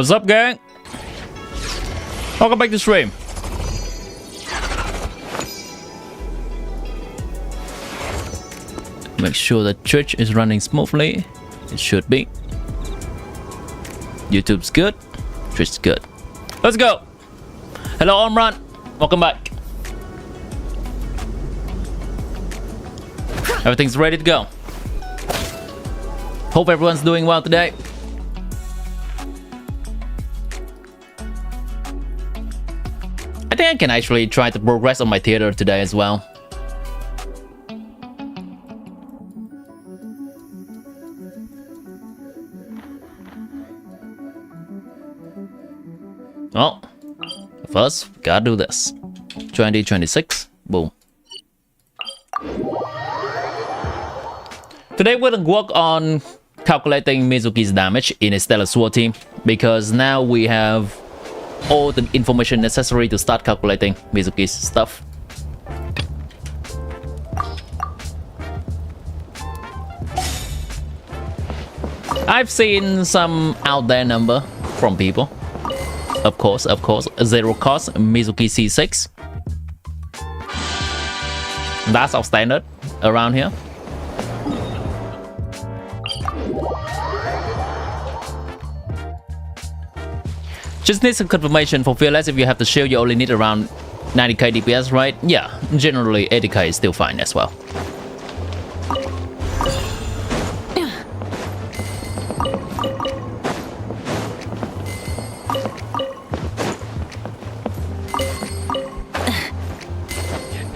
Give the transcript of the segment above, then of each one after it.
What's up, gang? Welcome back to stream. Make sure that Twitch is running smoothly. It should be. YouTube's good. Twitch's good. Let's go. Hello, Omran. Welcome back. Everything's ready to go. Hope everyone's doing well today. I think I can actually try to progress on my theater today as well. Well, first, gotta do this. 2026, boom. Today we're gonna work on calculating MIZUKI's damage in a Stellar Sword team, because now we have all the information necessary to start calculating MIZUKI's stuff. I've seen some out there number from people. Of course, 0 cost MIZUKI C6. That's our standard around here. Just need some confirmation for Fearless. If you have the shield, you only need around 90k DPS, right? Yeah, generally 80k is still fine as well.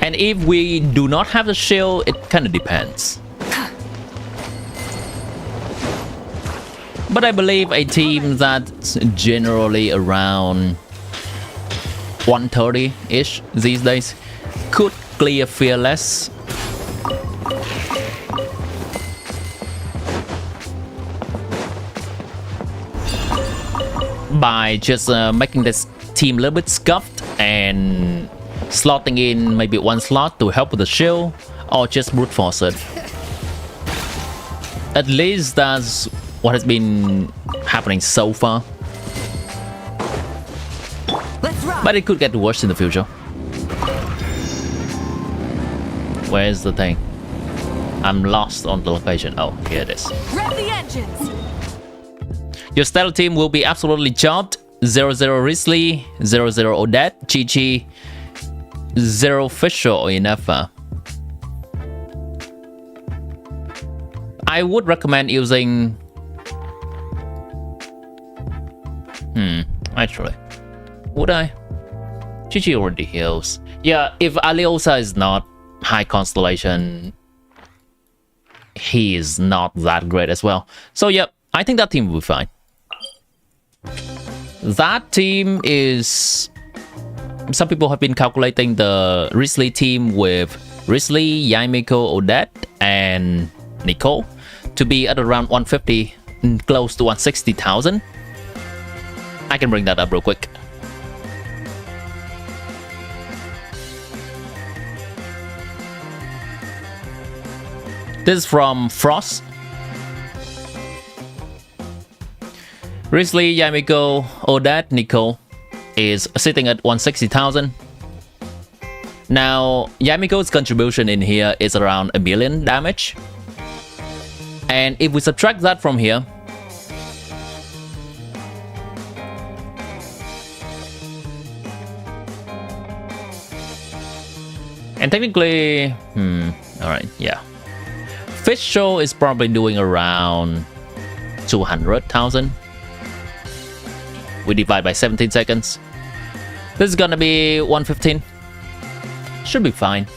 And if we do not have the shield, it kind of depends. But I believe a team that's generally around 130-ish these days could clear Fearless. By just making this team a little bit scuffed and slotting in maybe one slot to help with the shield, or just brute force it. At least that's what has been happening so far. But it could get worse in the future. Where's the thing? I'm lost on the location. Oh, here it is. Rev the engines. Your Stellar team will be absolutely chopped. 00 Risley, 00 Odette, Chi-Chi, 0 Fisher or Inefa. I would recommend using... actually, would I? Chi-Chi already heals. Yeah, if Aliosa is not high constellation, he is not that great as well. So yeah, I think that team will be fine. That team is... Some people have been calculating the Risley team with Risley, Yamiko, Odette, and Nicole to be at around 150, close to 160,000. I can bring that up real quick. This is from Frost. Risley, Yamiko, Odette, Nicole is sitting at 160,000. Now, Yamiko's contribution in here is around 1 million damage. And if we subtract that from here, and technically, alright, yeah. Fish Show is probably doing around 200,000. We divide by 17 seconds. This is gonna be 115. Should be fine.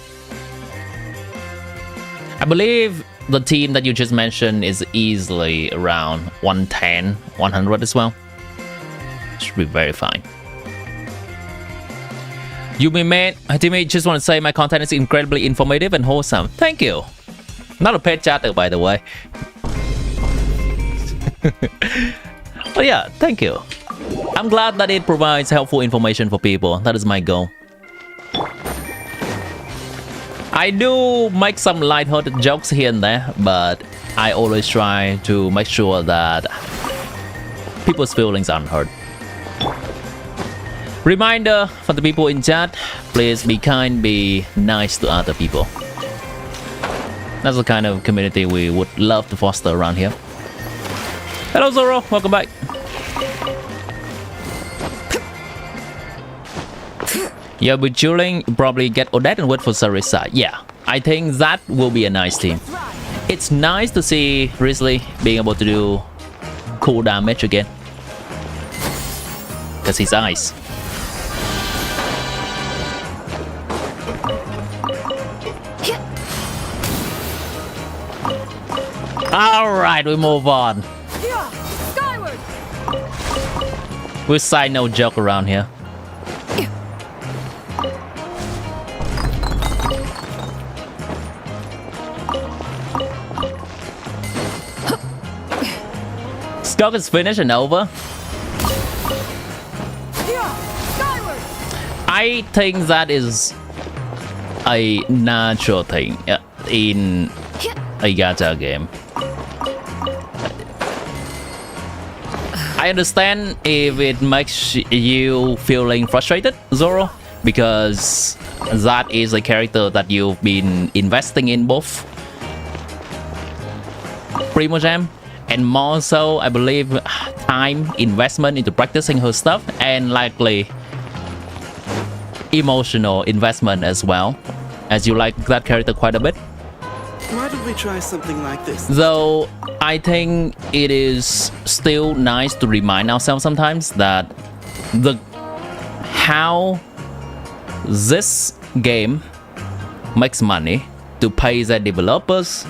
I believe the team that you just mentioned is easily around 110, 100 as well. Should be very fine. Yumi mate, Timmy, just want to say my content is incredibly informative and wholesome. Thank you. Not a paid chatter, by the way. But yeah, thank you. I'm glad that it provides helpful information for people. That is my goal. I do make some lighthearted jokes here and there, but I always try to make sure that people's feelings aren't hurt. Reminder for the people in chat, please be kind, be nice to other people. That's the kind of community we would love to foster around here. Hello Zoro, welcome back. Yeah, with Juling, probably get Odette and wait for Sarisa. Yeah, I think that will be a nice team. It's nice to see Risley being able to do cool damage again. Because he's ice. Alright, we move on. We'll say no joke around here. Skog is finished and over. I think that is a natural thing in a gacha game. I understand if it makes you feeling frustrated, Zoro, because that is a character that you've been investing in both Primogem and more so, I believe, time investment into practicing her stuff and likely emotional investment as well, as you like that character quite a bit. Why don't we try something like this? Though I think it is still nice to remind ourselves sometimes that how this game makes money to pay their developers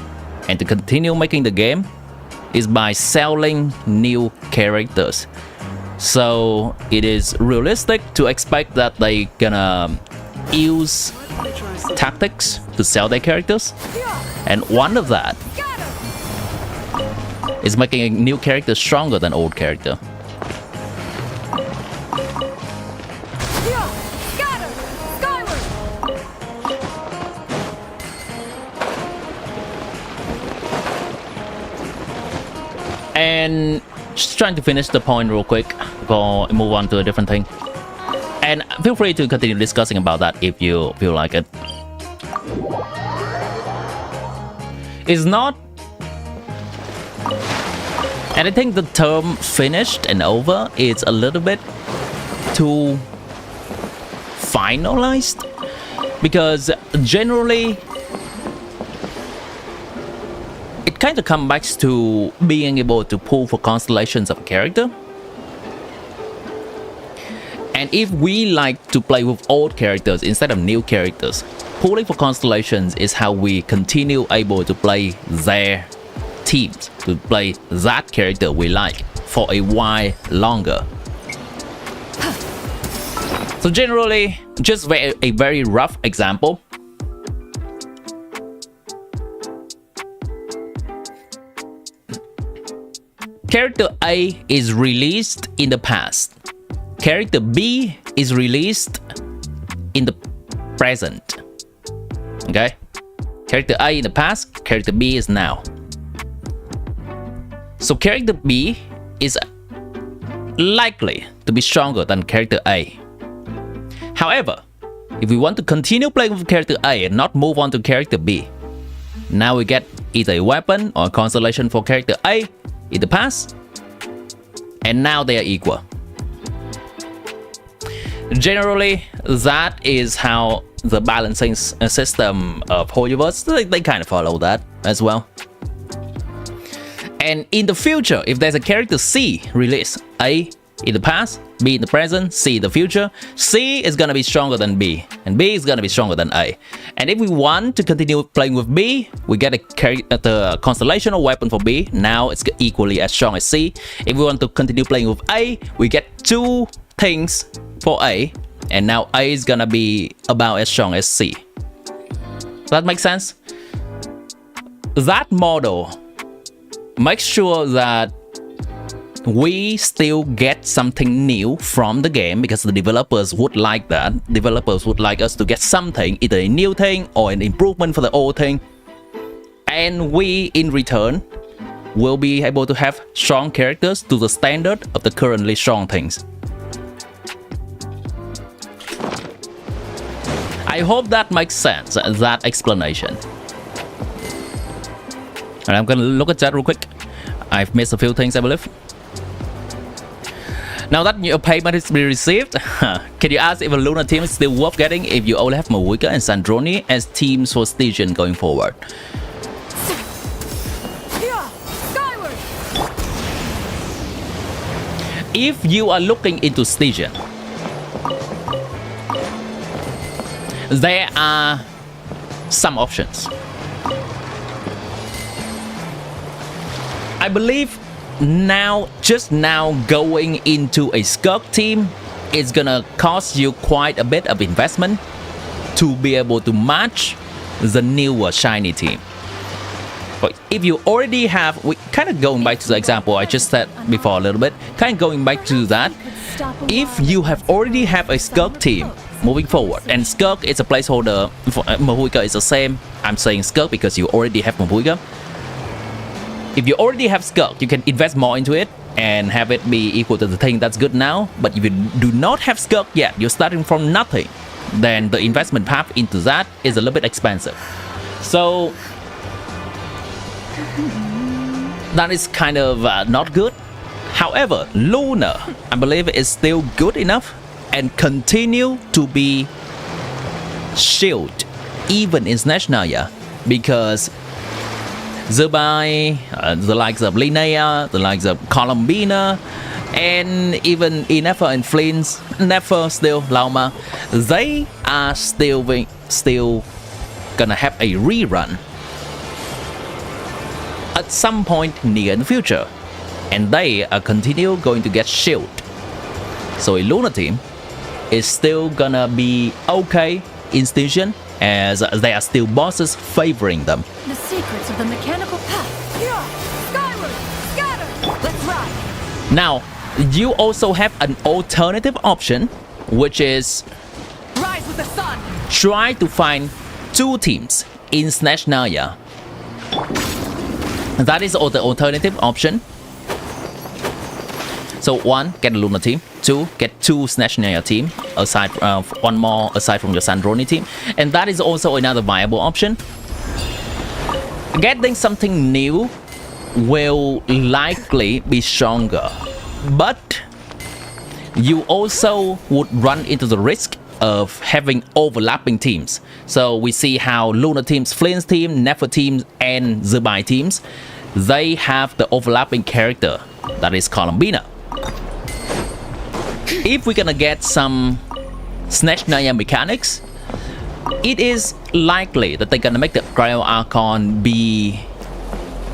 and to continue making the game is by selling new characters. So it is realistic to expect that they gonna use tactics to sell their characters, and one of that is making a new character stronger than old character. And just trying to finish the point real quick before I move on to a different thing. And feel free to continue discussing about that if you feel like it. It's not... And I think the term finished and over is a little bit too finalized. Because generally... it kind of comes back to being able to pull for constellations of a character. And if we like to play with old characters instead of new characters, pulling for constellations is how we continue able to play their teams, to play that character we like for a while longer. So generally, just a very rough example. Character A is released in the past. Character B is released in the present. Okay? Character A in the past, character B is now. So character B is likely to be stronger than character A. However, if we want to continue playing with character A and not move on to character B, now we get either a weapon or a constellation for character A in the past, and now they are equal. Generally, that is how the balancing system of whole universe, they kind of follow that as well. And in the future, if there's a character C released, A in the past, B in the present, C in the future, C is gonna be stronger than B, and B is gonna be stronger than A. And if we want to continue playing with B, we get the constellation or weapon for B. Now it's equally as strong as C. If we want to continue playing with A, we get two things for A, and now A is gonna be about as strong as C. That makes sense? That model makes sure that we still get something new from the game, because the developers would like that. Developers would like us to get something, either a new thing or an improvement for the old thing. And we, in return, will be able to have strong characters to the standard of the currently strong things. I hope that makes sense, that explanation. And I'm gonna look at that real quick. I've missed a few things, I believe. Now that your payment is been received, can you ask if a Luna team is still worth getting if you only have MIZUKI and SNEZHNAYA as teams for SNEZHNAYA going forward? If you are looking into SNEZHNAYA, there are some options. I believe just now going into a Skirk team, it's gonna cost you quite a bit of investment to be able to match the newer shiny team. But if you already have, we kind of going back to the example I just said before a little bit, kind of going back to that, if you have already have a Skirk team moving forward, and Skirk is a placeholder for MIZUKI is the same. I'm saying Skirk because you already have MIZUKI. If you already have Skirk, you can invest more into it and have it be equal to the thing that's good now. But if you do not have Skirk yet, you're starting from nothing, then the investment path into that is a little bit expensive. So that is kind of not good. However, Luna, I believe, is still good enough and continue to be shield even in SNEZHNAYA, because Zubai, the likes of Linnea, the likes of Columbina, and even Inefer and Flint's, Nefer still, Lauma, they are still gonna have a rerun at some point near in the future, and they are continue going to get shield. So a Luna team is still gonna be okay in SNEZHNAYA, as they are still bosses favoring them. The secrets of the mechanical path. Yeah, skyward, scatter. Let's ride. Now, you also have an alternative option, which is Rise with the sun. try to find 2 teams in SNEZHNAYA. That is the alternative option. So 1, get a Luna team. 2, get 2 SNEZHNAYA team, aside one more aside from your SNEZHNAYA team, and that is also another viable option. Getting something new will likely be stronger, but you also would run into the risk of having overlapping teams. So we see how Luna teams, Flint's team, Nefer teams, and Zubai teams, they have the overlapping character, that is Columbina. If we're gonna get some SNEZHNAYA mechanics, it is likely that they're gonna make the Cryo Archon be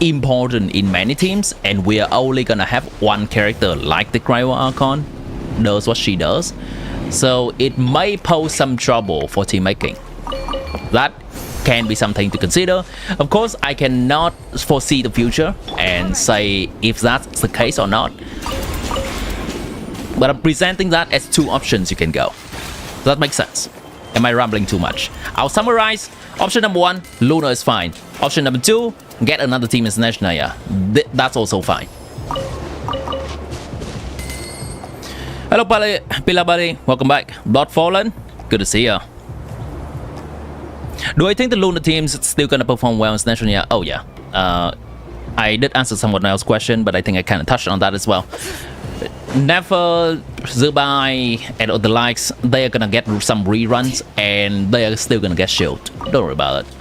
important in many teams, and we are only gonna have one character like the Cryo Archon does what she does. So it may pose some trouble for team making. That can be something to consider. Of course, I cannot foresee the future and say if that's the case or not, but I'm presenting that as 2 options you can go. Does that make sense? Am I rambling too much? I'll summarize. Option number 1, Luna is fine. Option number 2, get another team in SNEZHNAYA. That's also fine. Hello, Pila Buddy. Welcome back. Blood Fallen. Good to see ya. Do I think the Luna team's still gonna perform well in SNEZHNAYA? Oh yeah. I did answer someone else's question, but I think I kind of touched on that as well. Never, Zubai, and the likes, they are gonna get some reruns, and they are still gonna get shield. Don't worry about it.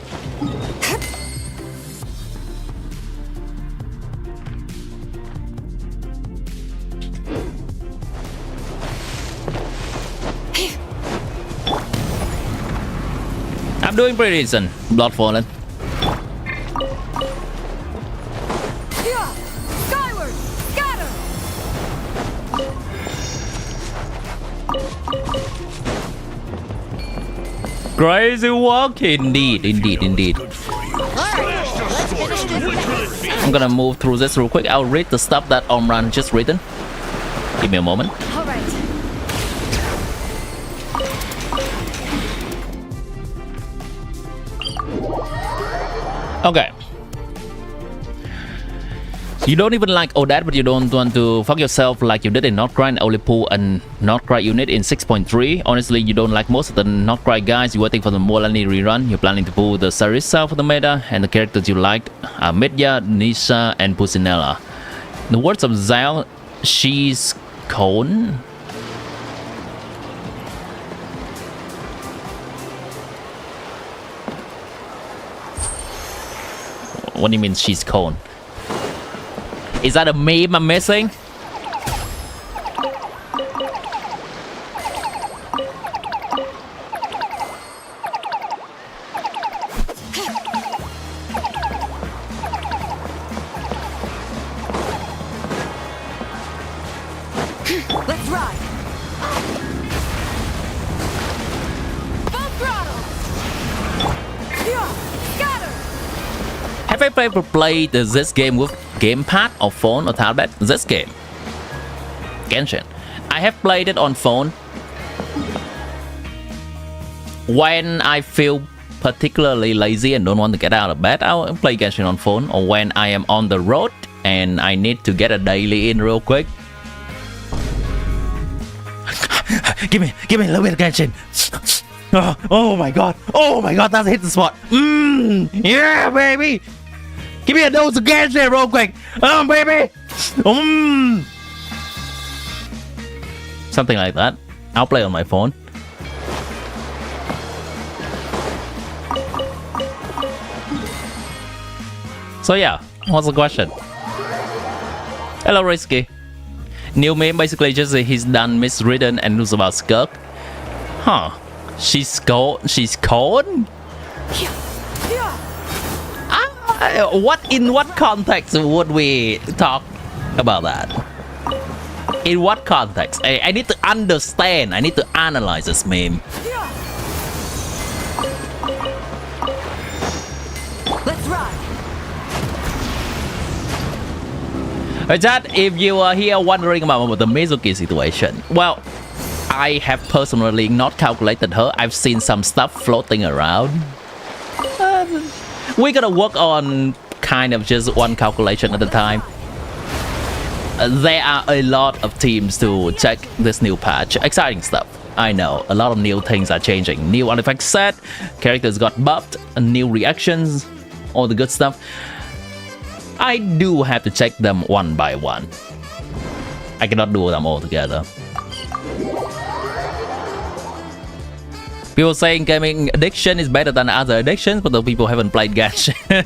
I'm doing pretty decent, Blood Fallen. Skyward, scatter. Crazy work, indeed. I'm gonna move through this real quick. I'll read the stuff that Omran just written. Give me a moment. All right. Okay. You don't even like Odette, but you don't want to fuck yourself like you did in nod-krai and only pull a nod-krai unit in 6.3. Honestly, you don't like most of the nod-krai guys. You're waiting for the Molani rerun. You're planning to pull the Sarissa for the meta, and the characters you liked are Medya, Nisha, and Pusinella. In the words of Zhao, she's cone. What do you mean she's cone? Is that a meme I'm missing? Let's ride. Full throttle. Scatter. Have I ever played this game with gamepad or phone or tablet? This game, Genshin, I have played it on phone. When I feel particularly lazy and don't want to get out of bed, I'll play Genshin on phone. Or when I am on the road and I need to get a daily in real quick. give me a little bit of Genshin. Oh my god, that's a hit the spot. Yeah, baby. Give me a dose of Genshin real quick. Oh, baby. Something like that. I'll play on my phone. So yeah, what's the question? Hello, Risky. New meme basically just he's done miswritten and news about Skirk. Huh. She's cold. In what context would we talk about that? In what context? I need to understand. I need to analyze this meme. Let's ride. Chat, if you are here wondering about the MIZUKI situation, well, I have personally not calculated her. I've seen some stuff floating around. We gotta work on kind of just one calculation at a time. There are a lot of teams to check this new patch. Exciting stuff. I know, a lot of new things are changing. New artifacts set, characters got buffed, new reactions, all the good stuff. I do have to check them one by one. I cannot do them all together. People saying gaming addiction is better than other addictions, but the people haven't played Genshin.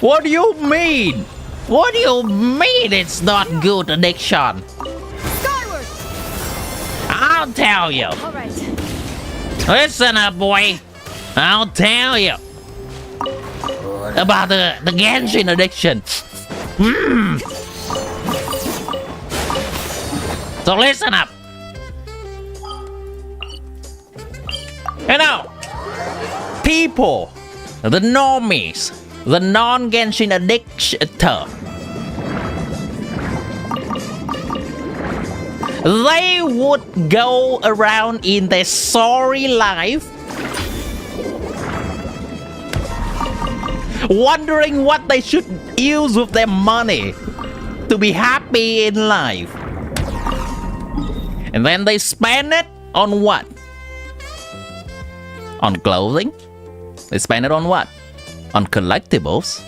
What do you mean? What do you mean it's not good addiction? Skyward. I'll tell you. All right. Listen up, boy. I'll tell you about the Genshin addiction. So listen up. You know, people, the normies, the non-Genshin addictor, they would go around in their sorry life wondering what they should use with their money to be happy in life. And then they spend it on what? On clothing? They spend it on what? On collectibles?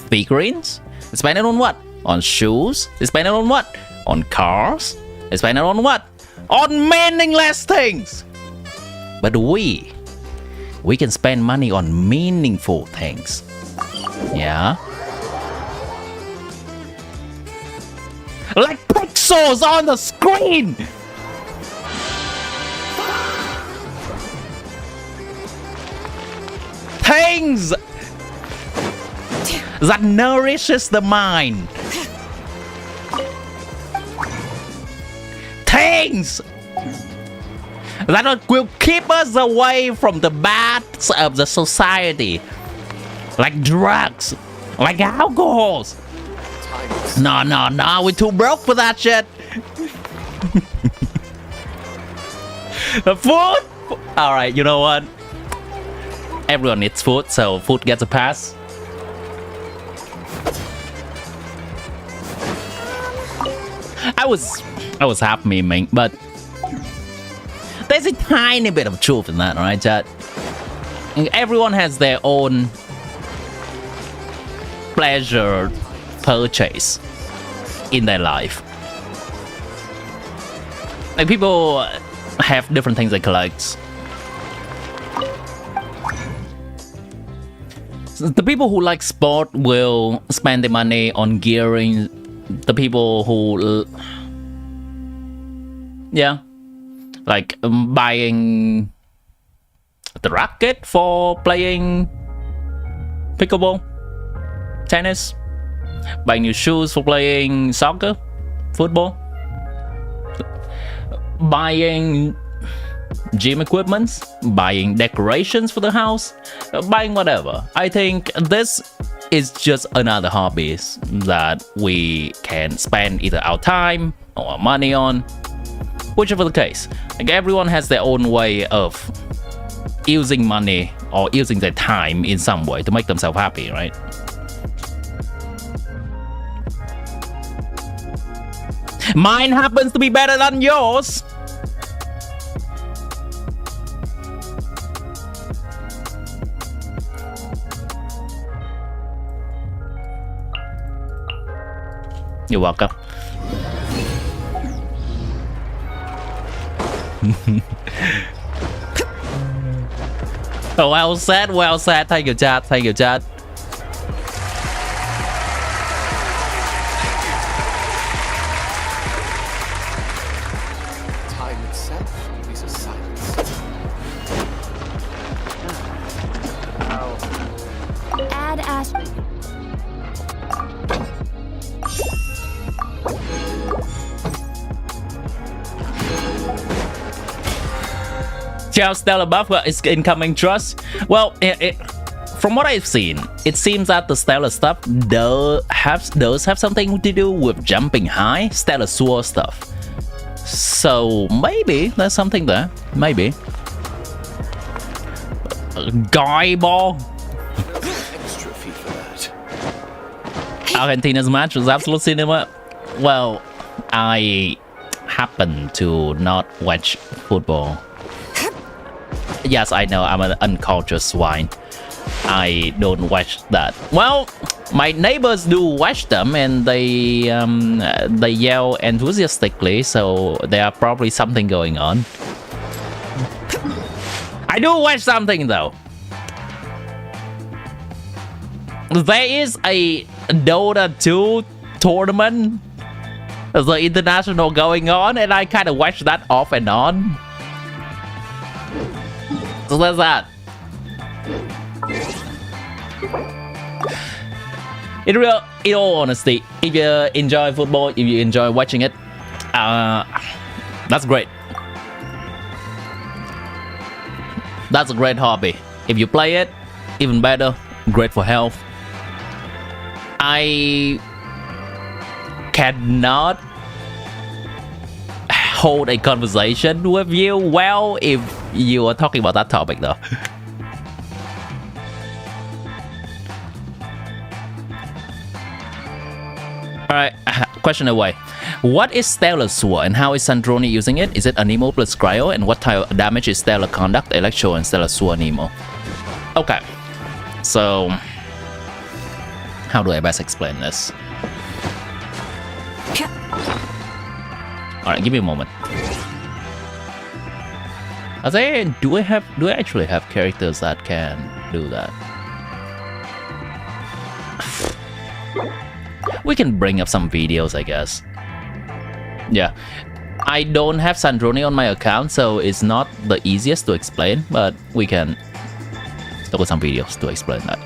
Figurines? They spend it on what? On shoes? They spend it on what? On cars? They spend it on what? On meaningless things! But we can spend money on meaningful things. Yeah? Like pixels on the screen! Things that nourishes the mind. Things that will keep us away from the bads of the society. Like drugs, like alcohols. No, we're too broke for that shit. The food? Alright, you know what? everyone needs food, so food gets a pass. I was half memeing, but there's a tiny bit of truth in that, right, chat? Everyone has their own pleasure purchase in their life. Like, people have different things they collect. The people who like sport will spend their money on gearing. The people who, yeah, like buying the racket for playing pickleball, tennis, buying new shoes for playing soccer, football, buying gym equipments, buying decorations for the house, buying whatever. I think this is just another hobby that we can spend either our time or our money on, whichever the case. Like, everyone has their own way of using money or using their time in some way to make themselves happy, right? Mine happens to be better than yours. You're welcome. Oh, well said, well said. Thank you, chat. Thank you, chat. Time itself is a silence. Add aspect. Ciao, Stellar buff is incoming trust. Well, from what I've seen, it seems that the Stellar stuff does have something to do with jumping high, Stellar Sword stuff. So maybe there's something there. Maybe. Guy ball. Extra fee for that. Argentina's match was absolute cinema. Well, I happen to not watch football. Yes, I know, I'm an uncultured swine. I don't watch that. Well, my neighbors do watch them, and they yell enthusiastically, so there are probably something going on. I do watch something though. There is a Dota 2 tournament, the international going on, and I kind of watch that off and on. So that's that. In all honesty, if you enjoy football, if you enjoy watching it, that's great. That's a great hobby. If you play it, even better. Great for health. I cannot hold a conversation with you well if you are talking about that topic though. Alright, question away. What is Stellar Sword and how is Sandroni using it? Is it Anemo plus Cryo? And what type of damage is Stellar Conduct, Electro, and Stellar Sword Anemo? Okay, so how do I best explain this? Alright, give me a moment. Do I actually have characters that can do that? We can bring up some videos, I guess. Yeah. I don't have Sandroni on my account, so it's not the easiest to explain, but we can look at some videos to explain that.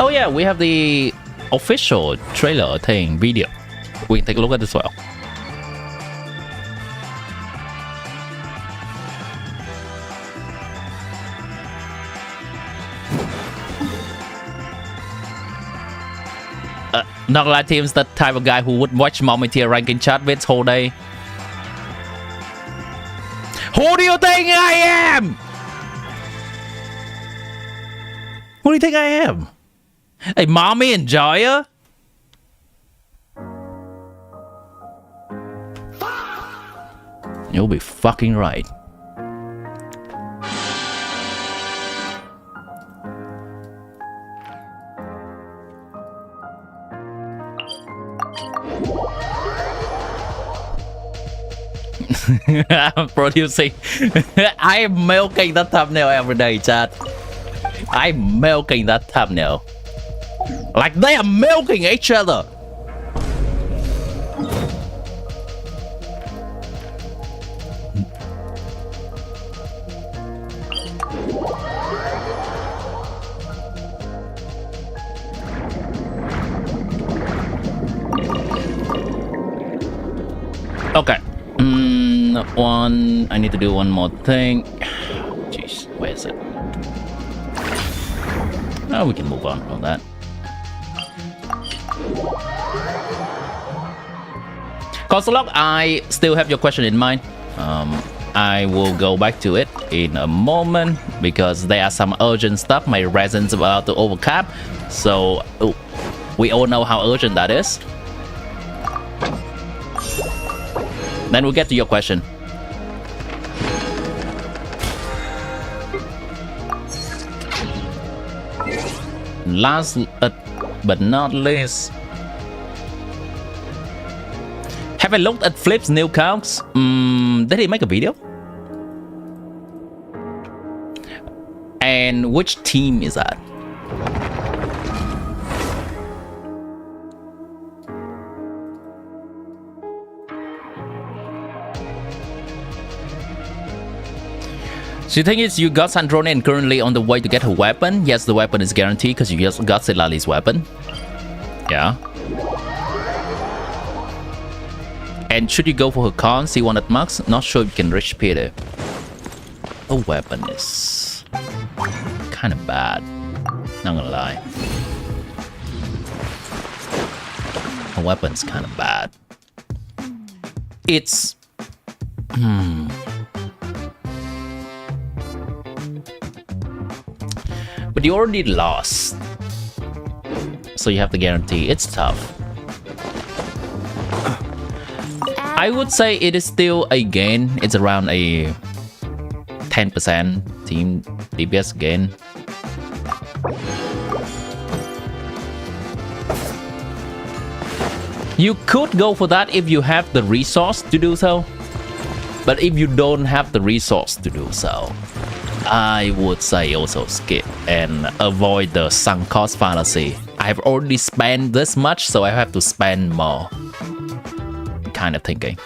Oh yeah, we have the official trailer thing video. We can take a look at this as well. Not a lot of teams, that type of guy who would watch Mommy tier ranking chat vids whole day. Who do you think I am? Who do you think I am? A mommy enjoyer? You'll be fucking right. I'm producing. I am milking that thumbnail every day, chat. I'm milking that thumbnail. Like they are milking each other. Okay. I need to do one more thing. Jeez, where is it? Oh, we can move on from that. Consulog, I still have your question in mind. I will go back to it in a moment because there are some urgent stuff. My resin's about to overcap, so we all know how urgent that is. Then we'll get to your question. Last but not least, have I looked at Flip's new counts? Did he make a video? And which team is that? So the thing is, you got Sandrone and currently on the way to get her weapon. Yes, the weapon is guaranteed because you just got Silali's weapon. Yeah. And should you go for her con, C1 at max? Not sure if you can reach Peter. The weapon is kind of bad. Not gonna lie. The weapon's kind of bad. It's... But you already lost. So you have to guarantee. It's tough. I would say it is still a gain. It's around a 10% team DPS gain. You could go for that if you have the resource to do so. But if you don't have the resource to do so, I would say also skip and avoid the sunk cost fallacy. I've already spent this much, so I have to spend more. Kind of thinking.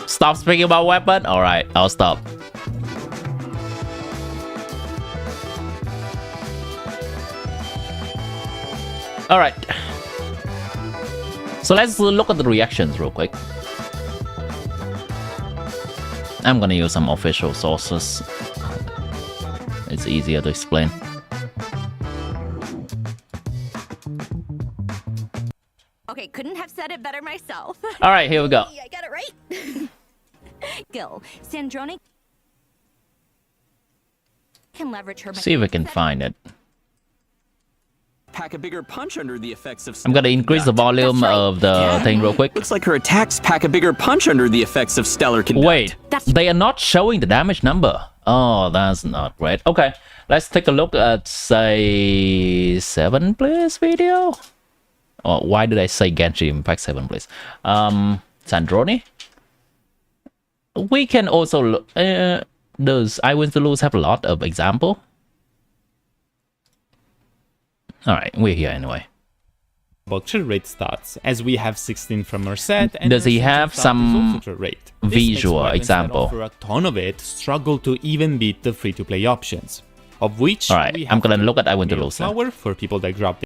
Stop speaking about weapon? Alright, I'll stop. Alright. So let's look at the reactions real quick. I'm gonna use some official sources. It's easier to explain. Okay, couldn't have said it better myself. Alright, here we go. I got it right. Gil, Sandrone can leverage her. See if we can find it. Pack a bigger punch under the effects of... I'm gonna increase the volume of the thing real quick. Looks like her attacks pack a bigger punch under the effects of stellar conduct. Wait, they are not showing the damage number. Oh, that's not great. Okay, let's take a look at, say, 7 please video. Oh, why did I say Genshin Impact 7 please? Sandrone. We can also look. Does I Win to Lose have a lot of example? Alright, we're here anyway. Rate stats, as we have 16 from her set. And does he have some visual example? For a ton of it, struggle to even beat the free-to-play options, of which alright, I'm gonna look at I Win to Lose. Power for people that grab.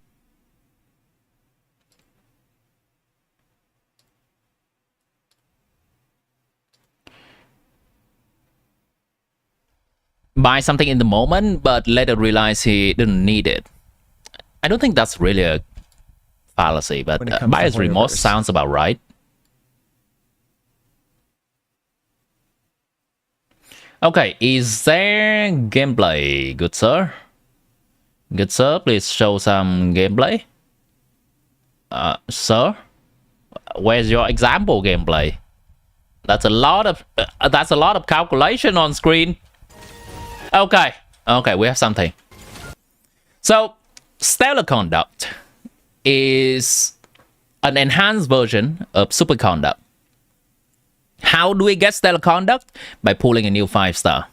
Buy something in the moment, but later realize he didn't need it. I don't think that's really a fallacy, but when it comes to buyer's remorse Hoyoverse. sounds about right. Okay, is there gameplay, good sir? Good sir, please show some gameplay. Sir, where's your example gameplay? That's a lot of calculation on screen. Okay, we have something. So, Stellar Conduct is an enhanced version of Super Conduct. How do we get Stellar Conduct? By pulling a new 5-star.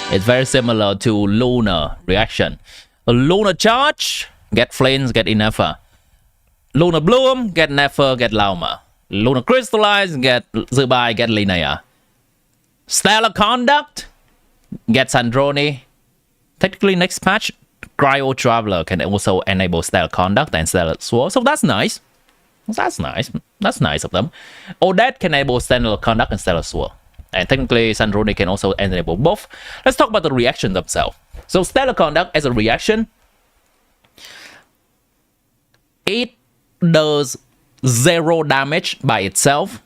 It's very similar to Lunar Reaction. A Lunar Charge, get Flames, get Ineffa. Lunar Bloom, get Nefer, get Lauma. Lunar Crystallize, get Zubai, get Linnea. Stellar Conduct, get Sandroni. Technically, next patch, Cryo Traveler can also enable Stellar Conduct and Stellar Sword, so that's nice. That's nice of them. Odette can enable Stellar Conduct and Stellar Sword. And technically, Sandroni can also enable both. Let's talk about the reaction themselves. So, Stellar Conduct as a reaction, it does 0 damage by itself.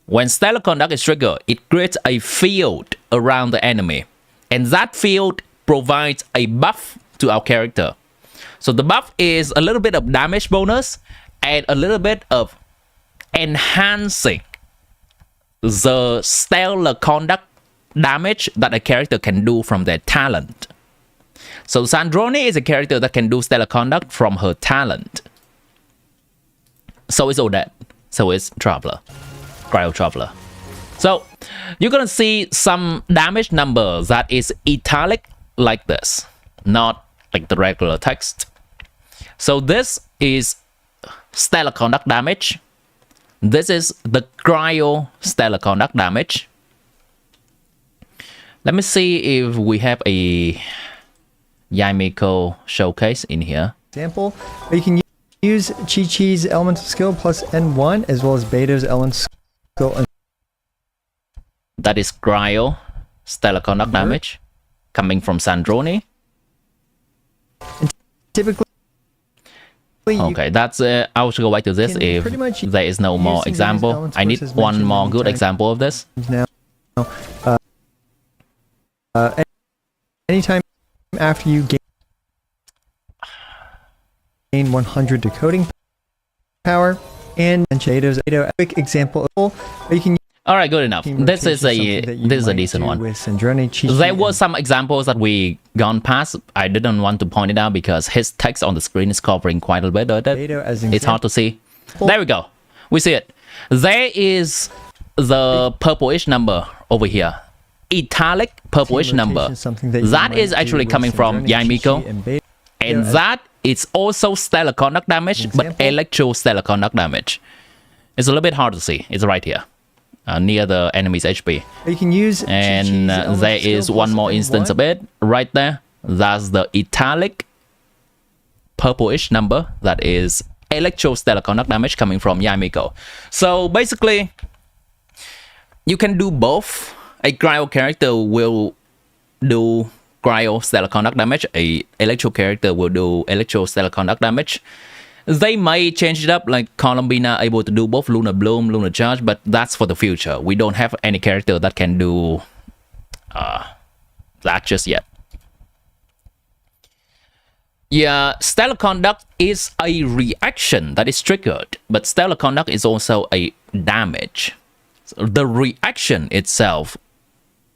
When Stellar Conduct is triggered, it creates a field around the enemy. And that field provides a buff to our character. So, the buff is a little bit of damage bonus and a little bit of enhancing the Stellar Conduct damage that a character can do from their talent. So Sandroni is a character that can do Stellar Conduct from her talent. So is Odette. So is Traveler. Cryo Traveler. So you're gonna see some damage number that is italic like this, not like the regular text. So this is Stellar Conduct damage. This is the Cryo Stellar Conduct damage. Let me see if we have a Yamiko showcase in here. Example, you can use Chi-Chi's elemental skill plus N1 as well as Beto's elemental skill. That is Cryo Stellar Conduct damage coming from Sandroni. And typically, okay, that's I will go back to this if there is no more example. I need one more good example of this. Now, anytime after you gain 100 decoding power, and Beto's a quick example, you can. All right, good enough. This is a decent one. There were some examples that we gone past. I didn't want to point it out because his text on the screen is covering quite a bit of it. It's hard to see. There we go. We see it. There is the purplish number over here. Italic purplish number. That is actually coming from Yamiko. And that is also Stellar Conduct damage, but Electro Stellar Conduct damage. It's a little bit hard to see. It's right here. Near the enemy's HP. You can use and there is one more instance of it right there. That's the italic purplish number. That is Electro Stellar Conduct damage coming from Yamiko. So basically, you can do both. A Cryo character will do Cryo Stellar Conduct damage. A Electro character will do Electro Stellar Conduct damage. They may change it up, like Columbina able to do both Lunar Bloom, Lunar Charge, but that's for the future. We don't have any character that can do that just yet. Yeah, Stellar Conduct is a reaction that is triggered, but Stellar Conduct is also a damage. So the reaction itself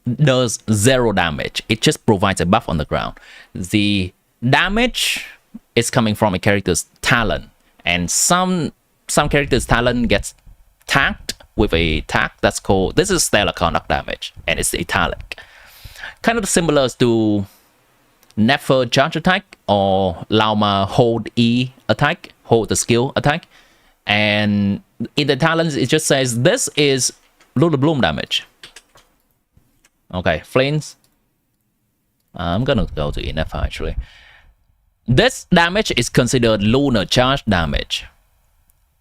does 0 damage. It just provides a buff on the ground. The damage is coming from a character's talent, and some characters' talent gets tagged with a tag that's called, this is Stellar Conduct damage, and it's italic. Kind of similar to Nefer charge attack or Lauma hold E attack, hold the skill attack, and in the talents it just says this is Lunar Bloom damage. Okay, Flames. I'm gonna go to Nefer actually. This damage is considered Lunar Charge damage.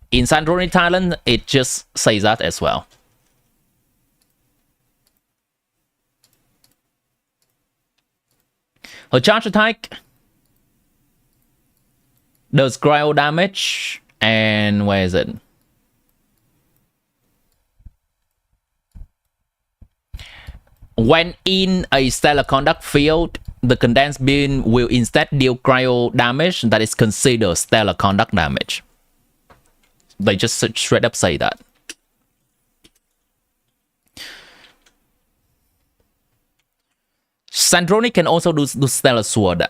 In Sandroni talent, it just says that as well. Her charge attack does cryo damage, and where is it? When in a stellar conduct field, the condensed beam will instead deal cryo damage that is considered stellar conduct damage. They just straight up say that. Sandroni can also do stellar sword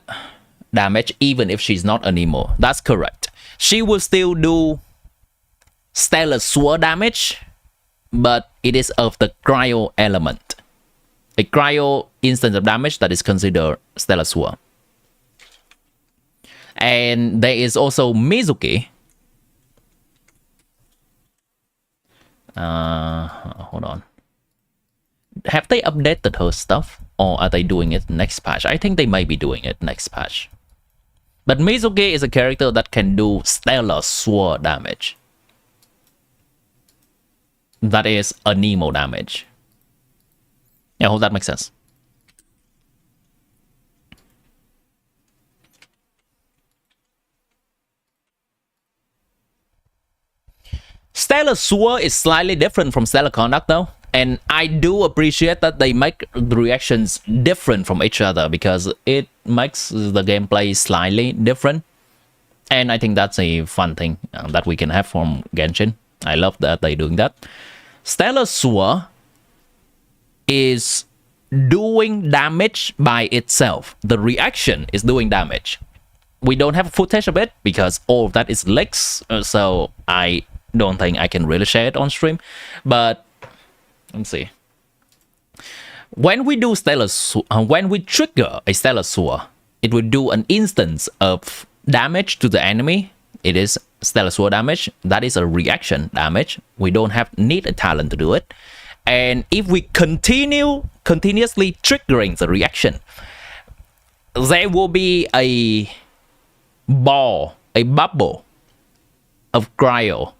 damage even if she's not a Nemo. That's correct. She will still do stellar sword damage, but it is of the cryo element. A cryo instance of damage that is considered stellar sword. And there is also MIZUKI. Hold on. Have they updated her stuff? Or are they doing it next patch? I think they might be doing it next patch. But MIZUKI is a character that can do stellar sword damage. That is a Nemo damage. Yeah, I hope that makes sense. Stellar Sword is slightly different from Stellar Conduct though. And I do appreciate that they make the reactions different from each other because it makes the gameplay slightly different. And I think that's a fun thing that we can have from Genshin. I love that they're doing that. Stellar Sword is doing damage by itself. The reaction is doing damage. We don't have footage of it because all of that is leaks, so I don't think I can really share it on stream. But let's see. When we do when we trigger a Stellar Sword, it will do an instance of damage to the enemy. It is Stellar Sword damage. That is a reaction damage. We don't need a talent to do it. And if we continuously triggering the reaction, there will be a ball, a bubble of cryo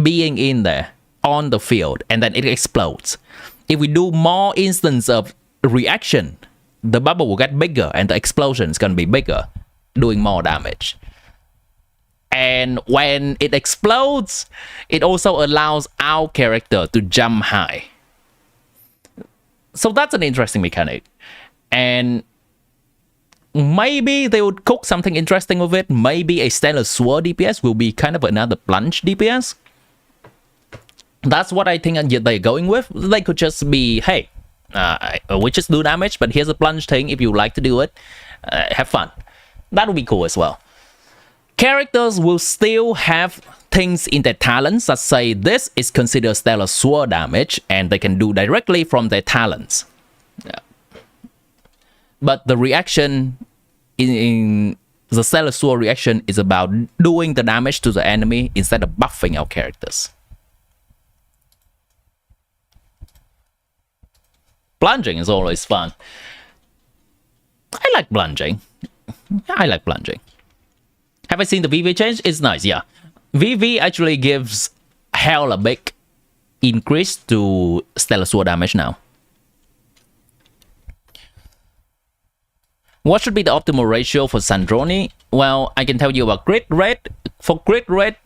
being in there on the field, and then it explodes. If we do more instances of reaction, the bubble will get bigger and the explosion is going to be bigger, doing more damage. And when it explodes, it also allows our character to jump high. So that's an interesting mechanic. And maybe they would cook something interesting with it. Maybe a Stellar Sword DPS will be kind of another plunge DPS. That's what I think they're going with. They could just be, hey, we just do damage, but here's a plunge thing. If you like to do it, have fun. That would be cool as well. Characters will still have things in their talents that say this is considered Stellar Sword damage, and they can do directly from their talents. Yeah. But the reaction in the Stellar Sword reaction is about doing the damage to the enemy instead of buffing our characters. Plunging is always fun. I like plunging. I like plunging. Have I seen the VV change? It's nice, yeah. VV actually gives hella big increase to Stellar Sword damage now. What should be the optimal ratio for Sandroni? Well, I can tell you about crit rate. For crit rate,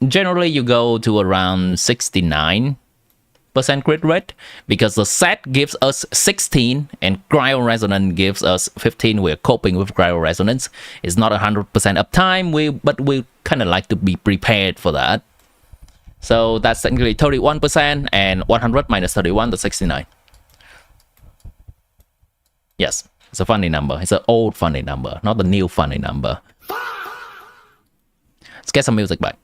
generally you go to around 69% crit rate because the set gives us 16 and cryo resonance gives us 15. We're coping with cryo resonance. It's not 100% uptime, but we kind of like to be prepared for that. So that's technically 31%, and 100 minus 31, that's 69. Yes, it's a funny number. It's an old funny number, not the new funny number. Let's get some music back.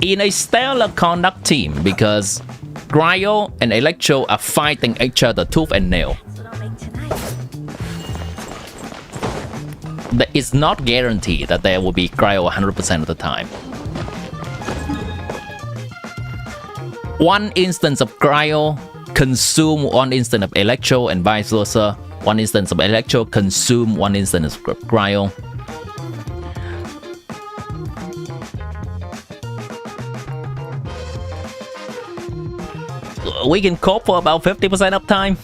In a stellar conduct team, because Cryo and Electro are fighting each other tooth and nail, it's not guaranteed that there will be Cryo 100% of the time. One instance of Cryo consume one instance of Electro, and vice versa. One instance of Electro consume one instance of Cryo. We can cope for about 50% uptime.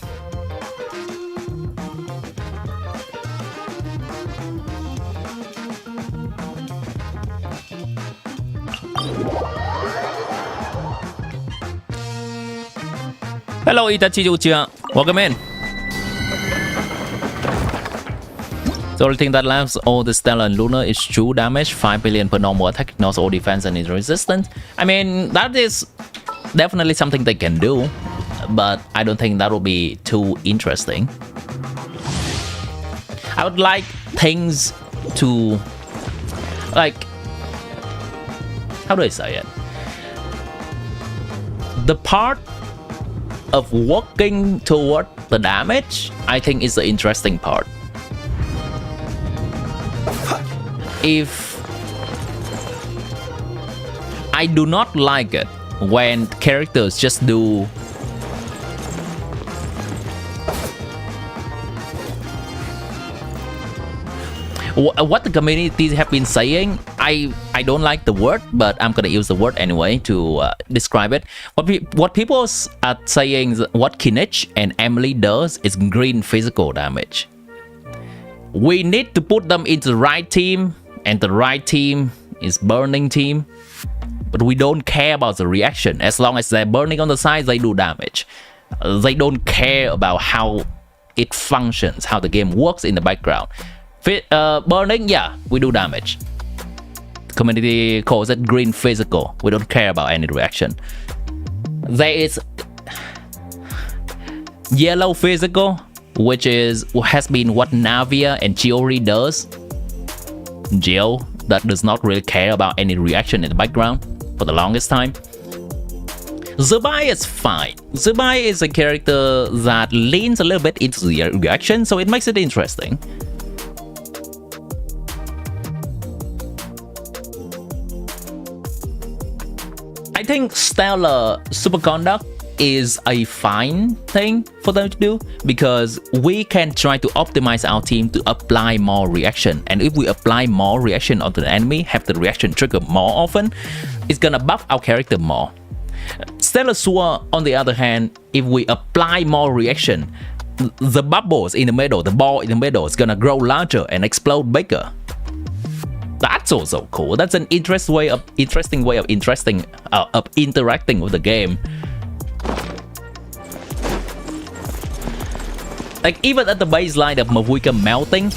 Hello Itachi Uchiha, welcome in. The only thing that left all the Stellar and Lunar is true damage, 5 billion per normal attack, ignores all defense and is resistant. I mean, that is definitely something they can do, but I don't think that will be too interesting. I would like things to, like, how do I say it? The part of working toward the damage, I think is the interesting part. If I do not like it when characters just do what the community have been saying. I don't like the word, but I'm gonna use the word anyway to describe it. What people are saying, what Kinich and Emily does is green physical damage. We need to put them into the right team, and the right team is burning team, but we don't care about the reaction. As long as they're burning on the side, they do damage. They don't care about how it functions, how the game works in the background. Burning, yeah, we do damage. The community calls it green physical. We don't care about any reaction. There is yellow physical, which has been what Navia and Chiori does. Geo that does not really care about any reaction in the background for the longest time. Zubai is fine. Zubai is a character that leans a little bit into the reaction, so it makes it interesting. I think Stellar Superconduct is a fine thing for them to do, because we can try to optimize our team to apply more reaction, and if we apply more reaction onto the enemy, have the reaction trigger more often, it's gonna buff our character more. Stellar Sword, on the other hand, if we apply more reaction, the bubbles in the middle, the ball in the middle is gonna grow larger and explode bigger. That's also cool. That's an interesting way of interacting with the game. Like, even at the baseline of MIZUKI melting,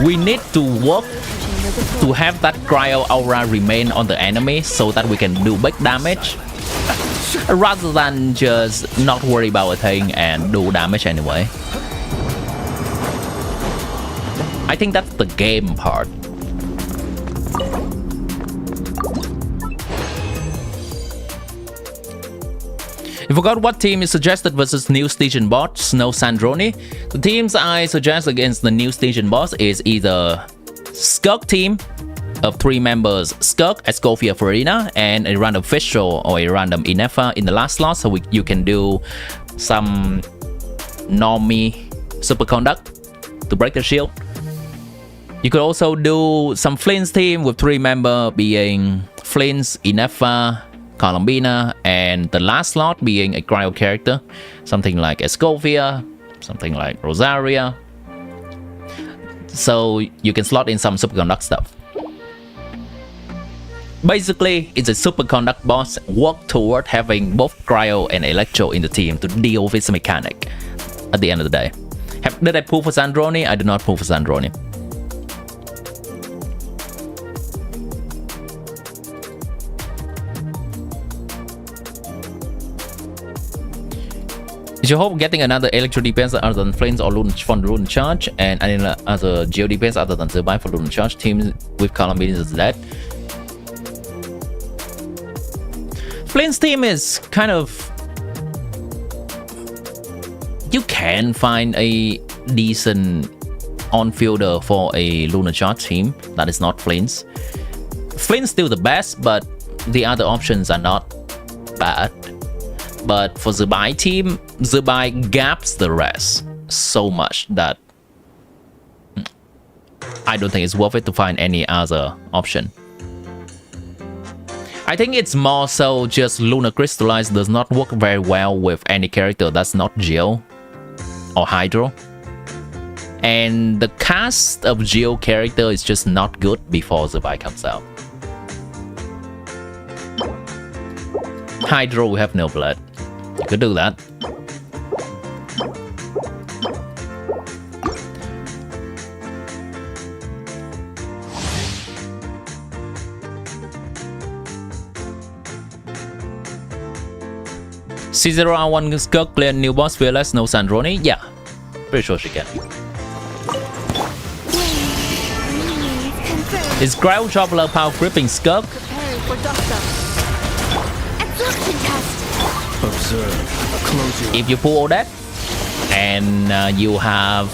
we need to work to have that cryo aura remain on the enemy so that we can do big damage, rather than just not worry about a thing and do damage anyway. I think that's the game part. I forgot what team is suggested versus new station bot, Snow Sandroni. The teams I suggest against the new station boss is either Skirk team of 3 members, Skirk, Escofia, Farina, and a random Fischl or a random Inefa in the last slot, so you can do some normie superconduct to break the shield. You could also do some Flynn's team with 3 members being Flynn's, Inefa, Columbina, and the last slot being a cryo character, something like Escofia, something like Rosaria. So you can slot in some superconduct stuff. Basically, it's a superconduct boss work toward having both cryo and electro in the team to deal with its mechanic at the end of the day. Did I pull for Sandroni? I did not pull for Sandroni. Is your hope getting another electro DPS other than Flames or Rune Charge, and any other Geo DPS other than Zerbai for Rune Charge? Teams with Columbine is dead. Flames team is kind of... You can find a decent on-fielder for a Lunar Charge team that is not Flames. Flames still the best, but the other options are not bad. But for Zubai team, Zubai gaps the rest so much that I don't think it's worth it to find any other option. I think it's more so just Lunar Crystallize does not work very well with any character that's not Geo or Hydro. And the cast of Geo character is just not good before Zubai comes out. Hydro, we have no blood. You could do that. C0R1 Skirk clear new boss fearless, no Sandroni? Yeah, pretty sure she can. Is Growl Traveler power gripping Skirk? Preparing for dust up. Absorption test. Observe. Close your If you pull all that, and you have...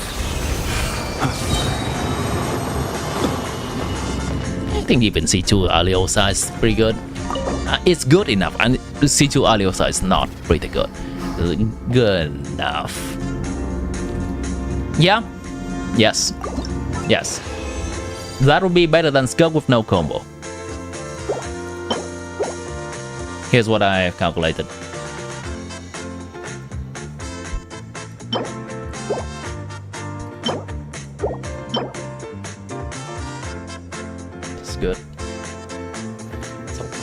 I think even C2 Aliosa is pretty good. It's good enough, and C2 Aliosa is not pretty good. Good enough. Yeah. Yes. Yes. That would be better than Skirk with no combo. Here's what I calculated. It's good. It's okay.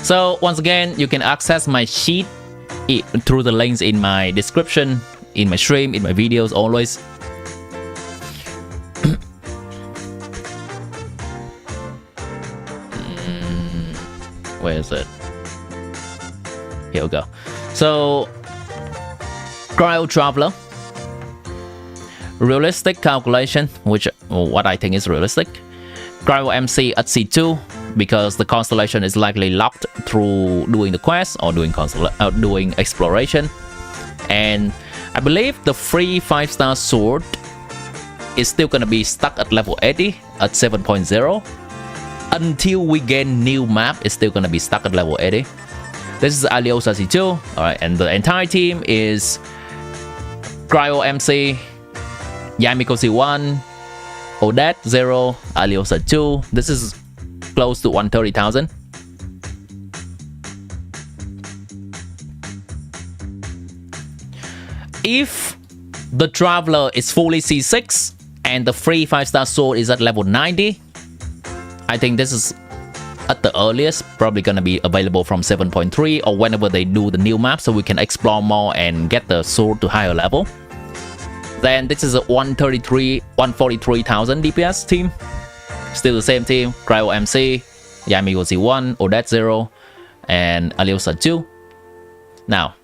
So once again, you can access my sheet through the links in my description, in my stream, in my videos, always. Where is it? Here we go. So, Cryo Traveler. Realistic calculation, which what I think is realistic. Cryo MC at C2, because the constellation is likely locked through doing the quest or doing exploration. And I believe the free 5-star sword is still gonna be stuck at level 80 at 7.0. Until we gain new map, it's still gonna be stuck at level 80. This is Aliosa C2. Alright, and the entire team is Cryo MC, Yamiko C1, Odette 0, Aliosa 2. This is close to 130,000. If the Traveler is fully C6 and the free 5-star sword is at level 90, I think this is at the earliest probably gonna be available from 7.3 or whenever they do the new map, so we can explore more and get the sword to higher level. Then this is a 143,000 DPS team. Still the same team: Cryo MC, Yamiko C1, Odette 0, and Aliosa 2. Now,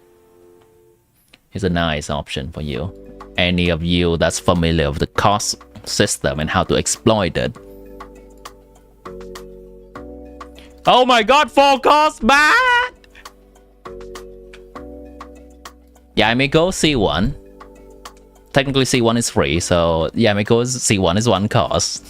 here's a nice option for you. Any of you that's familiar with the cost system and how to exploit it. Oh my god, 4 costs back! Yamiko C1. Technically C1 is free, so Yamiko's C1 is 1 cost.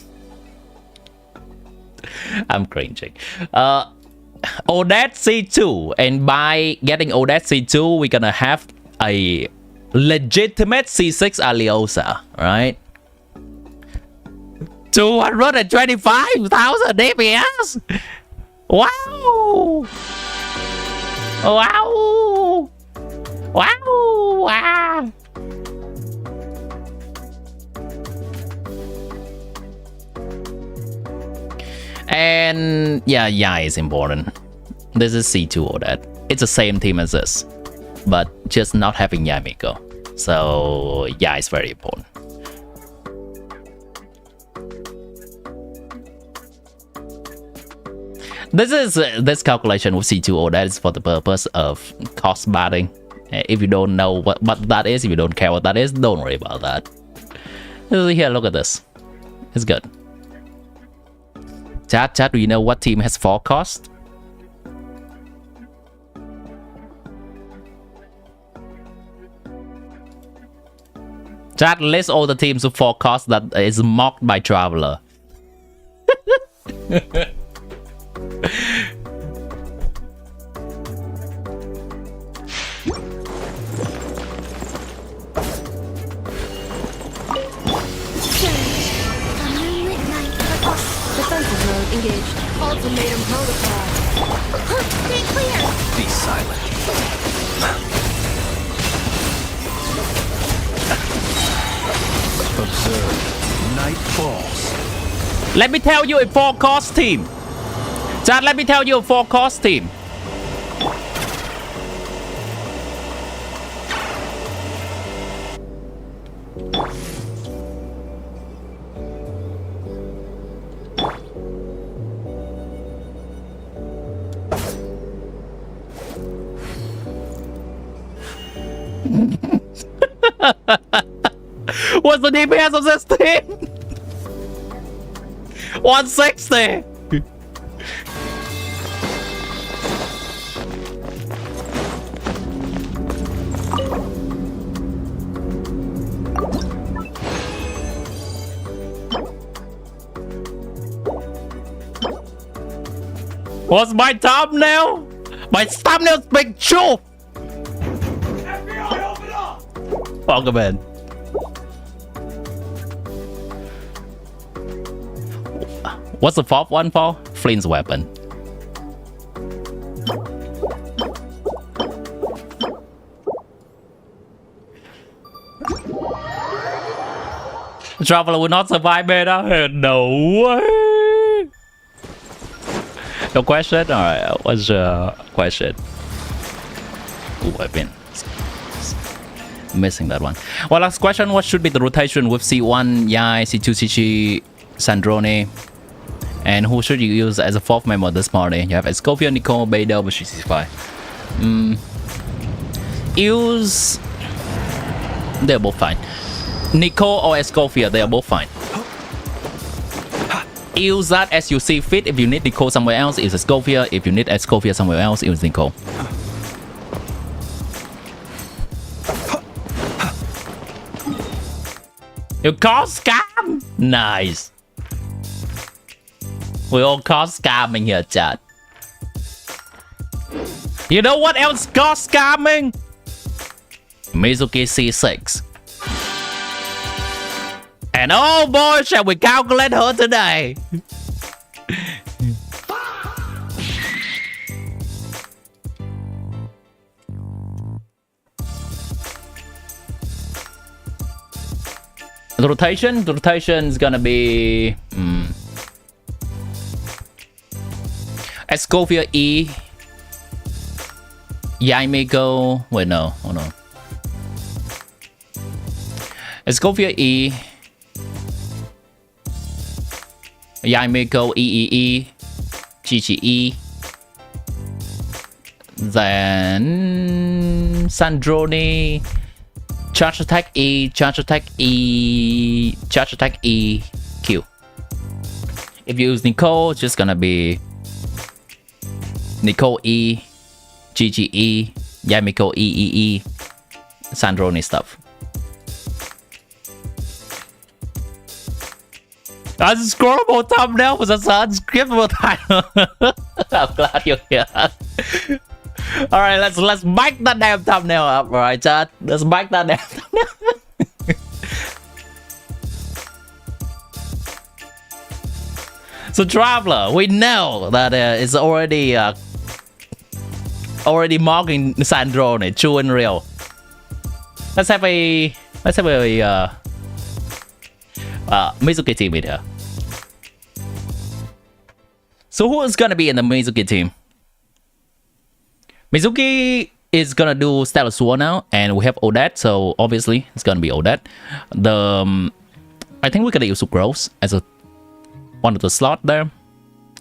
I'm cringing. Odette C2, and by getting Odette C2, we're gonna have a legitimate C6 Aliosa, right? 225,000 DPS! Wow! Wow! Wow! Wow! And yeah, is important. This is C2 Odette. It's the same team as this, but just not having Yamiko. So yeah, it's very important. This calculation with C2 Odette is for the purpose of cost batting. If you don't know what that is, if you don't care what that is, don't worry about that. Here, look at this. It's good. Chat, do you know what team has 4 cost? Chat, list all the teams with 4 costs that is mocked by Traveler. Defensive mode engaged. Ultimatum protocol. Stay clear. Be silent. Observe. Night falls. Let me tell you a 4-cost team. Chat, let me tell you a 4-cost team. What's the DPS of this team? 160. What's my thumbnail? My thumbnail's big truth. FBI, open up! Welcome in. What's the fourth one for? Flint's weapon. The traveler will not survive beta? No way. No question? Alright, what's the question? Ooh, I've been missing that one. Well, last question, what should be the rotation with C1, Yai, C2, C3, Sandrone? And who should you use as a 4th member this party? You have Escofia, Nicole, Beidel, but she's C5. Use... They're both fine. Nicole or Escofia, they are both fine. Use that as you see fit. If you need Nicole somewhere else, use Escofia. If you need Escofia somewhere else, use Nicole. You call scam? Nice. We all call scamming here, chat. You know what else called scamming? MIZUKI C6. And oh boy, shall we calculate her today? The rotation is gonna be Escofia E, Yaimiko. Wait, no, hold on. Escofia E, Yaimiko E, GGE, then Sandrone, charge attack E, charge attack E, charge attack E, Q. If you use Nicole, it's just gonna be Nicole E, GGE, Yaimiko E, Sandrone stuff. Unscrollable thumbnail was an unscriptable title. I'm glad you're here. Alright, let's mic that damn thumbnail up, alright, chat? Let's mic that damn thumbnail. So Traveler, we know that it's already marking Sandrone, true and real. Let's have a MIZUKI team in here. So who is gonna be in the MIZUKI team? MIZUKI is gonna do Stellar Sword now, and we have Odette, so obviously it's gonna be Odette. I think we're gonna use Sucrose as one of the slot there.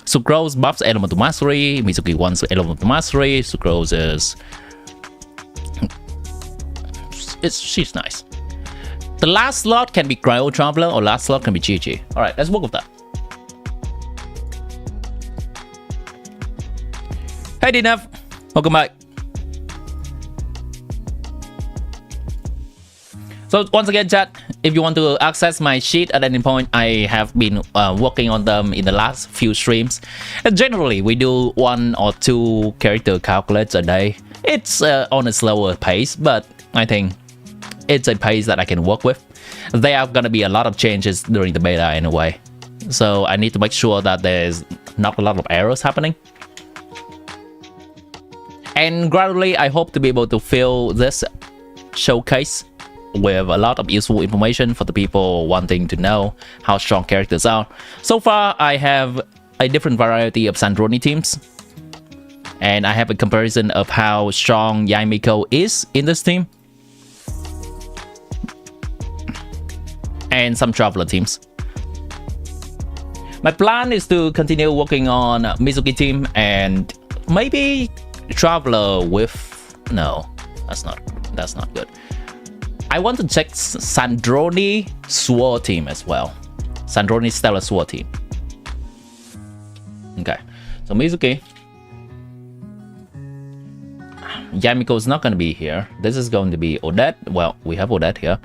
Sucrose buffs Element of Mastery. MIZUKI wants Element of Mastery. Sucrose she's nice. The last slot can be Cryo Traveler, or last slot can be GG. Alright, let's work with that. Hey DNF, welcome back. So once again, chat, if you want to access my sheet at any point, I have been working on them in the last few streams. And generally, we do 1 or 2 character calculates a day. It's on a slower pace, but I think it's a pace that I can work with. There are gonna be a lot of changes during the beta anyway, so I need to make sure that there's not a lot of errors happening. And gradually, I hope to be able to fill this showcase with a lot of useful information for the people wanting to know how strong characters are. So far, I have a different variety of Sandroni teams, and I have a comparison of how strong Yaimiko is in this team, and some Traveler teams. My plan is to continue working on MIZUKI team and maybe Traveler with... No, that's not good. I want to check Sandroni Sword team as well. Sandroni Stellar Sword team. Okay, so MIZUKI. Yaimiko is not going to be here. This is going to be Odette. Well, we have Odette here.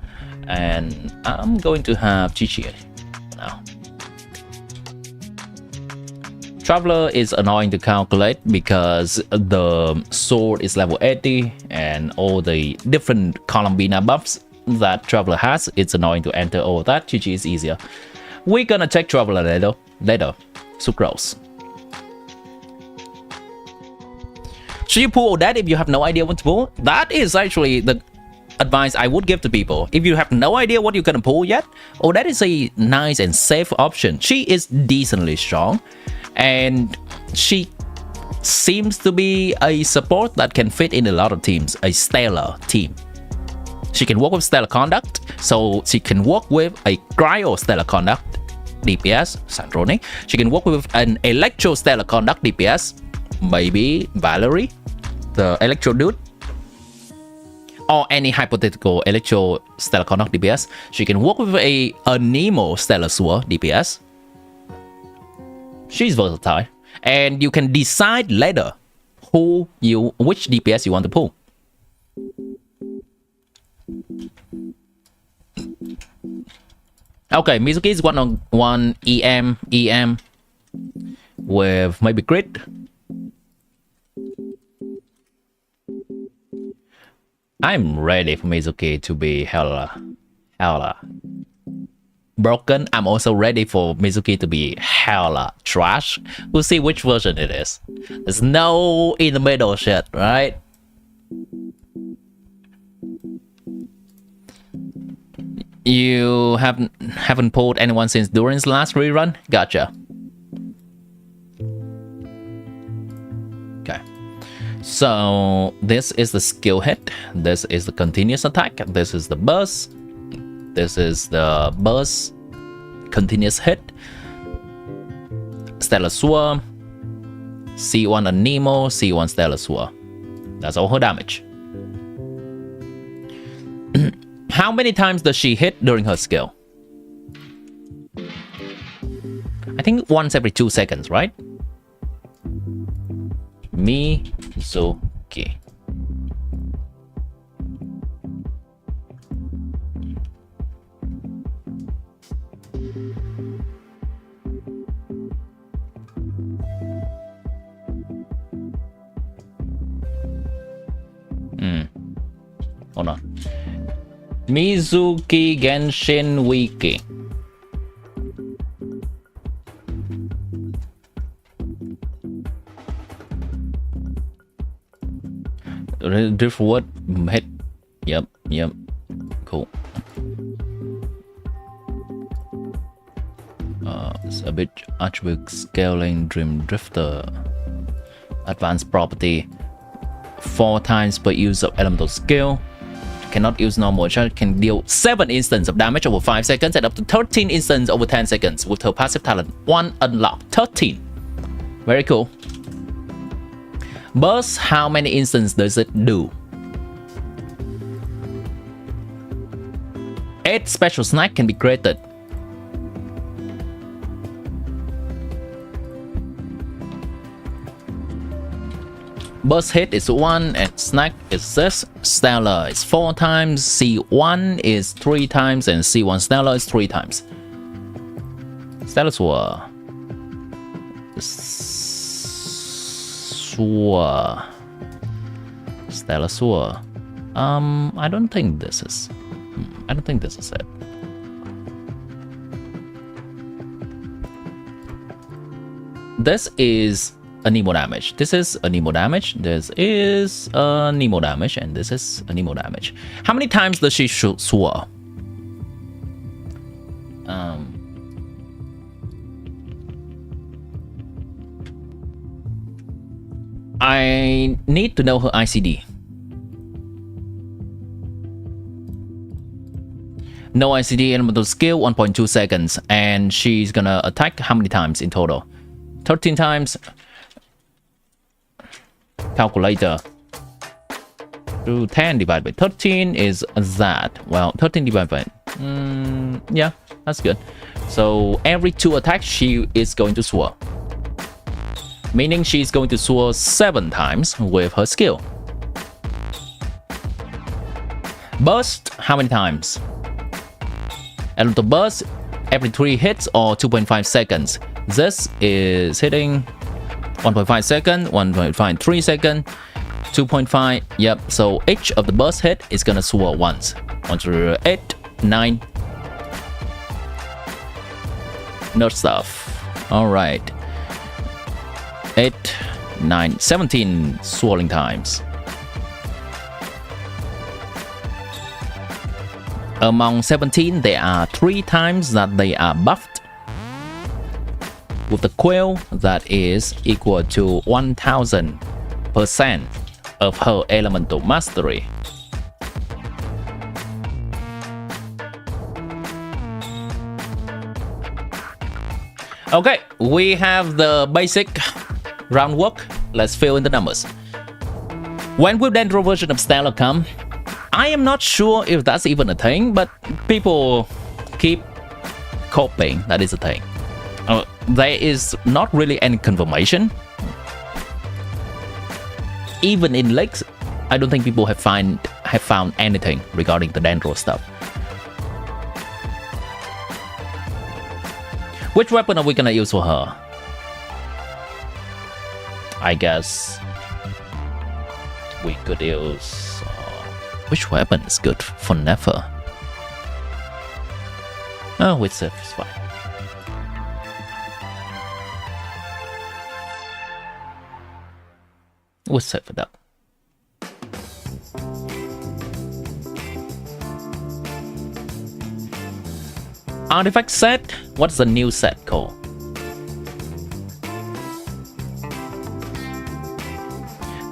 And I'm going to have Chi-Chi now. Traveler is annoying to calculate because the sword is level 80 and all the different Columbina buffs that Traveler has. It's annoying to enter all of that. Chi-Chi is easier. We're gonna check Traveler later. Sucrose. Should you pull Odette if you have no idea what to pull? That is actually the advice I would give to people. If you have no idea what you're gonna pull yet, Odette is a nice and safe option. She is decently strong, and she seems to be a support that can fit in a lot of teams, a stellar team. She can work with stellar conduct, so she can work with a cryo stellar conduct DPS, Sandroni. She can work with an electro stellar conduct DPS, maybe Valerie, the electro dude, or any hypothetical electro stellar conduct DPS. She can work with a Nemo stellar sword DPS. She's versatile, and you can decide later which DPS you want to pull. Okay, MIZUKI is 1-on-1 EM with maybe crit. I'm ready for MIZUKI to be hella broken. I'm also ready for MIZUKI to be hella trash. We'll see which version it is. There's no in the middle shit, right? You haven't pulled anyone since Durin's last rerun? Gotcha. Okay. So this is the skill hit. This is the continuous attack. This is the burst. This is the burst, continuous hit, Stellar Sword, C1 and Nemo, C1 Stellar Sword. That's all her damage. How many times does she hit during her skill? I think once every 2 seconds, right? MIZUKI. Hold on. MIZUKI Genshin Wiki. Driftwood hit. Yep. Cool. It's a bit attribute scaling Dream Drifter. Advanced property. 4 times per use of elemental skill. Cannot use normal charge. Can deal 7 instances of damage over 5 seconds and up to 13 instances over 10 seconds with her passive talent 1 unlocked. 13. Very cool. Burst, how many instances does it do? 8 special snack can be created. Burst hit is 1 and snack is 6. Stellar is 4 times. C1 is 3 times and C1 Stellar is 3 times. Stellar Sword. Stellar Sword. I don't think this is. I don't think this is it. This is a Nemo damage. This is a Nemo damage. This is a Nemo damage, and this is a Nemo damage. How many times does she swirl? I need to know her ICD. No ICD, elemental skill, 1.2 seconds. And she's gonna attack how many times in total? 13 times. Calculator. 10 divided by 13 is that. Well, 13 divided by... yeah, that's good. So every 2 attacks, she is going to swirl. Meaning she's going to swirl 7 times with her skill. Burst, how many times? Elemental burst, every 3 hits or 2.5 seconds. This is hitting 1.5 second, 1.53 second, 2.5. Yep, so each of the burst hit is gonna swirl once. 1 through 8, 9. Nerd stuff. Alright. 8, 9, 17 swirling times. Among 17, there are 3 times that they are buffed. With the quill, that is equal to 1000% of her elemental mastery. Okay, we have the basic groundwork. Let's fill in the numbers. When will Dendro version of Stellar come? I am not sure if that's even a thing, but people keep coping that is a thing. There is not really any confirmation. Even in leaks, I don't think people have found anything regarding the Dendro stuff. Which weapon are we gonna use for her? I guess we could use... which weapon is good for Nefer? Oh, with Sif is fine. With Sif for that. Artifact set? What's the new set called?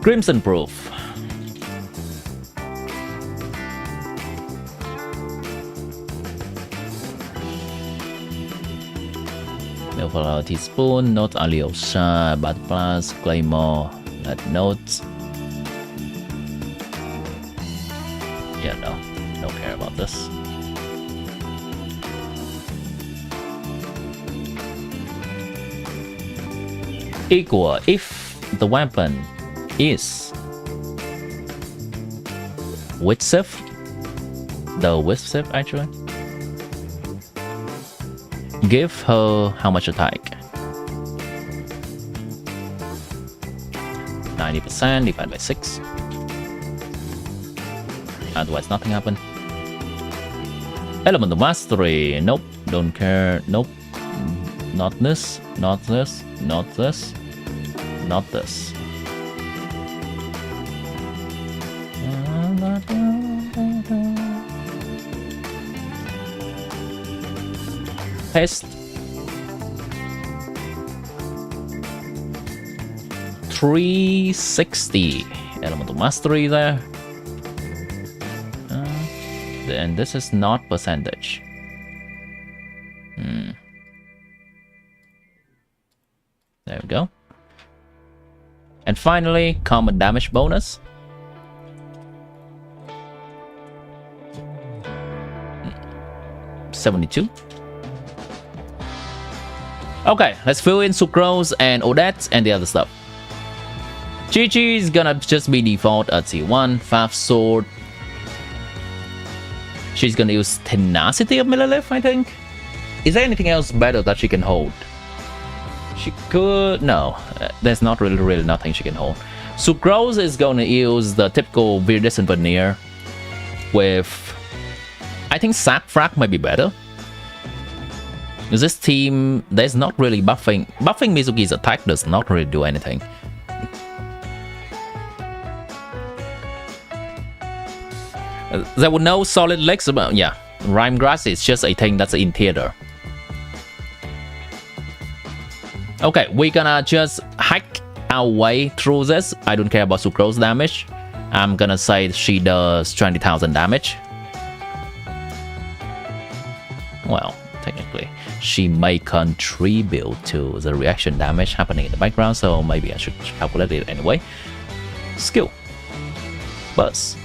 Crimson Proof. Milk teaspoon, note Alyosha, Bad Plus, Claymore, Red Notes. Yeah, no, don't care about this. Equal if the weapon is with Sif, the with Sif actually. Give her how much attack? 90% divided by 6. Otherwise nothing happened. Elemental mastery. Nope, don't care. Nope. Not this, not this, not this, not this. Test 360 elemental mastery there. Then this is not percentage. There we go. And finally, common damage bonus. $72. Okay, let's fill in Sucrose and Odette and the other stuff. Chi-Chi is gonna just be default at C1, Faf Sword. She's gonna use Tenacity of Millilith, I think. Is there anything else better that she can hold? She could... no, there's not really nothing she can hold. Sucrose is gonna use the typical Viridescent Veneer with... I think Sack Frack might be better. This team, there's not really buffing. Buffing Mizuki's attack does not really do anything. There were no solid legs about, yeah. Rhyme grass is just a thing that's in theater. Okay, we're gonna just hack our way through this. I don't care about Sucrose damage. I'm gonna say she does 20,000 damage. Well, technically, she may contribute to the reaction damage happening in the background, so maybe I should calculate it anyway. Skill. Burst.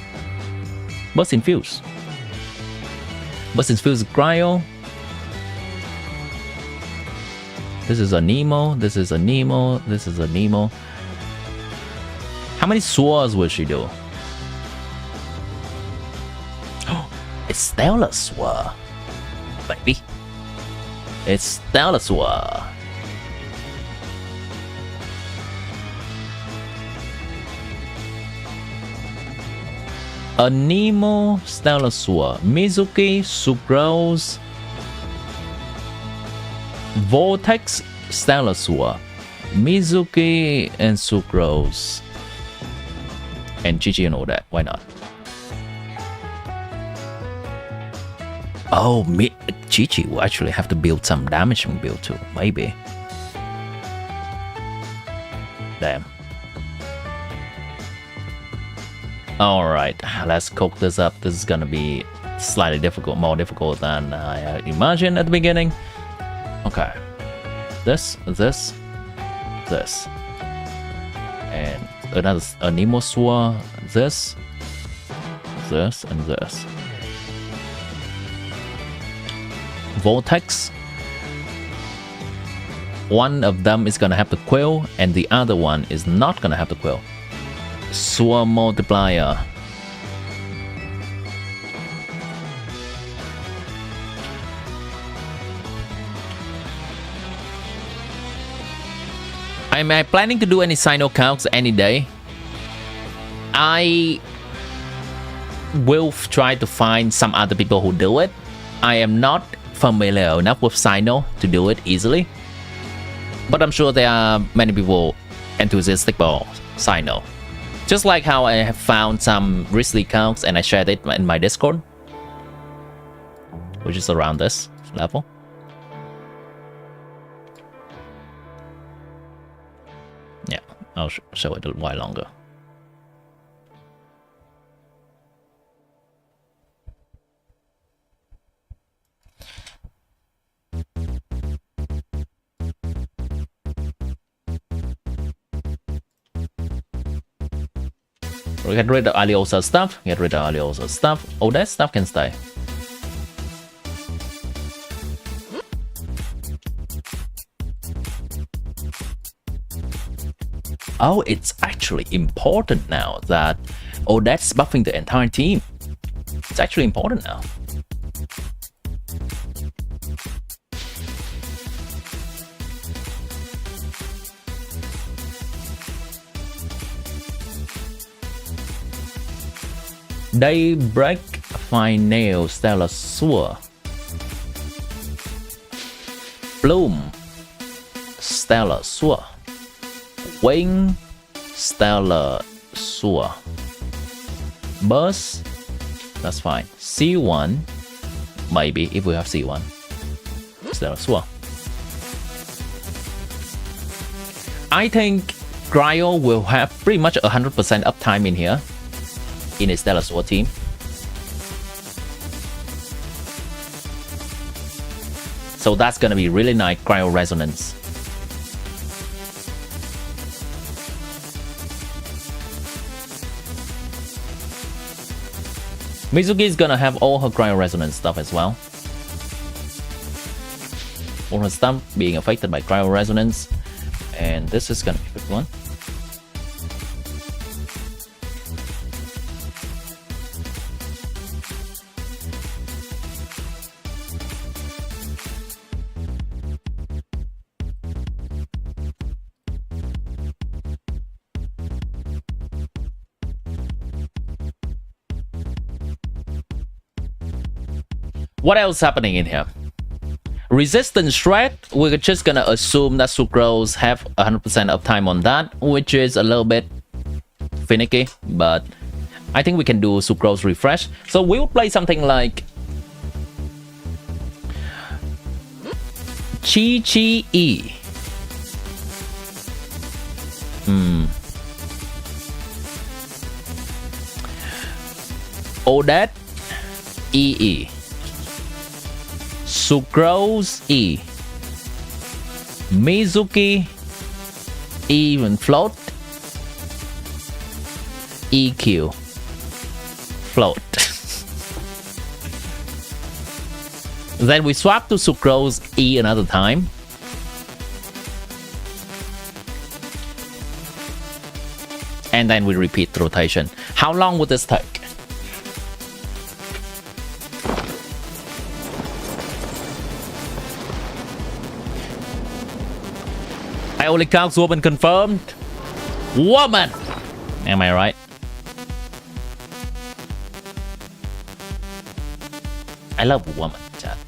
Burst Infuse. Burst Infuse Cryo. This is a Nemo, this is a Nemo, this is a Nemo. How many swords will she do? Oh, it's Stellar Sword, baby. It's Stellar Sword. A Nemo, Stellar Sword, Mizuki, Sucrose, Vortex, Stellar Sword, Mizuki, and Sucrose, and GG and all that. Why not? Oh, GG will actually have to build some damaging build too, maybe. Damn. Alright, let's cook this up. This is gonna be slightly difficult, more difficult than I imagined at the beginning. Okay. This. And another a Nemo Sword. This, and this. Vortex. One of them is gonna have the quill, and the other one is not gonna have the quill. Sword Multiplier. Am I planning to do any Sino calcs any day? I will try to find some other people who do it. I am not familiar enough with Sino to do it easily, but I'm sure there are many people enthusiastic about Sino. Just like how I have found some Risley calcs and I shared it in my Discord, which is around this level. Yeah, I'll show it a while longer. We get rid of Aliosa stuff, get rid of Aliosa stuff. Oh, that stuff can stay. Oh, it's actually important now that... Oh, that's buffing the entire team. It's actually important now. Daybreak, Fine Nail, Stellar Sword. Bloom, Stellar Sword. Wing, Stellar Sword. Burst, that's fine. C1, maybe if we have C1. Stellar Sword. I think Cryo will have pretty much 100% uptime in here. In a Stellar Sword team. So that's gonna be really nice Cryo Resonance. Mizuki is gonna have all her Cryo Resonance stuff as well. All her stuff being affected by Cryo Resonance. And this is gonna be a good one. What else happening in here? Resistance shred, we're just gonna assume that Sucrose have 100% uptime on that, which is a little bit finicky, but I think we can do Sucrose refresh. So we will play something like Chi E. Odette EE. Sucrose E. Mizuki even float. EQ float. Then we swap to Sucrose E another time. And then we repeat the rotation. How long would this take? I only count woman confirmed. Woman! Am I right? I love woman, chat.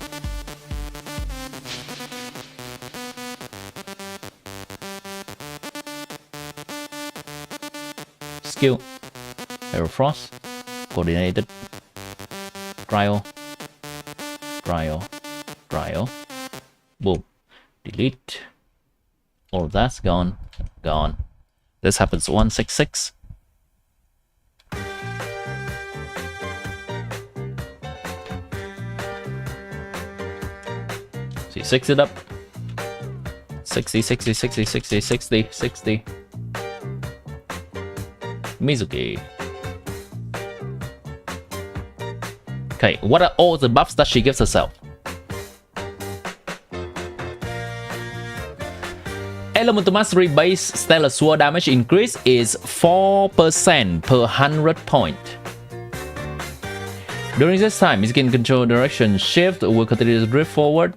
Skill. Aerofrost. Coordinated. Cryo. Cryo. Cryo. Boom. Delete. All of that's gone. Gone. This happens 166. So you 6 it up. 60, 60, 60, 60, 60, 60. Mizuki. Okay, what are all the buffs that she gives herself? Elemental Mastery base Stellar Sword damage increase is 4% per 100 point. During this time, Mizuki can control direction shift will continue to drift forward.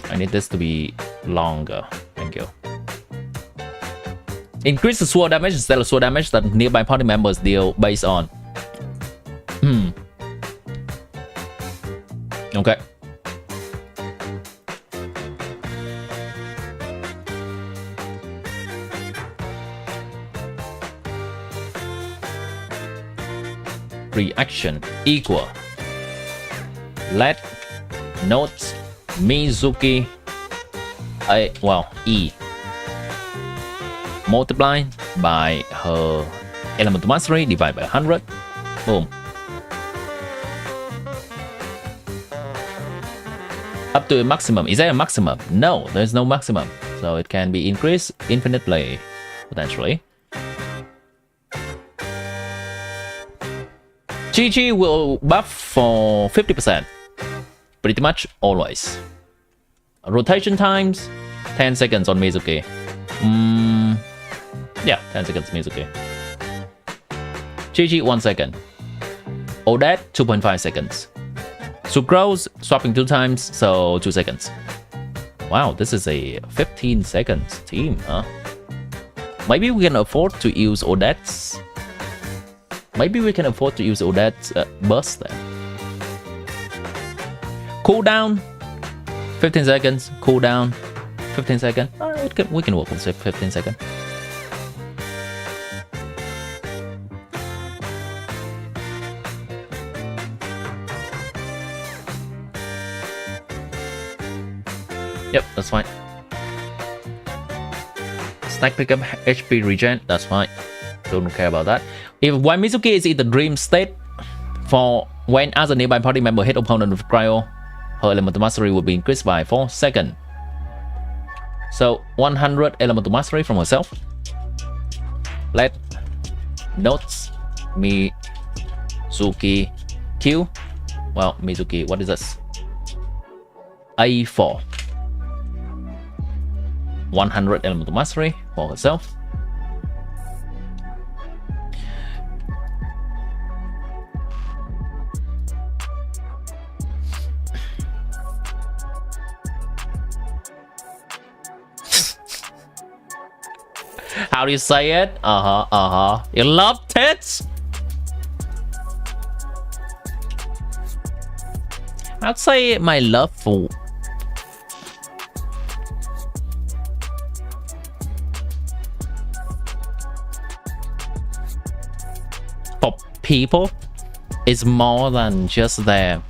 I need this to be longer. Thank you. Increase the sword damage, Stellar Sword damage that nearby party members deal based on. Okay. Reaction equal. Let notes Mizuki E multiply by her elemental mastery divided by 100. Boom. Up to a maximum. Is there a maximum? No, there's no maximum. So it can be increased infinitely, potentially. GG will buff for 50%. Pretty much always. Rotation times 10 seconds on Mizuki. Yeah, 10 seconds Mizuki. GG 1 second. Odette 2.5 seconds. Sucrose swapping 2 times, so 2 seconds. Wow, this is a 15 seconds team, huh? Maybe we can afford to use Odette's. Maybe we can afford to use Odette's burst then. Cooldown 15 seconds. Cooldown 15 seconds. We can work with 15 seconds. Yep, that's fine. Stack pickup HP regen, that's fine. Don't care about that. If while Mizuki is in the dream state, for when as a nearby party member hit opponent with cryo, her elemental mastery will be increased by 4 seconds. So 100 elemental mastery from herself. Let notes Mizuki Q. Well, Mizuki, what is this? A4. 100 elemental mastery for herself. How do you say it? You love tits? I'd say my love for for people is more than just their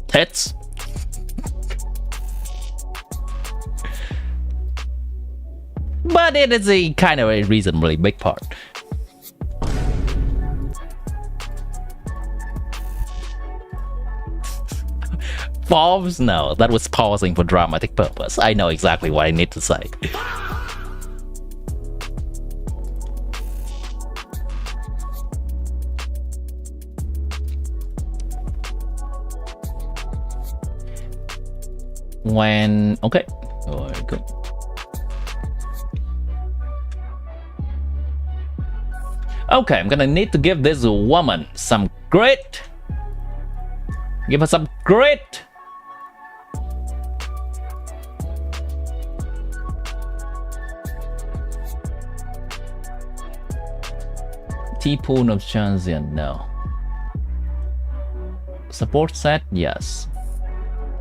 tits. But it is a kind of a reasonably big part. Fowls? No, that was pausing for dramatic purpose. I know exactly what I need to say. When... Okay. Alright, good. Okay, I'm gonna need to give this woman some grit. Give her some grit. Teaspoon of transient, no. Support set, yes.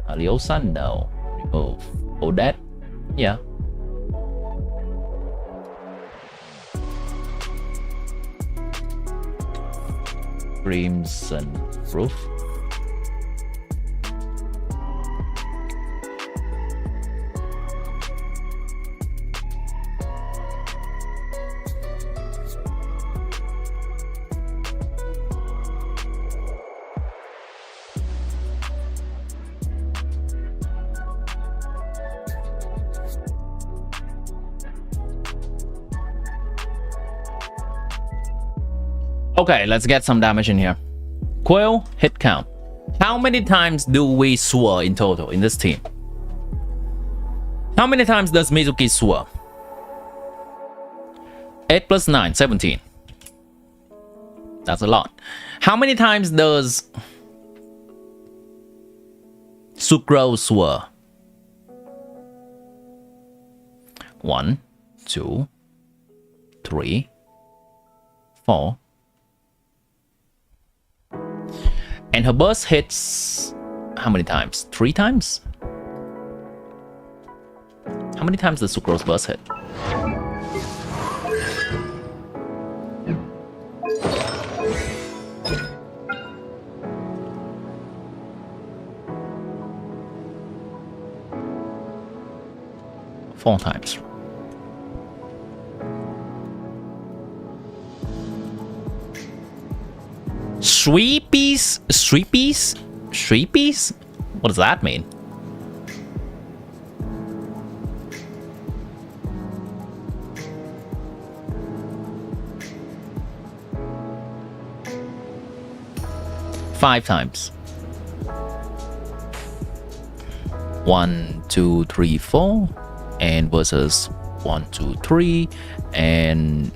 Aliosa, no. Remove. Odette, yeah. Crimson Roof. Okay, let's get some damage in here. Quill, hit count. How many times do we swirl in total in this team? How many times does MIZUKI swirl? 8 plus 9, 17. That's a lot. How many times does Sucrose swirl? 1, 2, 3, 4. And her burst hits how many times? 3 times? How many times does Sucrose burst hit? Four times. Sweepies? Sweepies? Sweepies? What does that mean? Five times. 1, 2, 3, 4. And versus 1, 2, 3. And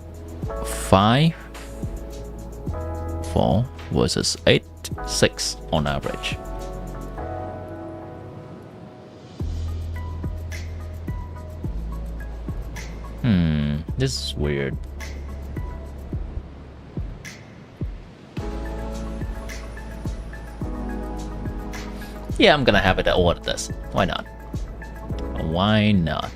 5. 4 versus 8, 6 on average. This is weird. Yeah, I'm gonna have it order this. Why not? Why not?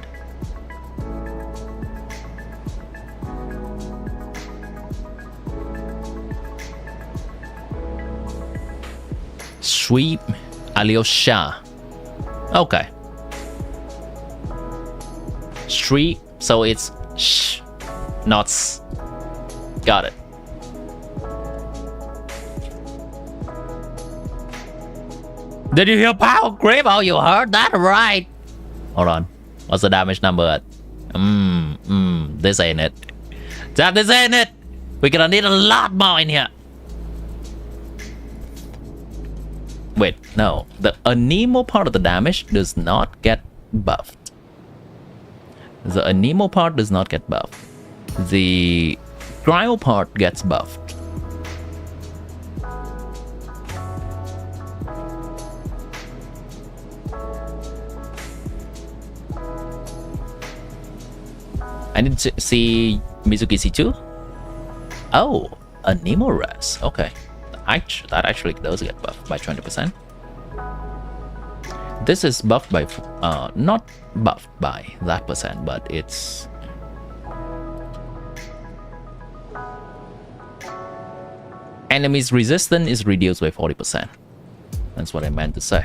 Sweep Alyosha. Okay. Street, so it's sh, not s. Got it. Did you hear power grip? Oh, you heard that right. Hold on. What's the damage number at? This ain't it. Damn, this ain't it. We're gonna need a lot more in here. Wait, no. The anemo part of the damage does not get buffed. The anemo part does not get buffed. The cryo part gets buffed. I need to see MIZUKI C2. Oh, anemo res. Okay. That actually does get buffed by 20%. This is buffed by, not buffed by that percent, but it's enemies resistance is reduced by 40%. That's what I meant to say.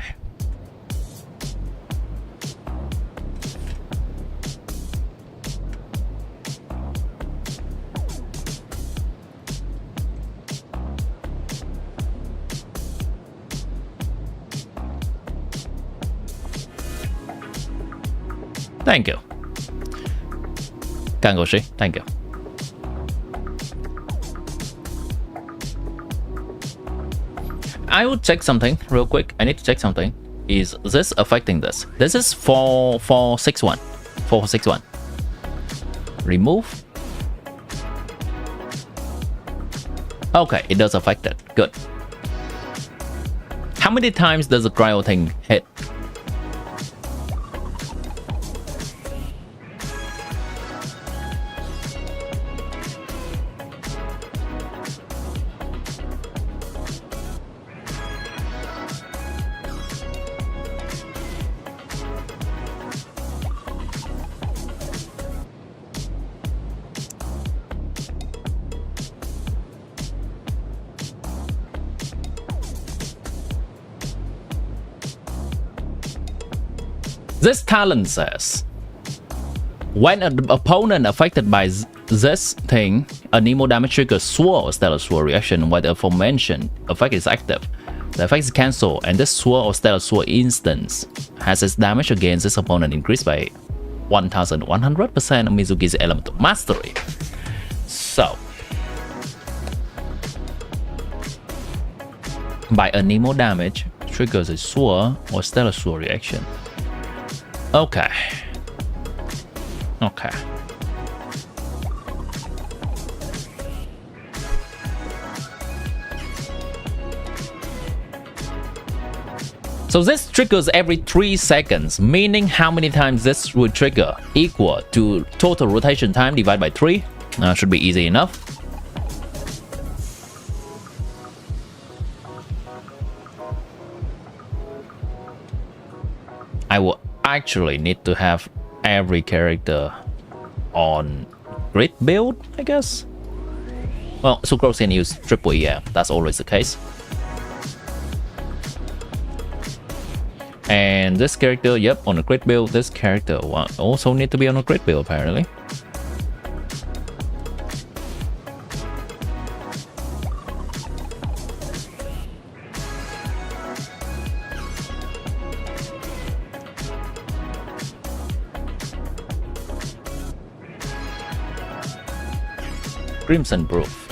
Thank you. Kangoshi, thank you. I will check something real quick. I need to check something. Is this affecting this? This is 4461. 4461. Remove. Okay, it does affect it. Good. How many times does the cryo thing hit? This talent says, when an opponent affected by this thing, a Nemo damage triggers Sword or Stellar Sword reaction while the aforementioned effect is active. The effect is cancelled, and this Sword or Stellar Sword instance has its damage against this opponent increased by 1100% of Mizuki's Elemental Mastery. So, by a Nemo damage triggers a Sword or Stellar Sword reaction. Okay. Okay. So this triggers every 3 seconds, meaning how many times this would trigger equal to total rotation time divided by 3. Should be easy enough. I will actually need to have every character on grid build, I guess. Well, Sucrose can use triple, yeah, that's always the case. And this character, yep, on a grid build. This character also need to be on a grid build, apparently. Crimson Proof.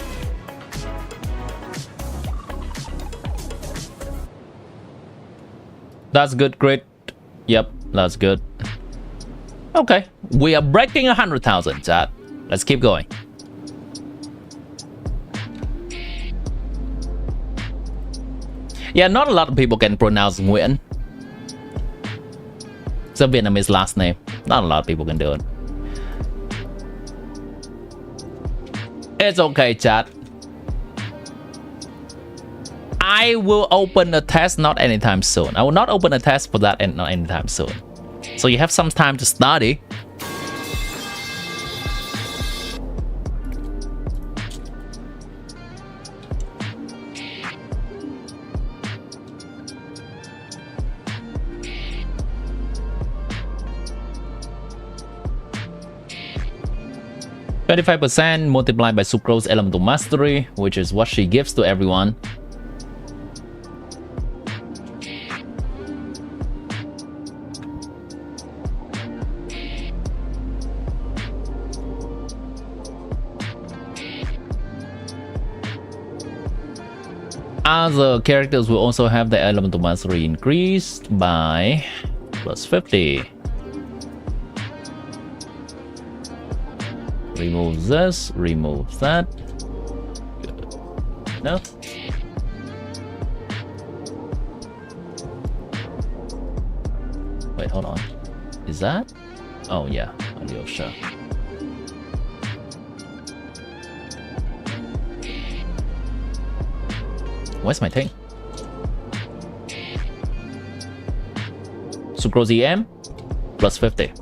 That's good, great. Yep, that's good. Okay, we are breaking 100,000, chat. Let's keep going. Yeah, not a lot of people can pronounce Nguyen. It's a Vietnamese last name. Not a lot of people can do it. It's okay, chat. I will open a test not anytime soon. I will not open a test for that and not anytime soon. So you have some time to study. %, multiplied by Sucrose Elemental Mastery, which is what she gives to everyone. Other characters will also have the Elemental Mastery increased by +50. Remove this, remove that. Good. No. Wait, hold on. Is that? Oh yeah, Alyosha. Where's my thing? Also grows EM plus 50.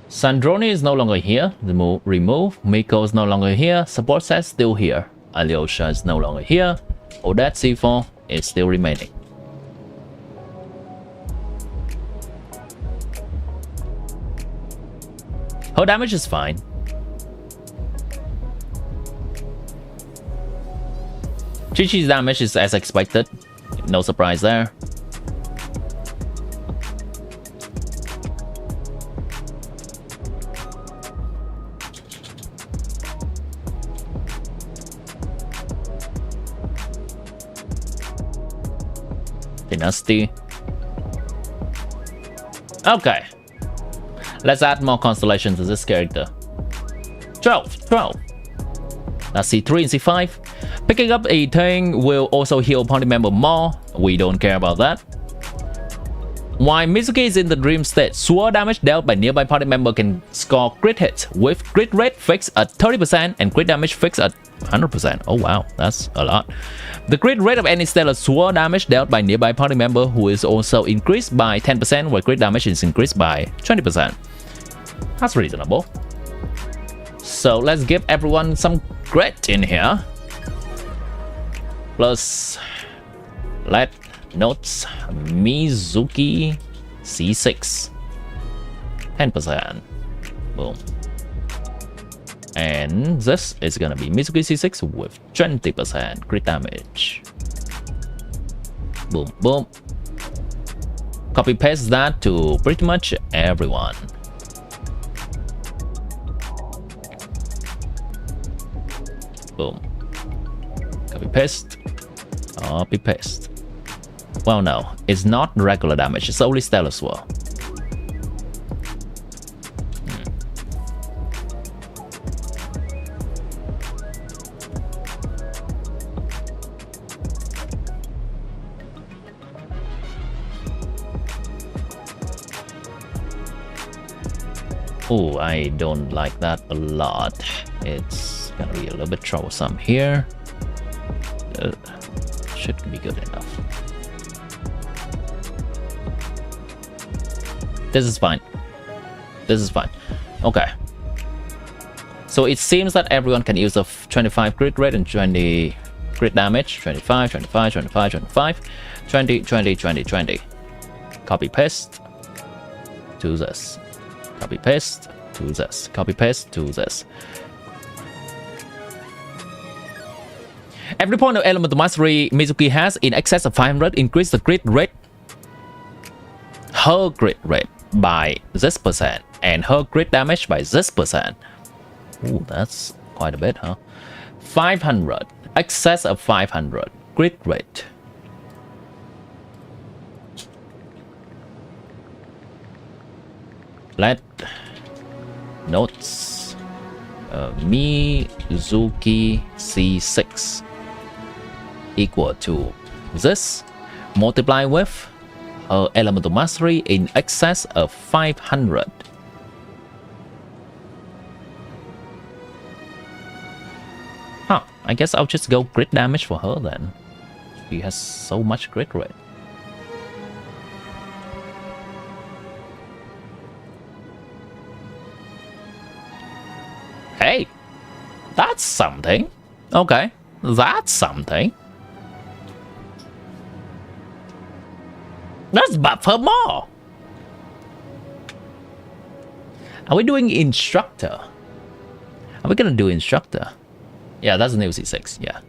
Sandroni is no longer here. Remove. Miko is no longer here. Support set still here. Alyosha is no longer here. Odette C4 is still remaining. Her damage is fine. Chi-Chi's damage is as expected. No surprise there. Dynasty. Okay. Let's add more constellations to this character. 12. That's C3 and C5. Picking up a thing will also heal party member more. We don't care about that. While MIZUKI is in the dream state, sword damage dealt by nearby party member can score crit hits with crit rate fixed at 30% and crit damage fixed at 100%. Oh wow, that's a lot. The crit rate of any stellar sword damage dealt by nearby party member who is also increased by 10%, while crit damage is increased by 20%. That's reasonable. So let's give everyone some crit in here. Plus, let notes MIZUKI C6 10%. Boom. And this is gonna be MIZUKI C6 with 20% crit damage. Boom, boom. Copy paste that to pretty much everyone. Boom. Copy paste. Copy paste. Well, no, it's not regular damage, it's only stellar sword. Oh, I don't like that a lot. It's gonna be a little bit troublesome here. Should be good enough. This is fine. This is fine. Okay. So it seems that everyone can use a 25 crit rate and 20 crit damage. 25, 25, 25, 25, 20, 20, 20, 20. Copy paste to this. Copy paste to this. Copy paste to this. Every point of elemental mastery MIZUKI has in excess of 500 increase the crit rate. Her crit rate by this percent and her crit damage by this percent. Ooh, that's quite a bit, huh? 500. Excess of 500. Crit rate. Let notes MIZUKI C6 equal to this multiply with her elemental mastery in excess of 500. Huh, I guess I'll just go crit damage for her then. She has so much crit rate. Hey, that's something. Okay, that's something. Let's buff her more. Are we doing instructor? Are we gonna do instructor? Yeah, that's new C6, yeah.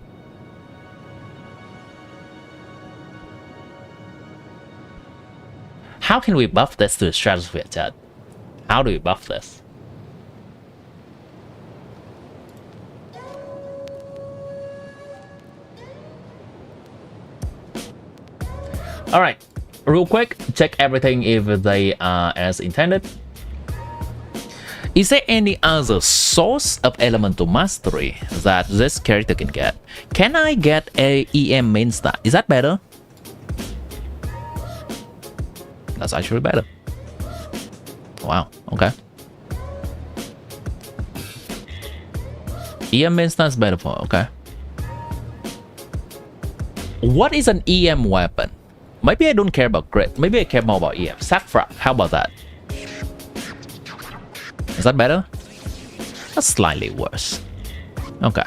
How can we buff this to the stratosphere, chat? How do we buff this? Alright. Real quick, check everything if they are as intended. Is there any other source of elemental mastery that this character can get? Can I get a EM main stat? Is that better? That's actually better. Wow, okay. EM instance better for, okay. What is an EM weapon? Maybe I don't care about crit. Maybe I care more about EM. Sackfrag, how about that? Is that better? That's slightly worse. Okay.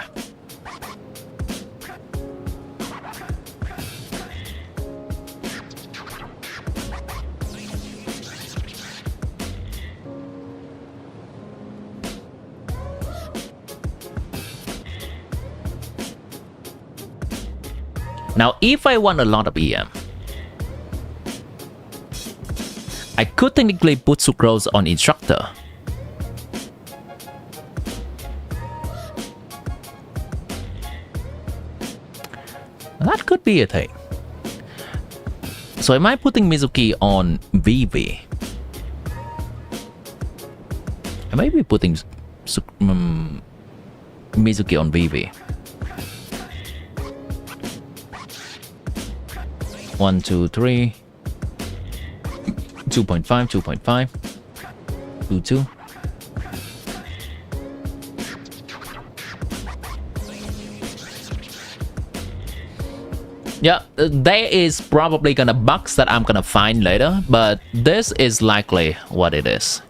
Now, if I want a lot of EM, I could technically put sucrose on instructor. That could be a thing. So am I putting MIZUKI on VV? I might be putting MIZUKI on VV. 1, 2, 3. 2.5, 2.5. 2, 2. Yeah, there is probably gonna bugs that I'm gonna find later, but this is likely what it is.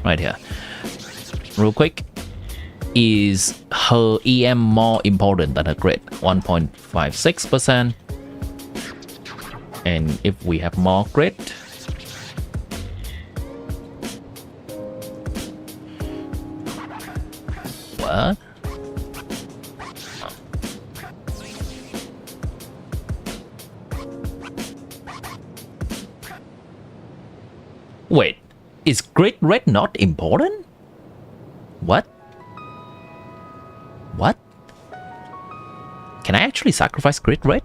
Right here. Real quick. Is her EM more important than her crit? 1.56%. And if we have more crit, what? Wait, is crit rate not important? What? What? Can I actually sacrifice crit rate?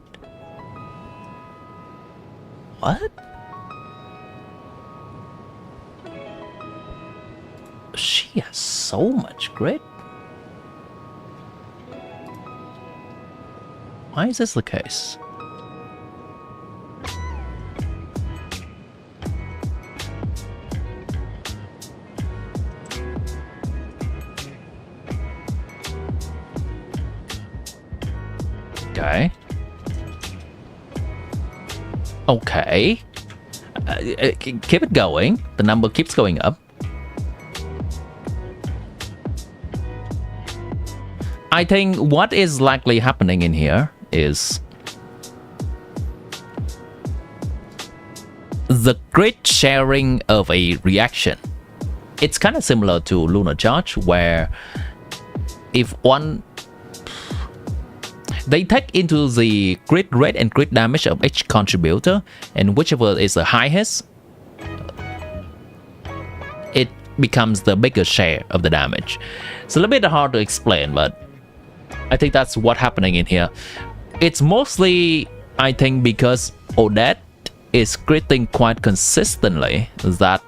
What? She has so much grit. Why is this the case? Okay. Okay. Keep it going. The number keeps going up. I think what is likely happening in here is the grid sharing of a reaction. It's kind of similar to Lunar Charge, where if one they take into the crit rate and crit damage of each contributor, and whichever is the highest, it becomes the bigger share of the damage. It's a little bit hard to explain, but I think that's what's happening in here. It's mostly, I think, because Odette is critting quite consistently that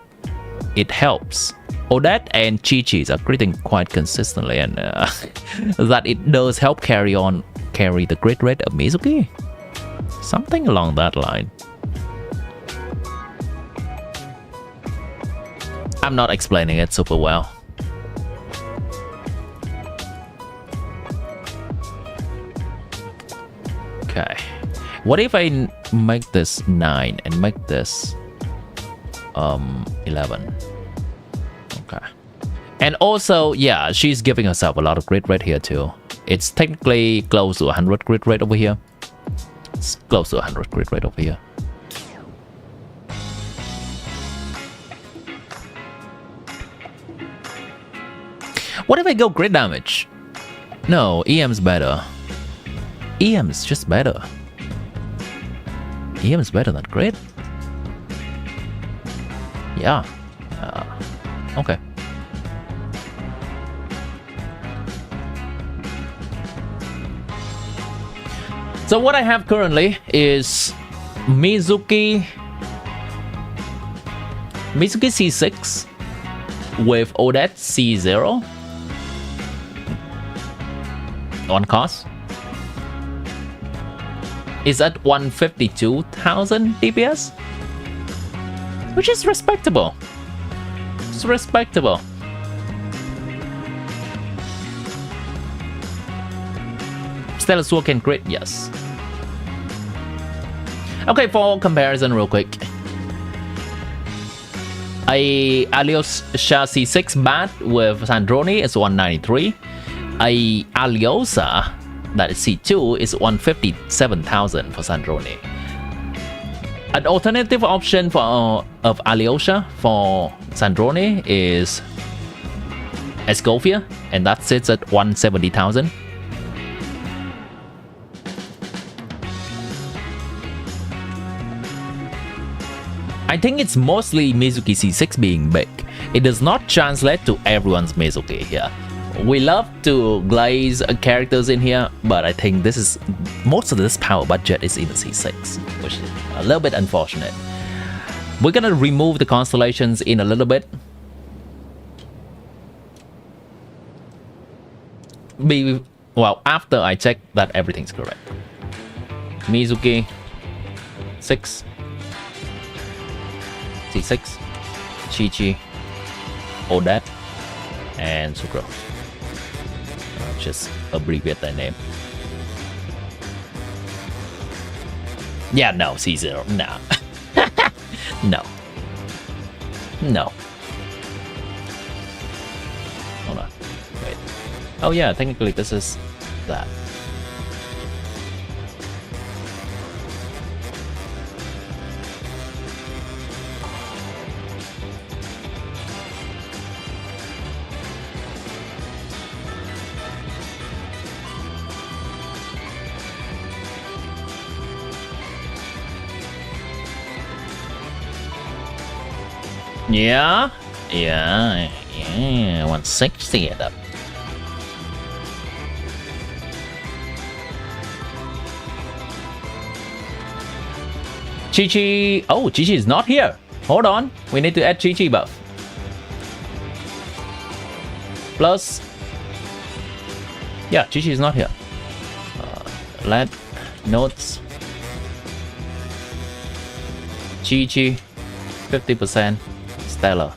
it helps. Odette and Chi-Chi's are critting quite consistently, and that it does help carry the crit rate of MIZUKI. Something along that line. I'm not explaining it super well. Okay. What if I make this 9 and make this 11? Okay. And also, yeah, she's giving herself a lot of crit rate here too. It's technically close to 100 crit rate over here. It's close to 100 crit rate over here. What if I go crit damage? No, EM's better. EM's just better. EM's better than crit. Yeah. Okay. So what I have currently is MIZUKI C6 with Odette C0 on cost. Is at 152,000 DPS. which is respectable. It's respectable. Stellar Sword can crit, yes. Okay, for comparison real quick. A Alyosha C6 bat with Sandrone is 193. A Aliosa, that is C2, is 157,000 for Sandrone. An alternative option for of Alyosha for Sandrone is Escofia, and that sits at 170,000. I think it's mostly Mizuki C6 being big. It does not translate to everyone's Mizuki here. We love to glaze characters in here, but I think this is most of this power budget is in the C6, which is a little bit unfortunate. We're gonna remove the constellations in a little bit. Well, after I check that everything's correct. Mizuki 6. C6, Chi-Chi, Odette, and Sucrose. Just abbreviate their name. Yeah, no, C0, no. No. No. Hold on, wait. Oh yeah, technically this is that. Yeah, 160 it up. Chi-Chi, oh, Chi-Chi is not here. Hold on, we need to add Chi-Chi buff. Plus, yeah, Chi-Chi is not here. Let notes. Chi-Chi, 50%. Stellar.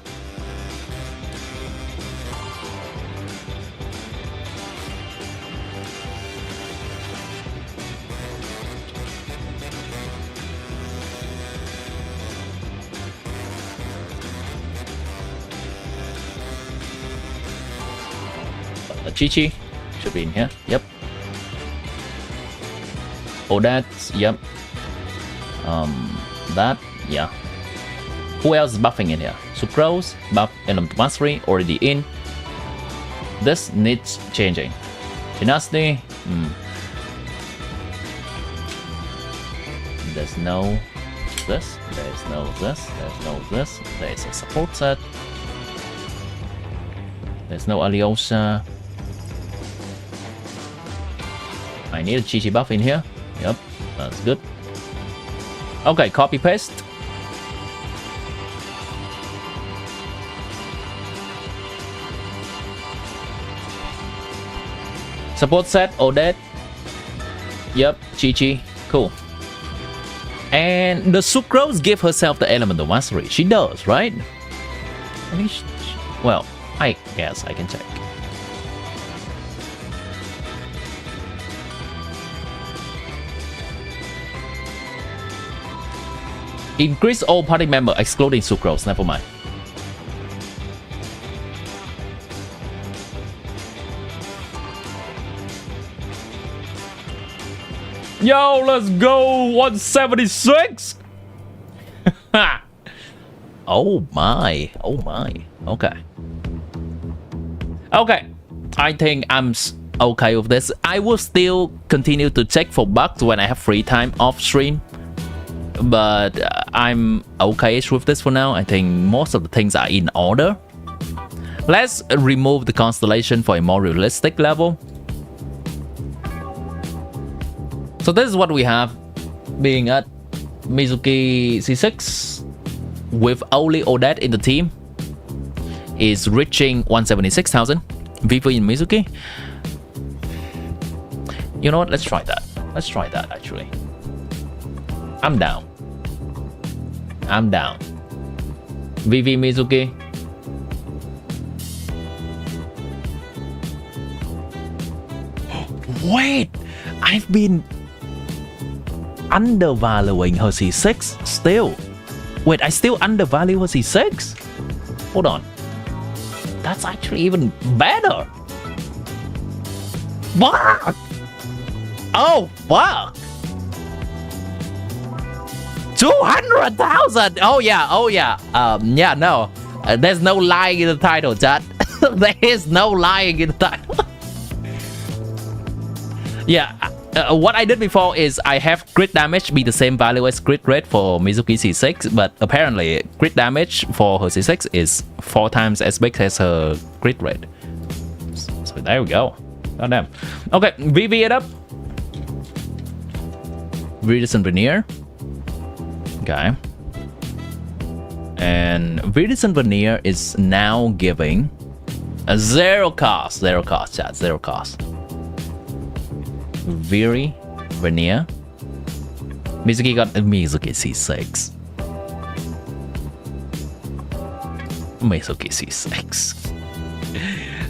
Chi-Chi should be in here. Yep. Odette. Yep. That. Yeah. Who else is buffing in here? Sucrose, buff Element Mastery, already in. This needs changing. Dynasty. There's no this. There's no this. There's no this. There's a support set. There's no Alyosha. I need a Chi-Chi buff in here. Yep, that's good. Okay, copy paste. Support set, Odette. Yep, Chi-Chi. Cool. And the Sucrose give herself the element of mastery. She does, right? I think well, I guess I can check. Increase all party member excluding Sucrose. Never mind. Yo, let's go 176. Oh my. Oh my. Okay. Okay. I think I'm okay with this. I will still continue to check for bugs when I have free time off stream. But I'm okay-ish with this for now. I think most of the things are in order. Let's remove the constellation for a more realistic level. So this is what we have being at Mizuki C6 with only Odette in the team is reaching 176,000 VP in Mizuki. You know what? Let's try that. Let's try that actually. I'm down. I'm down. VV Mizuki. Wait, I've been undervaluing her C6 still. Wait, I still undervalue her C6? Hold on. That's actually even better. Fuck! Oh, fuck! 200,000! Oh yeah. Yeah, no. There's no lying in the title, chat. There is no lying in the title. Yeah, what I did before is I have crit damage be the same value as crit rate for Mizuki C6, but apparently crit damage for her C6 is 4 times as big as her crit rate. So there we go. God damn. Okay, VV it up. Viridescent Veneer. Okay. And Viridescent Veneer is now giving a 0 cost. 0 cost, chat. 0 cost. Viri Veneer. Mizuki got a Mizuki C6. Mizuki C6.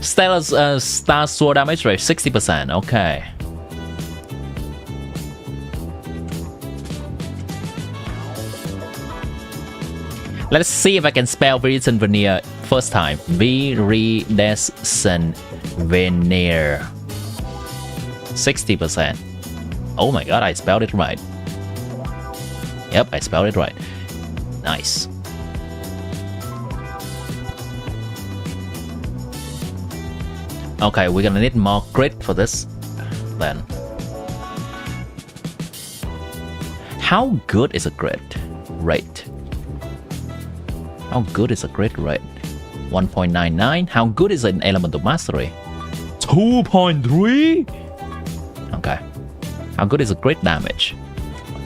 Stellar's star sword damage rate 60%. Okay. Let's see if I can spell Viridescent Veneer first time. Viridescent Veneer. 60%. Oh my god, I spelled it right. Yep, I spelled it right. Nice. Okay, we're gonna need more crit for this then. How good is a crit rate? How good is a crit rate? 1.99. How good is an element of mastery? 2.3. Okay. How good is a crit damage?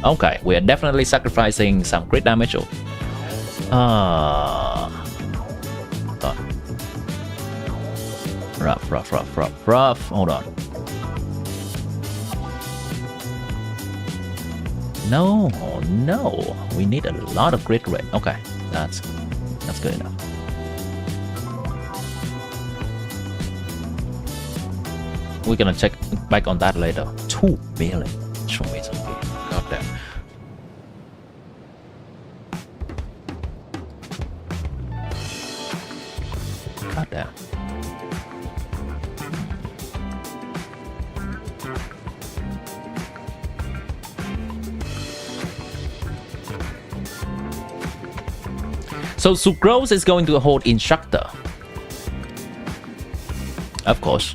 Okay, we are definitely sacrificing some crit damage. Hold on. Rough. Hold on. No. We need a lot of crit rate. Okay, that's good enough. We're gonna check back on that later. 2 million from MIZUKI. God damn. God damn. So Sucrose is going to hold instructor. Of course.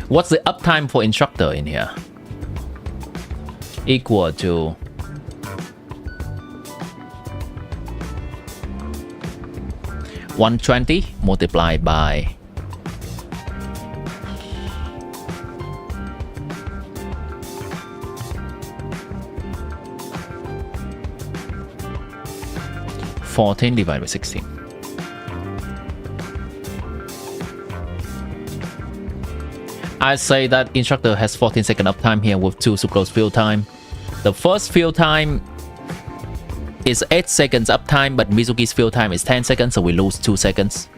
What's the uptime for instructor in here? Equal to 120 multiplied by 14 divided by 16. I say that instructor has 14-second uptime here with 2 sucrose fill time. The first fill time is 8 seconds uptime, but Mizuki's fill time is 10 seconds, so we lose 2 seconds.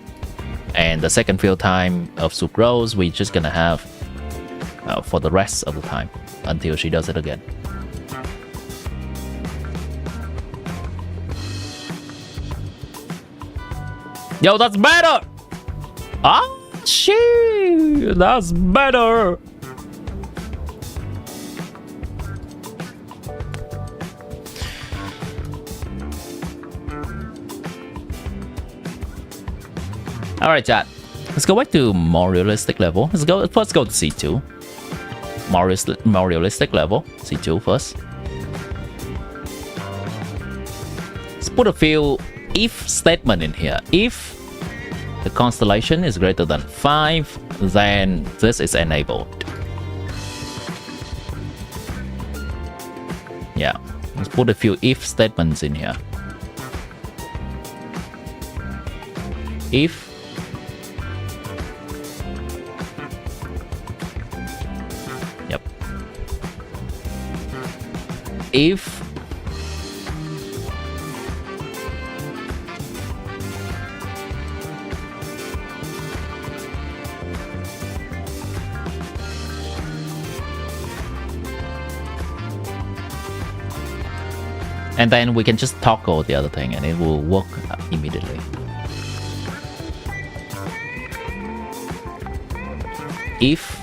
And the second fill time of sucrose, we're just gonna have for the rest of the time until she does it again. Yo, that's better! Ah, shit! That's better! Alright, chat. Let's go back to more realistic level. Let's go to C2. More realistic level. C2 first. Let's put a few if statement in here. If the constellation is greater than 5, then this is enabled. Yeah, let's put a few if statements in here. If if and then we can just toggle the other thing and it will work immediately. If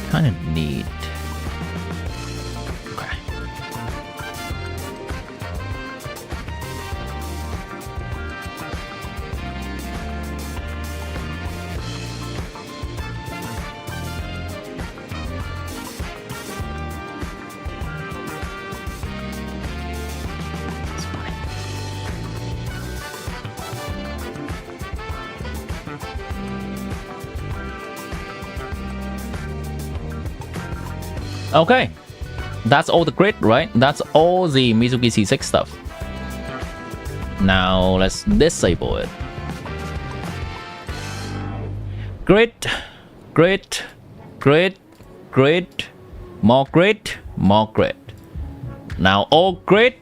kind of neat. Okay. That's funny. Okay, that's all the grid, right? That's all the MIZUKI C6 stuff. Now let's disable it. Grid, grid, grid, grid, more grid, more grid. Now all grid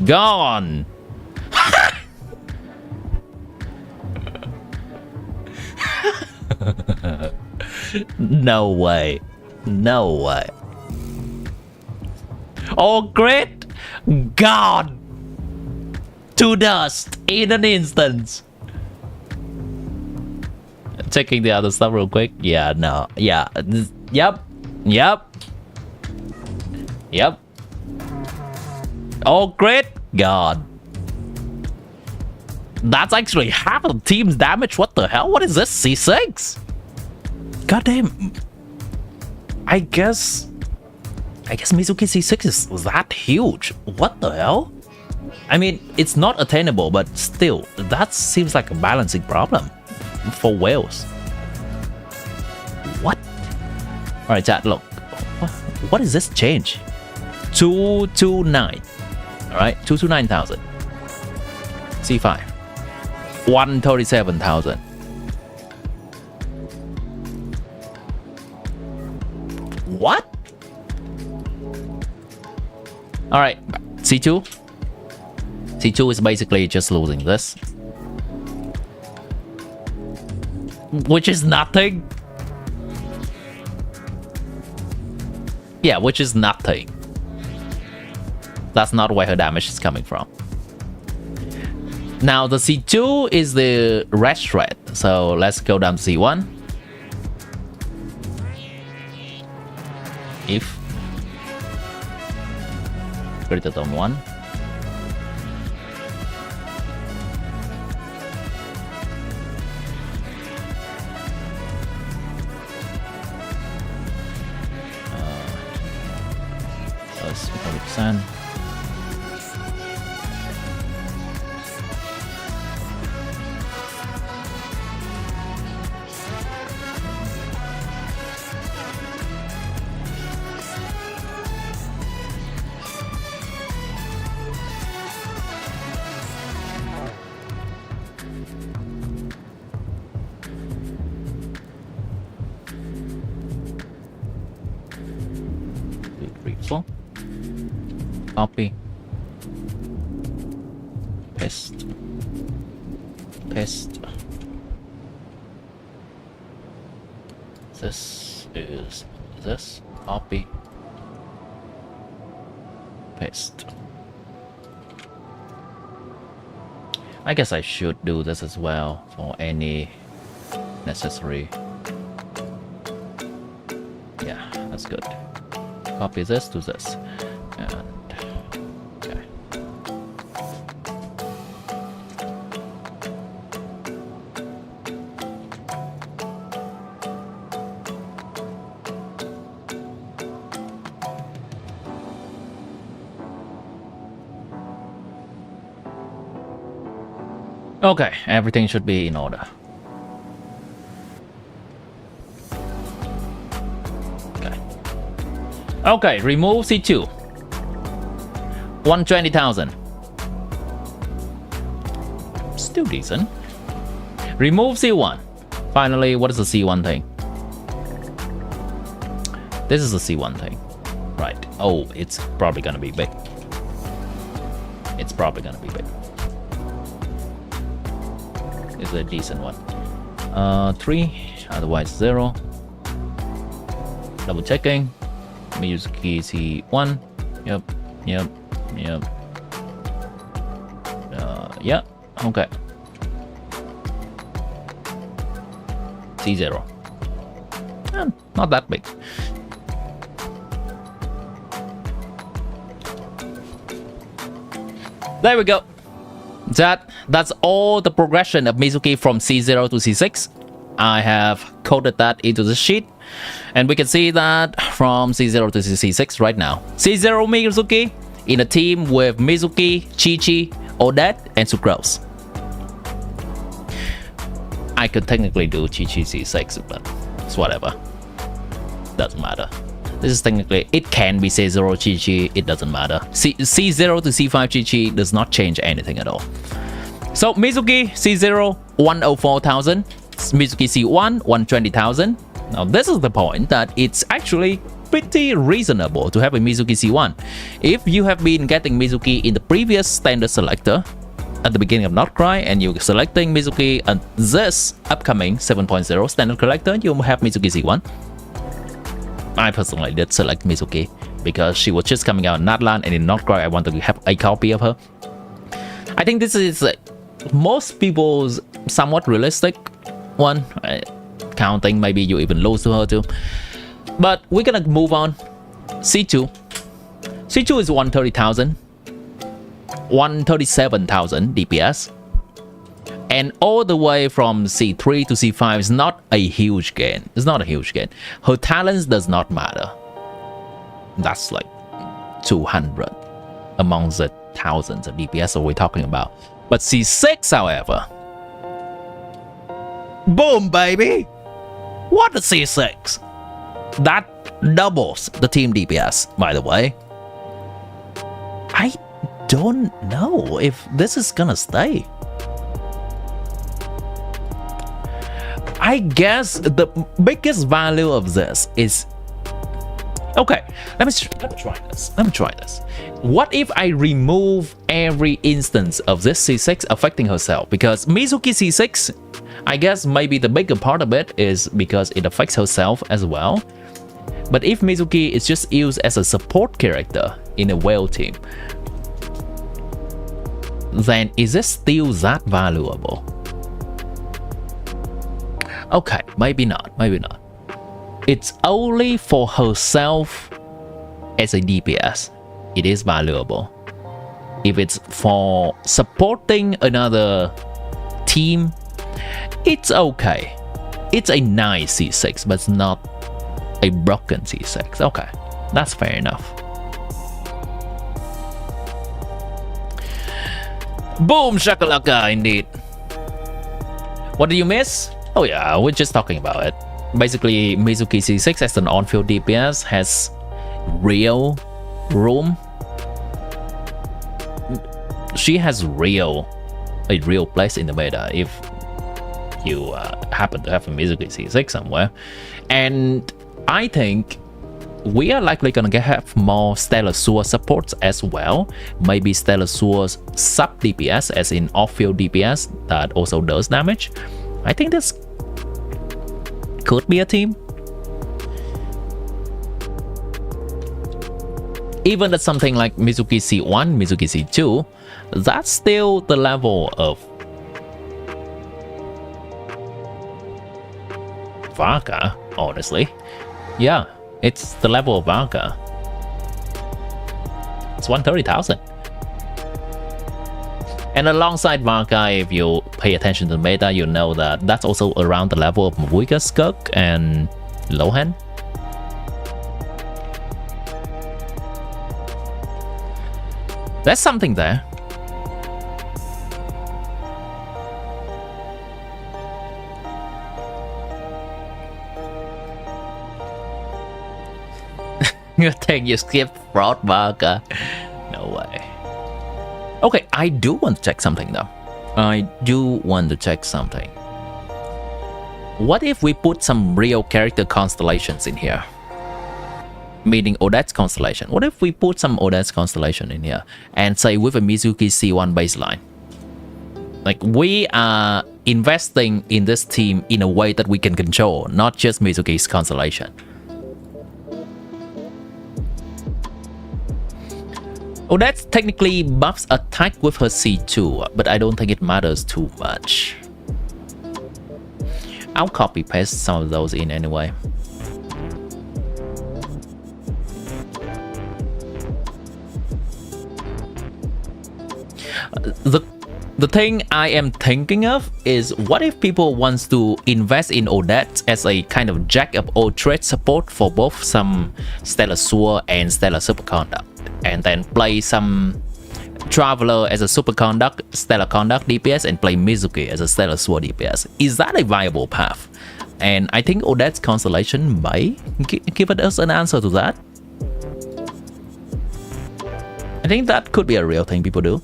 gone. No way. No way. Oh, great! God! To dust in an instant. Checking the other stuff real quick. Yeah, no. Yeah. Yep. Yep. Yep. Oh, great! God. That's actually half of the team's damage. What the hell? What is this? C6? Goddamn. I guess MIZUKI C6 is that huge. What the hell? I mean, it's not attainable, but still, that seems like a balancing problem for whales. What? Alright, chat, look. What is this change? 229. Alright, 229,000. C5. 137,000. What? Alright, C2. C2 is basically just losing this. Which is nothing. Yeah, which is nothing. That's not where her damage is coming from. Now the C2 is the red thread. So let's go down to C1. If greater than 1. Plus 40%. Copy, paste, paste. This is this, copy, paste. I guess I should do this as well for any necessary. Yeah, that's good. Copy this to this. And okay. Okay, everything should be in order. Okay, remove C2. 120,000. Still decent. Remove C1. Finally, what is the C1 thing? This is the C1 thing. Right. Oh, it's probably gonna be big. It's probably gonna be big. It's a decent one. 3, otherwise 0. Double checking. MIZUKI C1. Yep. Yeah. Okay. C0. Not that big. There we go. That's all the progression of MIZUKI from C0 to C6. I have coded that into the sheet, and we can see that from C0 to C6 right now. C0 MIZUKI in a team with MIZUKI, Chi-Chi, Odette, and Sucrose. I could technically do Chi-Chi C6, but it's whatever. Doesn't matter. This is technically, it can be C0 Chi-Chi, it doesn't matter. C0 to C5 Chi-Chi does not change anything at all. So MIZUKI C0, 104,000. MIZUKI C1, 120,000. Now this is the point that it's actually pretty reasonable to have a MIZUKI C1. If you have been getting MIZUKI in the previous standard selector at the beginning of nod-krai and you're selecting MIZUKI at this upcoming 7.0 standard collector, you have MIZUKI C1. I personally did select MIZUKI because she was just coming out in Natlan, and in nod-krai I wanted to have a copy of her. I think this is most people's somewhat realistic one, counting maybe you even lose to her too. But we're gonna move on. C2 is 130,000, 137,000 DPS, and all the way from C3 to C5 is not a huge gain. It's not a huge gain. Her talents does not matter. That's like 200 amongst the thousands of DPS that we're talking about. But C6, however, boom, baby! What a C6! That doubles the team DPS, by the way. I don't know if this is gonna stay. I guess the biggest value of this is... Okay, let me try this. What if I remove every instance of this C6 affecting herself? Because MIZUKI C6, I guess maybe the bigger part of it is because it affects herself as well. But if MIZUKI is just used as a support character in a whale team, then is it still that valuable? Okay, maybe not. It's only for herself as a DPS. It is valuable. If it's for supporting another team, it's okay. It's a nice C6, but it's not a broken C6. Okay, that's fair enough. Boom shakalaka, indeed. What do you miss? Oh yeah, we're just talking about it. Basically, MIZUKI C6 as an on-field DPS has real room. She has a real place in the meta if you happen to have a MIZUKI C6 somewhere. And I think we are likely gonna have more Stellar Sword supports as well. Maybe Stellar Sword's sub DPS, as in off-field DPS that also does damage. I think this could be a team. Even at something like MIZUKI C1, MIZUKI C2, that's still the level of Varka, honestly. Yeah, it's the level of Varka. It's 130,000. And alongside Varka, if you pay attention to the meta, you know that that's also around the level of Mavuika, Skirk, and Lohan. There's something there. You think you skipped Frostbarker? No way. Okay, I do want to check something though. I do want to check something. What if we put some real character constellations in here? Meaning Odette's constellation. What if we put some Odette's constellation in here and say with a MIZUKI C1 baseline? Like, we are investing in this team in a way that we can control, not just MIZUKI's constellation. Odette technically buffs attack with her C2, but I don't think it matters too much. I'll copy paste some of those in anyway. The thing I am thinking of is, what if people wants to invest in Odette as a kind of jack of all trades support for both some Stellar Sword and Stellar Superconduct, and then play some Traveler as a Superconduct, Stellar Conduct DPS, and play MIZUKI as a Stellar Sword DPS. Is that a viable path? And I think Odette's constellation may give us an answer to that. I think that could be a real thing people do.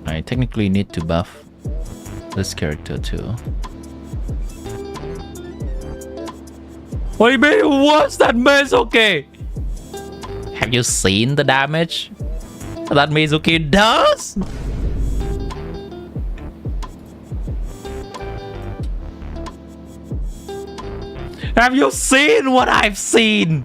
I technically need to buff this character too. What do you mean? What's that MIZUKI? Have you seen the damage that MIZUKI does? Have you seen what I've seen?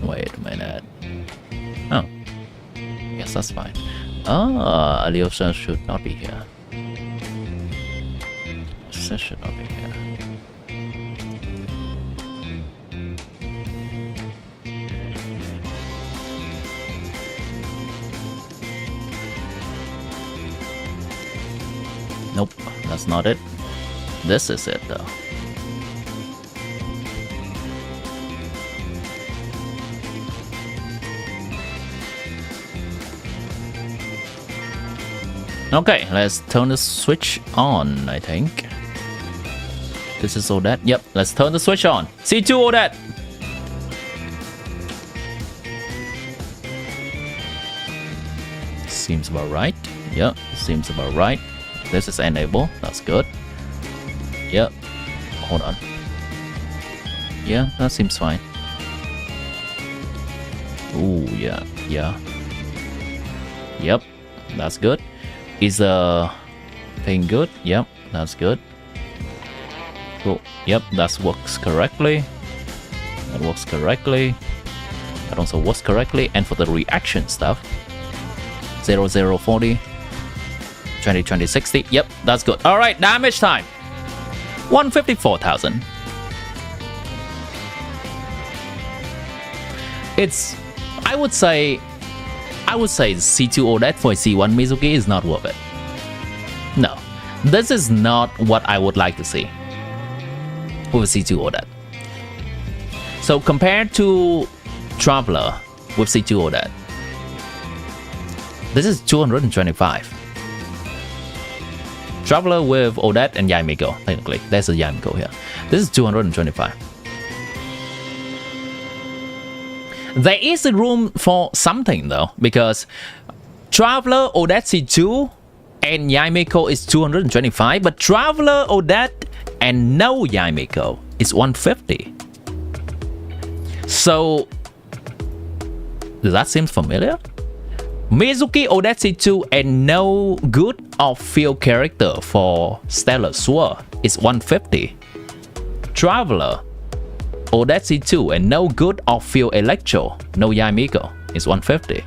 Wait a minute. Oh, yes, that's fine. Ah, Alyosha should not be here. This should not be here. Nope, that's not it. This is it though. Okay, let's turn the switch on, I think. This is Odette. Yep, let's turn the switch on. C2 Odette! Seems about right. Yep, seems about right. This is enable. That's good. Yep. Hold on. Yeah, that seems fine. Ooh, yeah, yeah. Yep, that's good. Is the thing good? Yep, that's good. Cool. Yep, that works correctly. That works correctly. That also works correctly. And for the reaction stuff, 0040, 2060. Yep, that's good. All right, damage time. 154,000. It's, I would say C2 Odette for a C1 MIZUKI is not worth it. No, this is not what I would like to see with a C2 Odette. So compared to Traveler with C2 Odette, this is 225. Traveler with Odette and Yamiko, technically. There's a Yamiko here. This is 225. There is a room for something though, because Traveler, Odette C2, and Yamiko is 225, but Traveler, Odette, and no Yamiko is 150. So, does that seem familiar? MIZUKI, Odette C2, and no good or field character for Stellar Sword is 150. Traveler, Odette C2, and no good or field Electro, no Yamiko, is 150.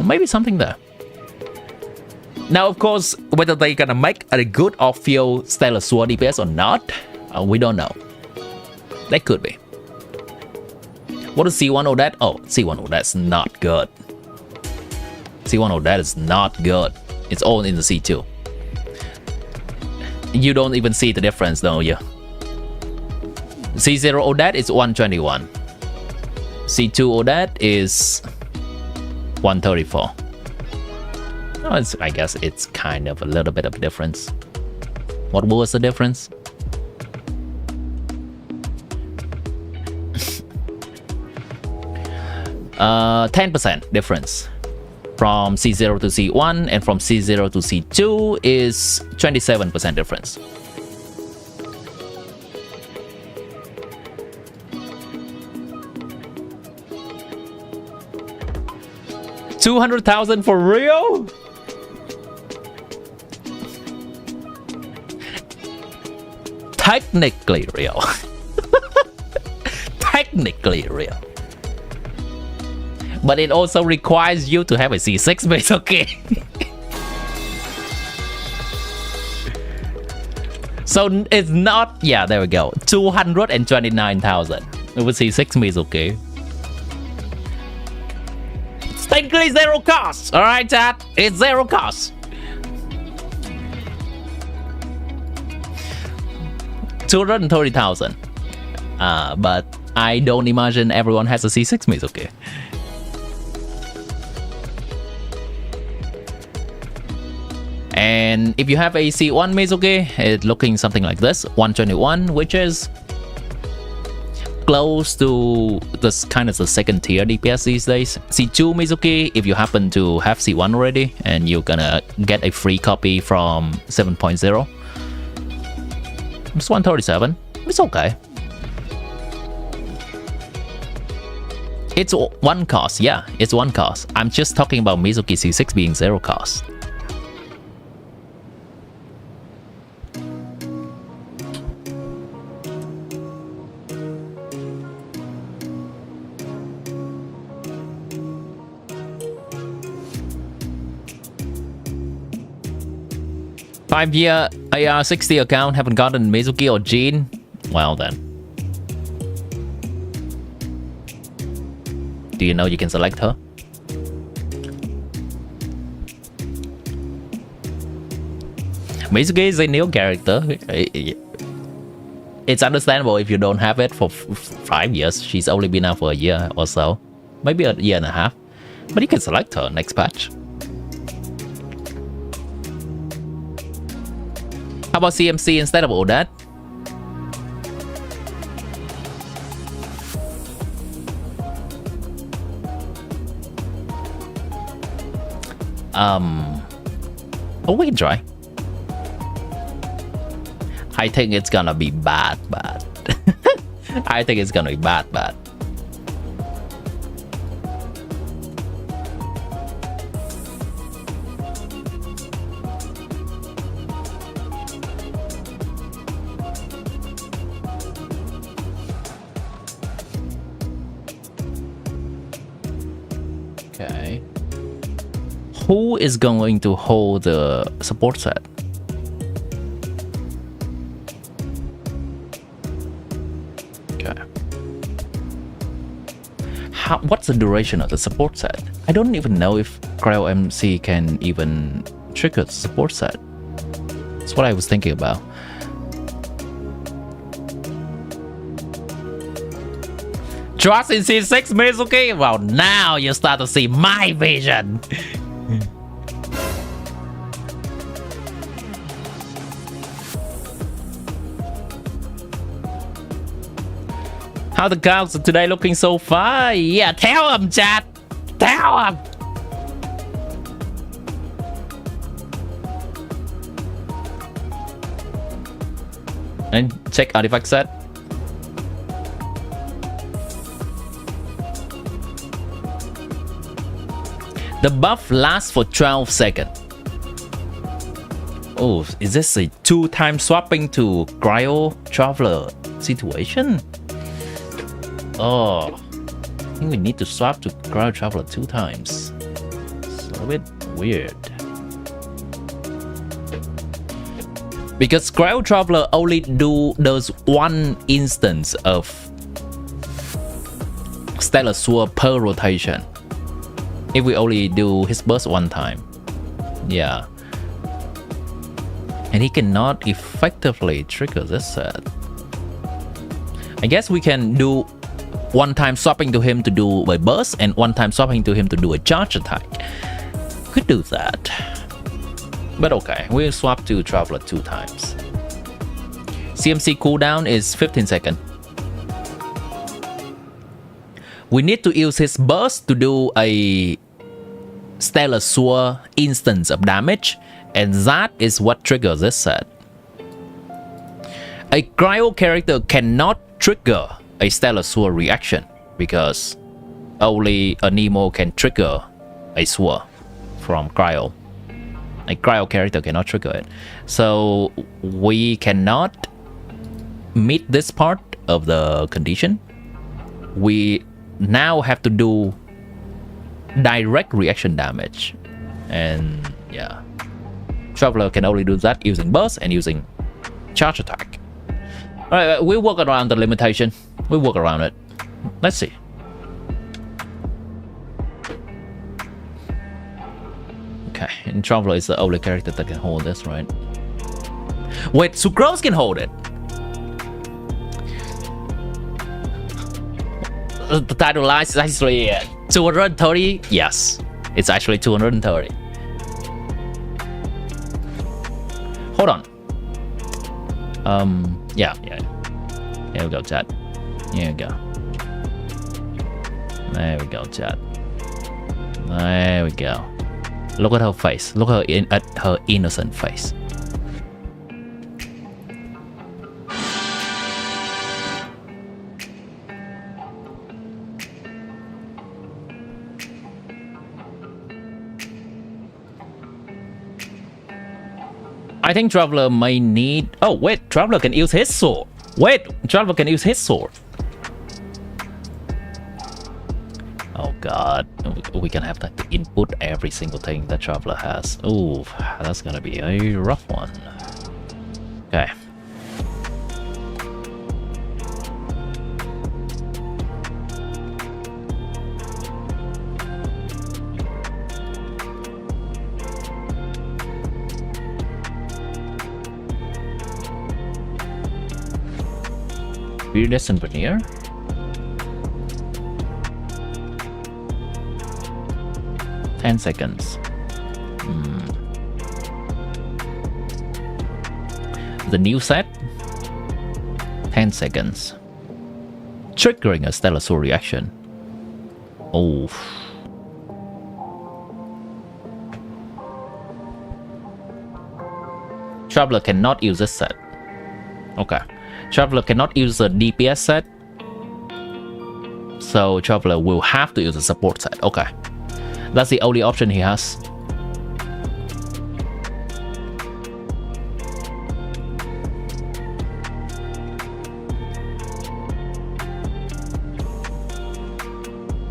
Maybe something there. Now, of course, whether they're gonna make a good or field Stellar Sword DPS or not, we don't know. They could be. What is C1 Odette? Oh, C1 Odette's not good. C1 Odette is not good. It's all in the C2. You don't even see the difference, don't you? C0 ODAT is 121. C2 ODAT is 134. Oh, I guess it's kind of a little bit of a difference. What was the difference? Uh, 10% difference from C0 to C1, and from C0 to C2 is 27% difference. $200,000 for real? Technically real. Technically real. But it also requires you to have a C6 base, okay? So it's not, yeah, there we go. 229,000 with C6 MIZUKI. It's technically zero cost, alright chat? It's zero cost. 230,000. But I don't imagine everyone has a C6 MIZUKI. And if you have a C1 MIZUKI, it's looking something like this, 121, which is close to this kind of the second tier DPS these days. C2 MIZUKI, if you happen to have C1 already, and you're gonna get a free copy from 7.0. It's 137. It's okay. It's one cost, yeah, it's one cost. I'm just talking about MIZUKI C6 being zero cost. Five-year AR60 account, haven't gotten MIZUKI or Jean? Well then. Do you know you can select her? MIZUKI is a new character. It's understandable if you don't have it for 5 years. She's only been out for a year or so. Maybe a year and a half. But you can select her next patch. How about CMC instead of all that? Oh, we can try. I think it's gonna be bad. I think it's gonna be bad. Okay. Who is going to hold the support set? Okay. What's the duration of the support set? I don't even know if Cryo MC can even trigger the support set. That's what I was thinking about. Trust in C6 MIZUKI? Well, now you start to see my vision. How the cows today looking so far? Yeah, tell them, chat. Tell them. And check artifact set. The buff lasts for 12 seconds. Oh, is this a 2-time swapping to Cryo Traveler situation? Oh, I think we need to swap to Cryo Traveler 2 times. It's a bit weird. Because Cryo Traveler only does one instance of Stellar Sword per rotation. If we only do his burst one time. Yeah. And he cannot effectively trigger this set. I guess we can do one-time swapping to him to do a burst and one-time swapping to him to do a charge attack. Could do that. But okay, we'll swap to Traveler 2 times. CMC cooldown is 15 seconds. We need to use his burst to do a Stellar Sword instance of damage, and that is what triggers this set. A cryo character cannot trigger a Stellar Sword reaction because only a Nemo can trigger a sword from cryo. A cryo character cannot trigger it. So we cannot meet this part of the condition. We now have to do direct reaction damage. And yeah, Traveler can only do that using burst and using charge attack. Alright, we'll work around the limitation. We'll work around it. Let's see. Okay, and Traveler is the only character that can hold this, right? Wait, Sucrose can hold it. The title lies is actually 230. Yes, it's actually 230. Hold on. Yeah. Here we go, chat. Here we go. There we go, chat. There we go. Look at her face. Look at her innocent face. I think Traveler may need... Oh, wait. Traveler can use his sword. Wait. Traveler can use his sword. Oh, God. We can have to input every single thing that Traveler has. Ooh, that's gonna be a rough one. Okay. Iridescent veneer. Ten seconds. The new set. 10 seconds. Triggering a Stellar Sword reaction. Oh. Traveler cannot use this set. Okay. Traveler cannot use the DPS set, so Traveler will have to use a support set. Okay, that's the only option he has.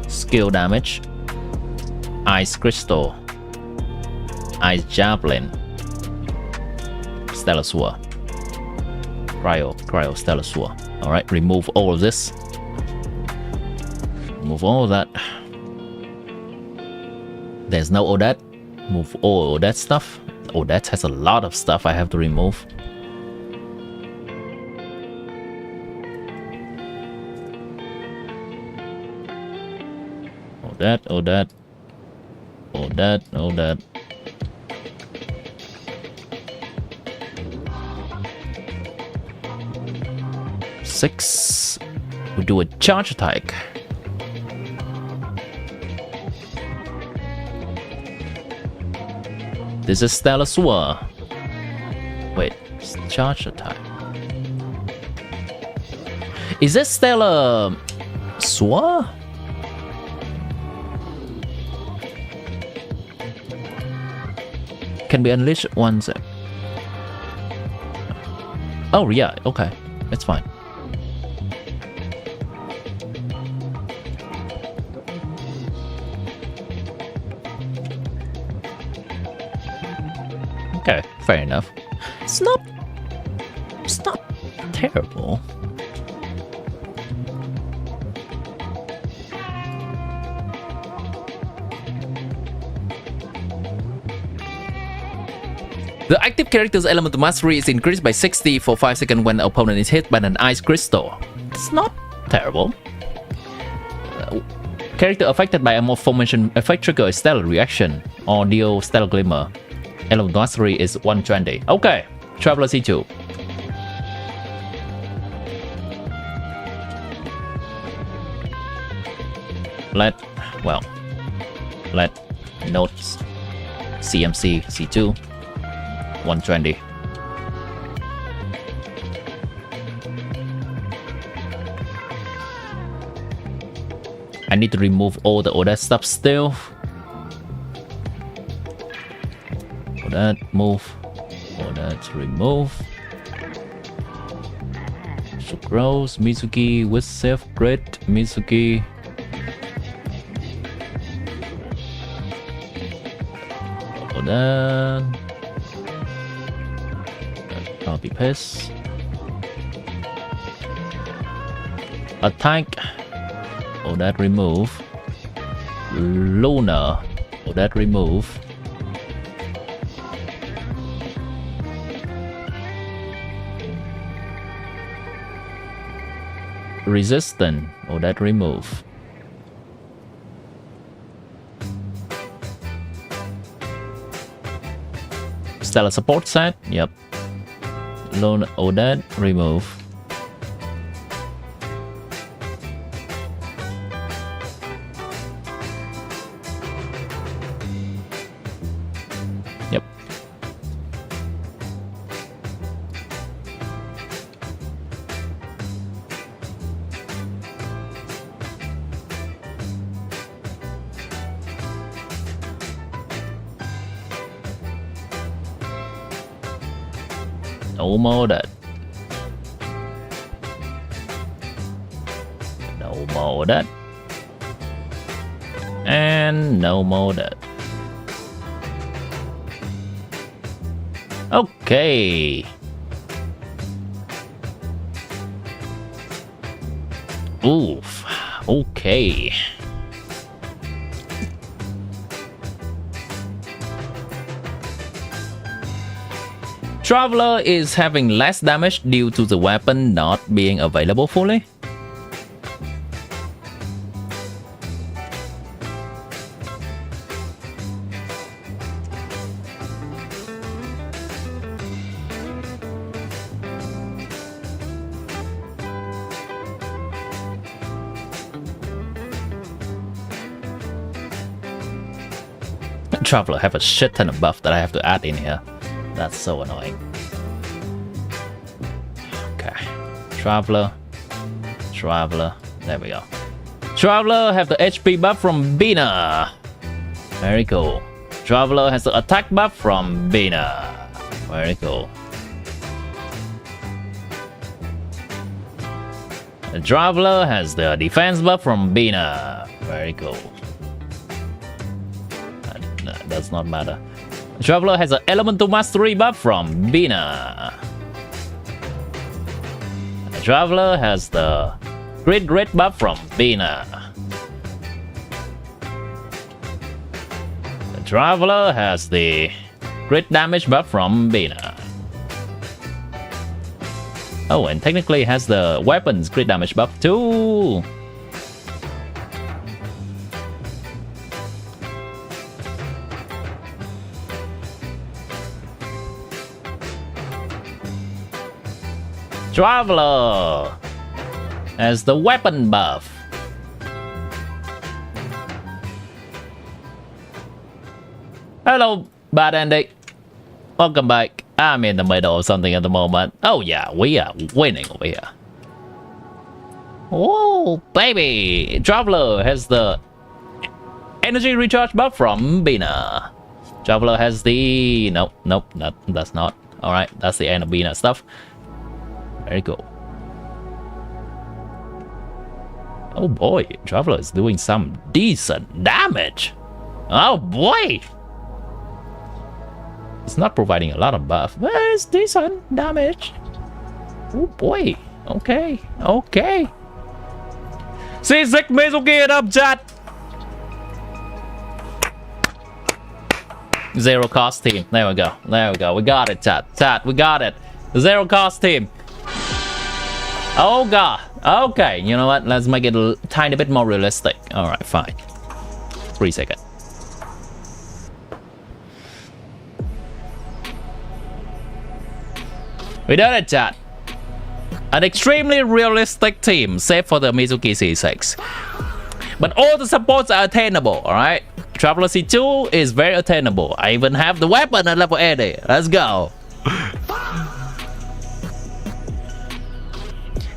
Skill damage, Ice Crystal, Ice Javelin, Stellar Sword. Cryo Stellar Sword. Alright, remove all of this. Remove all of that. There's no Odette. Move all Odette stuff. Odette has a lot of stuff I have to remove. Odette. 6. We do a charge attack. This is Stellar Sword. Wait, charge attack. Is this Stellar Sword? Can be unleashed once. Oh yeah, okay, that's fine. Okay, fair enough. It's not terrible. The active character's elemental mastery is increased by 60 for 5 seconds when the opponent is hit by an ice crystal. It's not terrible. Character affected by a malformation effect trigger a stellar reaction or deal stellar glimmer. Elemental mastery is 120. Okay, Traveler C2. Let notes CMC C2 120. I need to remove all the Oda stuff still. Oda move. Oda remove. Sucrose, Mizuki with self grid, Mizuki. Oda. Copy paste. Attack. Oh, that remove. Luna. Oh, that remove. Resistant. Oh, that remove. Stellar support set. Yep. Luna. Oh, that remove. Yep. No more that. No more that. And no more that. Okay. Oof. Okay. Traveler is having less damage due to the weapon not being available fully. Traveler have a shit ton of buff that I have to add in here. That's so annoying. Okay. Traveler. There we go. Traveler have the HP buff from Bina. Very cool. Traveler has the attack buff from Bina. Very cool. The Traveler has the defense buff from Bina. Very cool. That does not matter. Traveler has an elemental mastery buff from Bina. Traveler has the grid red buff from Bina. The Traveler has the grid damage buff from Bina. Oh, and technically has the weapons grid damage buff too. Traveler has the weapon buff. Hello, Bad Andy. Welcome back. I'm in the middle of something at the moment. Oh yeah, we are winning over here. Oh, baby. Traveler has the energy recharge buff from Bina. Traveler has the... Nope, that's not. Alright, that's the end of Bina stuff. Very cool. Oh boy, Traveler is doing some decent damage. Oh boy! It's not providing a lot of buff, but it's decent damage. Oh boy. Okay. C6 MIZUKI up chat. Zero cost team. There we go. There we go. We got it, chat. Chat, we got it. Zero cost team. Oh god. Okay, you know what? Let's make it a tiny bit more realistic. Alright, fine. 3 seconds. We did it, chat. An extremely realistic team, save for the MIZUKI C6. But all the supports are attainable, alright? Traveler C2 is very attainable. I even have the weapon at level 80. Let's go.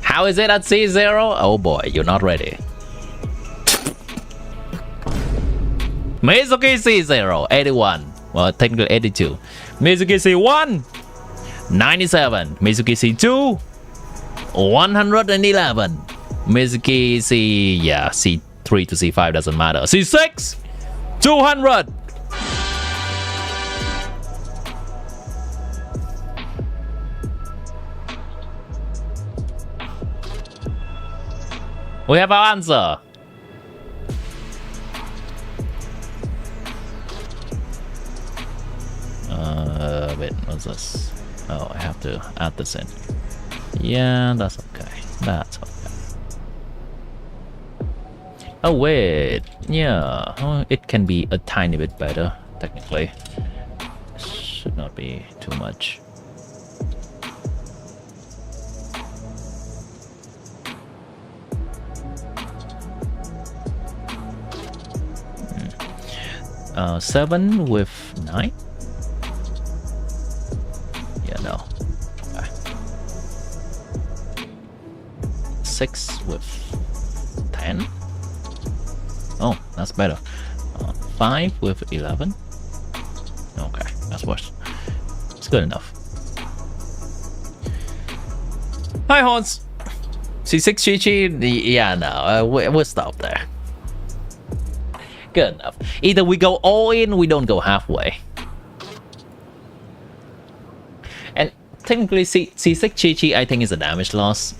How is it at C0? Oh boy, you're not ready. MIZUKI C0, 81. Well, technically 82. MIZUKI C1, 97. MIZUKI C2, 111. MIZUKI C... yeah, C3 to C5 doesn't matter. C6, 200. We have our answer. Wait, what's this? Oh, I have to add this in. Yeah, that's okay. That's okay. Oh wait, yeah, oh, it can be a tiny bit better technically. Should not be too much. Hmm. 7 with 9. Yeah, no. Okay. 6 with 10. Oh, that's better. 5 with 11. Okay, that's worse. It's good enough. Hi, Hans. C6 Chi-Chi. Yeah, no, we'll stop there. Good enough. Either we go all in, we don't go halfway. And technically, C6 Chi-Chi, I think, is a damage loss.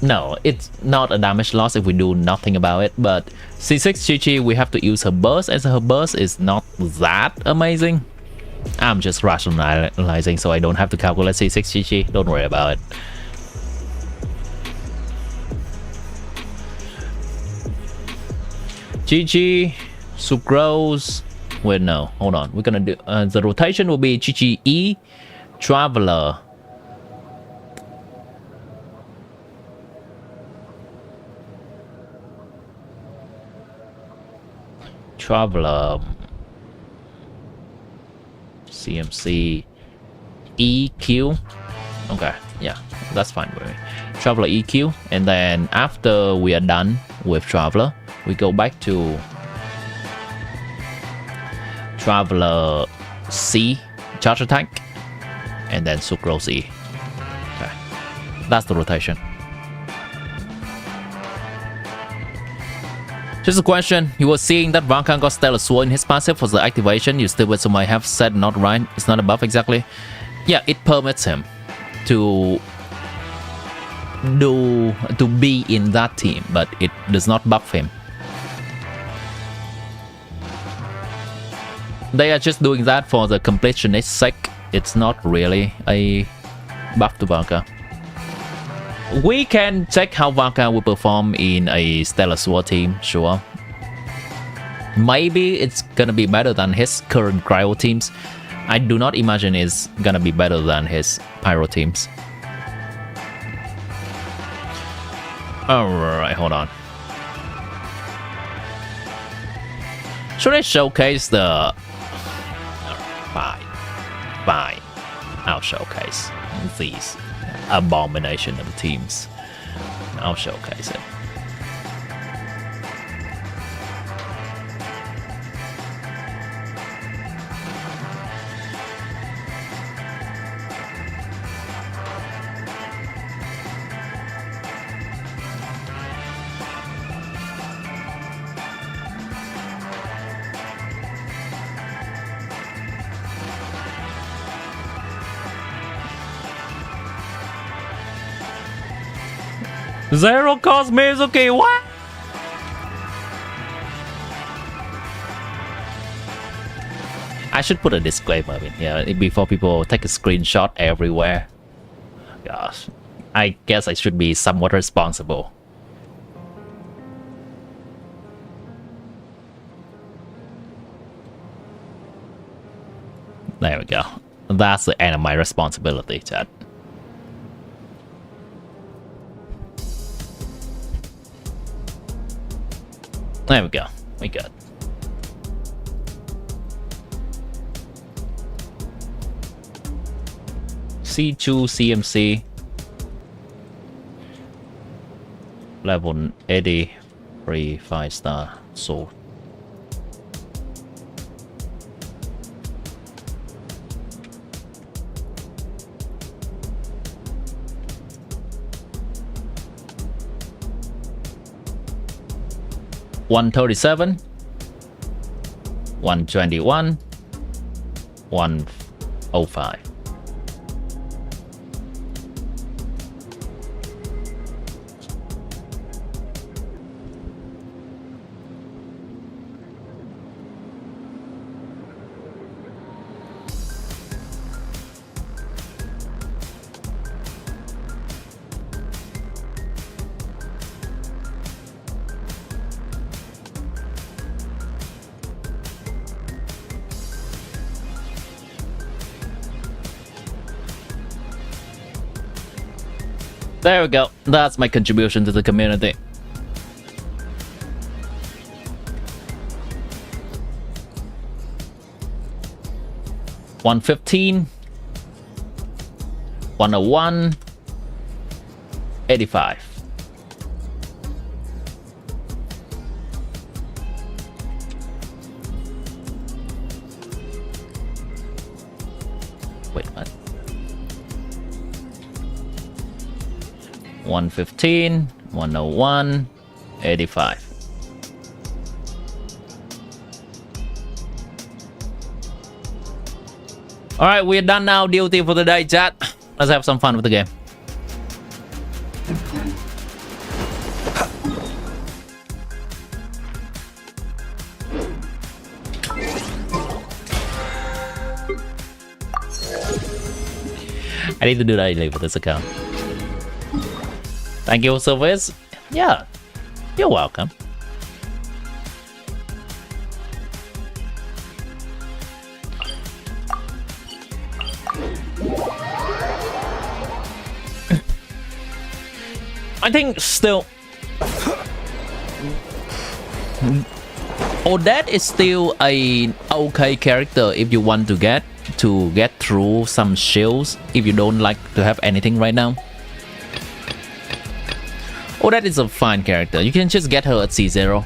No, it's not a damage loss if we do nothing about it, but C6 Chi-Chi, we have to use her burst, and her burst is not that amazing. I'm just rationalizing so I don't have to calculate C6 Chi-Chi, don't worry about it. Chi-Chi, Sucrose, wait no, hold on, we're gonna do, the rotation will be Chi-Chi E, Traveler, CMC, EQ. Okay, yeah, that's fine with me. Traveler EQ, and then after we are done with Traveler, we go back to Traveler C, charge attack, and then Sucrose E. Okay, that's the rotation. Just a question, you were seeing that Vulcan got Stellar Sword in his passive for the activation, you still so might have said not right, it's not a buff exactly. Yeah, it permits him to be in that team, but it does not buff him. They are just doing that for the completionist sake, it's not really a buff to Vulcan. We can check how Vulcan will perform in a Stellar Sword team, sure. Maybe it's gonna be better than his current Cryo teams. I do not imagine it's gonna be better than his Pyro teams. Alright, hold on. Should I showcase the... Fine. I'll showcase these abomination of teams. I'll showcase it. Zero cost MIZUKI, what? I should put a disclaimer in here before people take a screenshot everywhere. Gosh, I guess I should be somewhat responsible. There we go. That's the end of my responsibility, chat. There we go. We good. C2 CMC. Level 83 5-star sword. $137, $121, $105. There we go. That's my contribution to the community. $115, $101, $85. Wait, what? 115, 101, 85. Alright, we're done now. Duty for the day, chat. Let's have some fun with the game. I need to do that daily for this account. Thank you, service. Yeah, you're welcome. I think still Odette is still a okay character if you want to get through some shields if you don't like to have anything right now. Odette is a fine character. You can just get her at C0.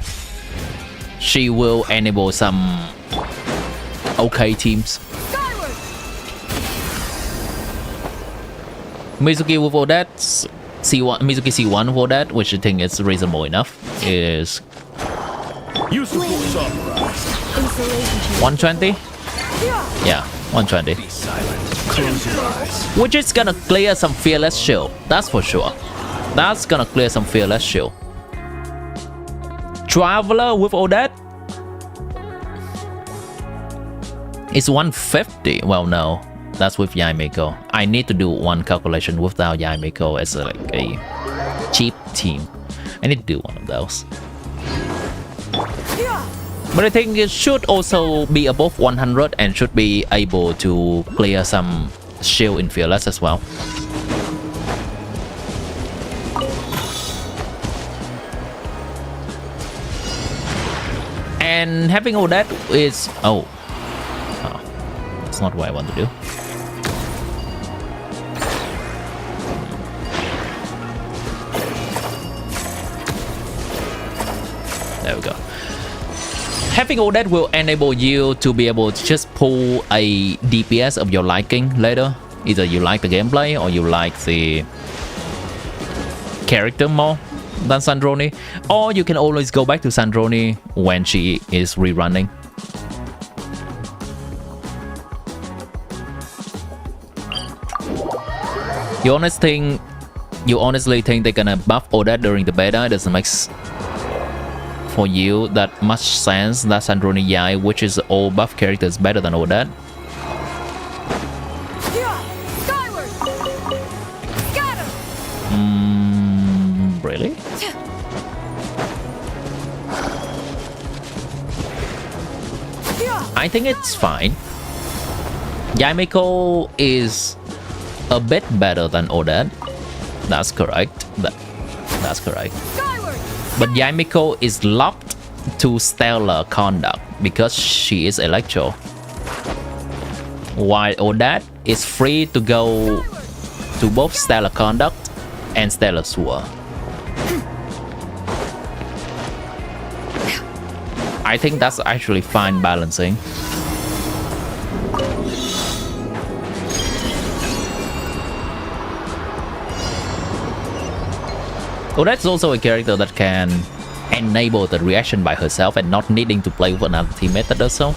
She will enable some okay teams. MIZUKI with Odette, C1, MIZUKI C1 with Odette, which I think is reasonable enough, is 120. Yeah, 120. Which is gonna clear some fearless shield, that's for sure. That's gonna clear some fearless shield. Traveler with Odette is 150. Well, no, that's with Yaimiko. I need to do one calculation without Yaimiko as like a cheap team. I need to do one of those. But I think it should also be above 100 and should be able to clear some shield in fearless as well. And having all that is... Oh, that's not what I want to do. There we go. Having all that will enable you to be able to just pull a DPS of your liking later. Either you like the gameplay or you like the character more than Sandrone, or you can always go back to Sandrone when she is rerunning. You honestly think they're gonna buff Odette during the beta? It doesn't make for you that much sense that SNEZHNAYA, which is all buff character, is better than Odette. Skyward! Scatter! Really? I think it's fine. Yamiko is a bit better than Odette. That's correct. That's correct. Skyward! But Yamiko is locked to stellar conduct because she is Electro, while Odette is free to go to both stellar conduct and stellar sword. I think that's actually fine balancing. Odette's also a character that can enable the reaction by herself and not needing to play with another teammate that does so.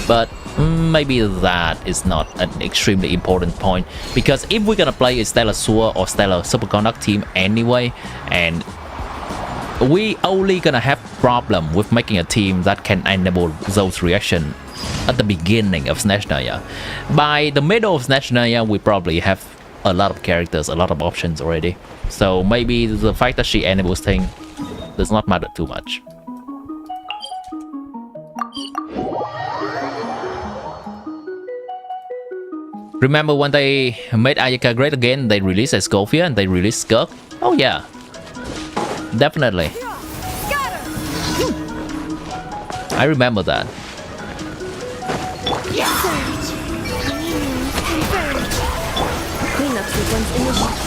But maybe that is not an extremely important point, because if we're gonna play a Stellar Sword or Stellar Superconduct team anyway, and we only gonna have problem with making a team that can enable those reaction at the beginning of SNEZHNAYA. By the middle of SNEZHNAYA, we probably have a lot of characters, a lot of options already. So maybe the fact that she enables thing does not matter too much. Remember when they made Ayaka great again, they released Escofia and they released Skirk? Oh yeah, definitely. I remember that. Surge. Confirmed. Cleanup sequence initiated.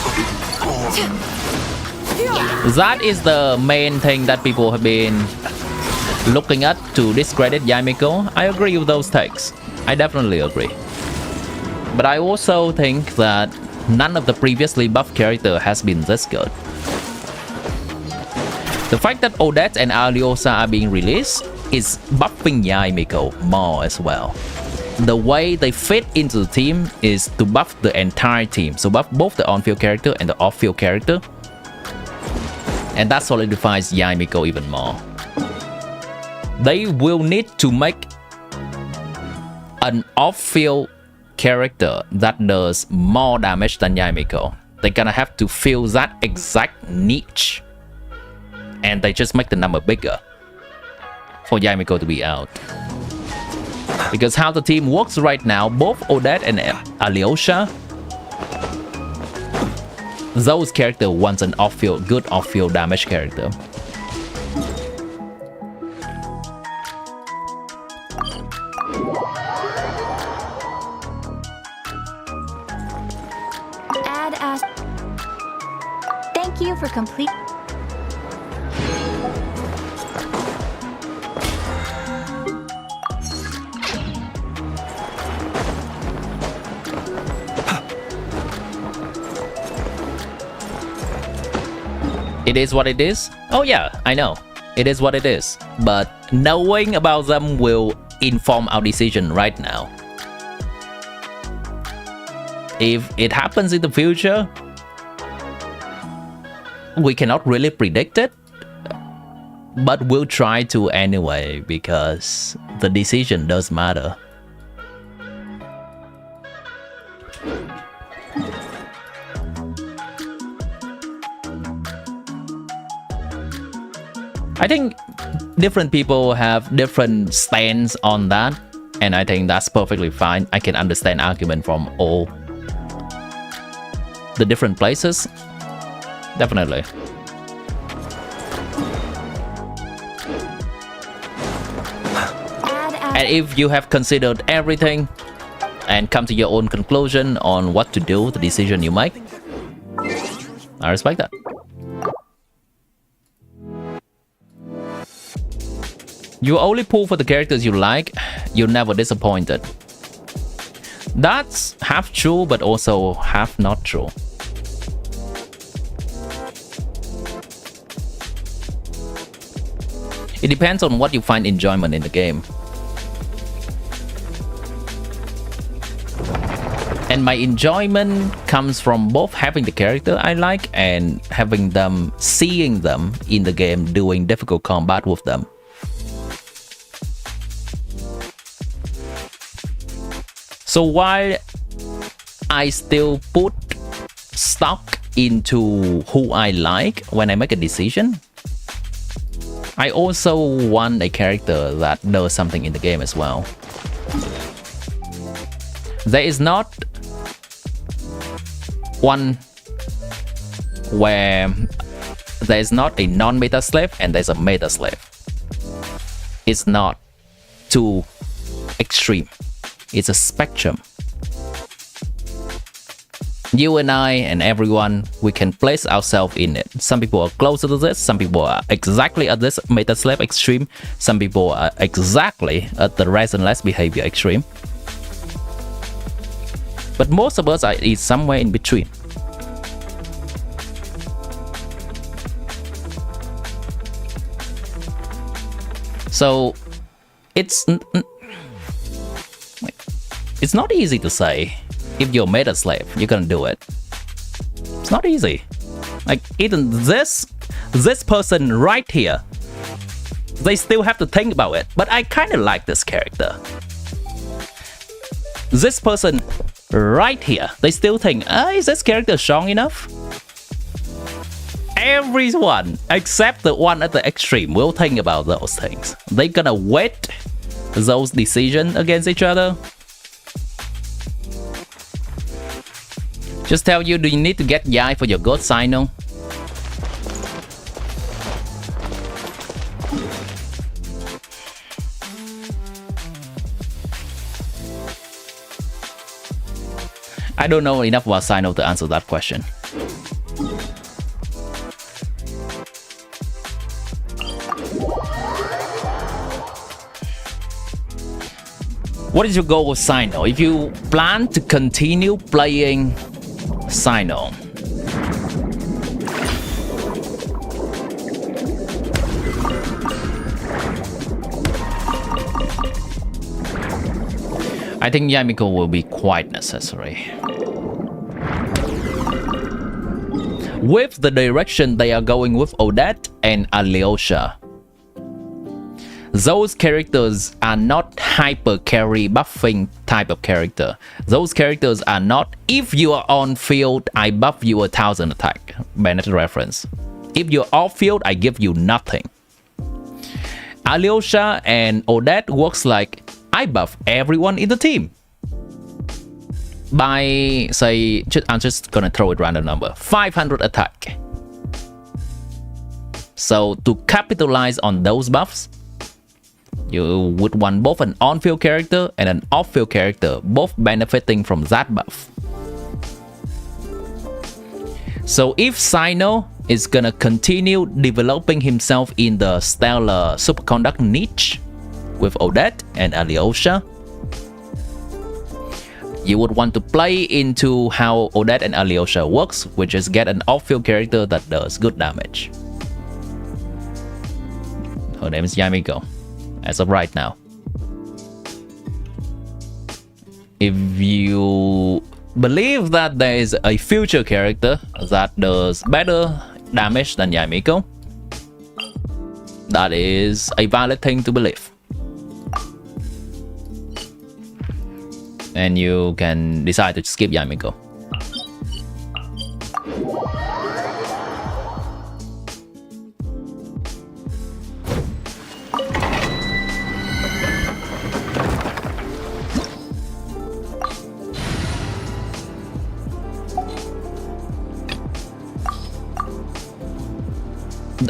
That is the main thing that people have been looking at to discredit Yamiko. I agree with those takes. I definitely agree. But I also think that none of the previously buffed character has been this good. The fact that Odette and Aliosa are being released is buffing Yamiko more as well. The way they fit into the team is to buff the entire team. So buff both the on-field character and the off-field character. And that solidifies Yamiko even more. They will need to make an off-field character that does more damage than Yamiko. They're gonna have to fill that exact niche. And they just make the number bigger for Yamiko to be out. Because how the team works right now, both Odette and Alyosha, those characters want an off-field, good off-field damage character. Add as. Thank you for complete. It is what it is? Oh yeah, I know. It is what it is. But knowing about them will inform our decision right now. If it happens in the future, we cannot really predict it. But we'll try to anyway, because the decision does matter. I think different people have different stance on that, and I think that's perfectly fine. I can understand argument from all the different places. Definitely. And if you have considered everything and come to your own conclusion on what to do, the decision you make, I respect that. You only pull for the characters you like, you're never disappointed. That's half true, but also half not true. It depends on what you find enjoyment in the game. And my enjoyment comes from both having the character I like and having them, seeing them in the game doing difficult combat with them. So while I still put stock into who I like when I make a decision, I also want a character that does something in the game as well. There is not one where there is not a non-meta slave and there's a meta slave. It's not too extreme. It's a spectrum. You and I and everyone, we can place ourselves in it. Some people are closer to this, some people are exactly at this meta slave extreme, some people are exactly at the reasonless behavior extreme. But most of us are somewhere in between. So it's not easy to say. If you're meta slave, you're gonna do it. It's not easy. Like even this person right here, they still have to think about it. But I kind of like this character. This person right here, they still think, is this character strong enough? Everyone except the one at the extreme will think about those things. They're gonna weight those decisions against each other. Just tell you, do you need to get Yai for your god Sino? I don't know enough about Sino to answer that question. What is your goal with Sino? If you plan to continue playing Sino, I think Yamiko will be quite necessary. With the direction they are going with Odette and Alyosha, those characters are not hyper carry buffing type of character. Those characters are not, if you are on field, I buff you 1000 attack. Bennett reference. If you're off field, I give you nothing. Alyosha and Odette works like, I buff everyone in the team. By, say, I'm just gonna throw it random number, 500 attack. So to capitalize on those buffs, you would want both an on-field character and an off-field character, both benefiting from that buff. So if Sino is gonna continue developing himself in the stellar superconduct niche with Odette and Alyosha, you would want to play into how Odette and Alyosha works, which is get an off-field character that does good damage. Her name is Yamiko, as of right now. If you believe that there is a future character that does better damage than Yamiko, that is a valid thing to believe. And you can decide to skip Yamiko.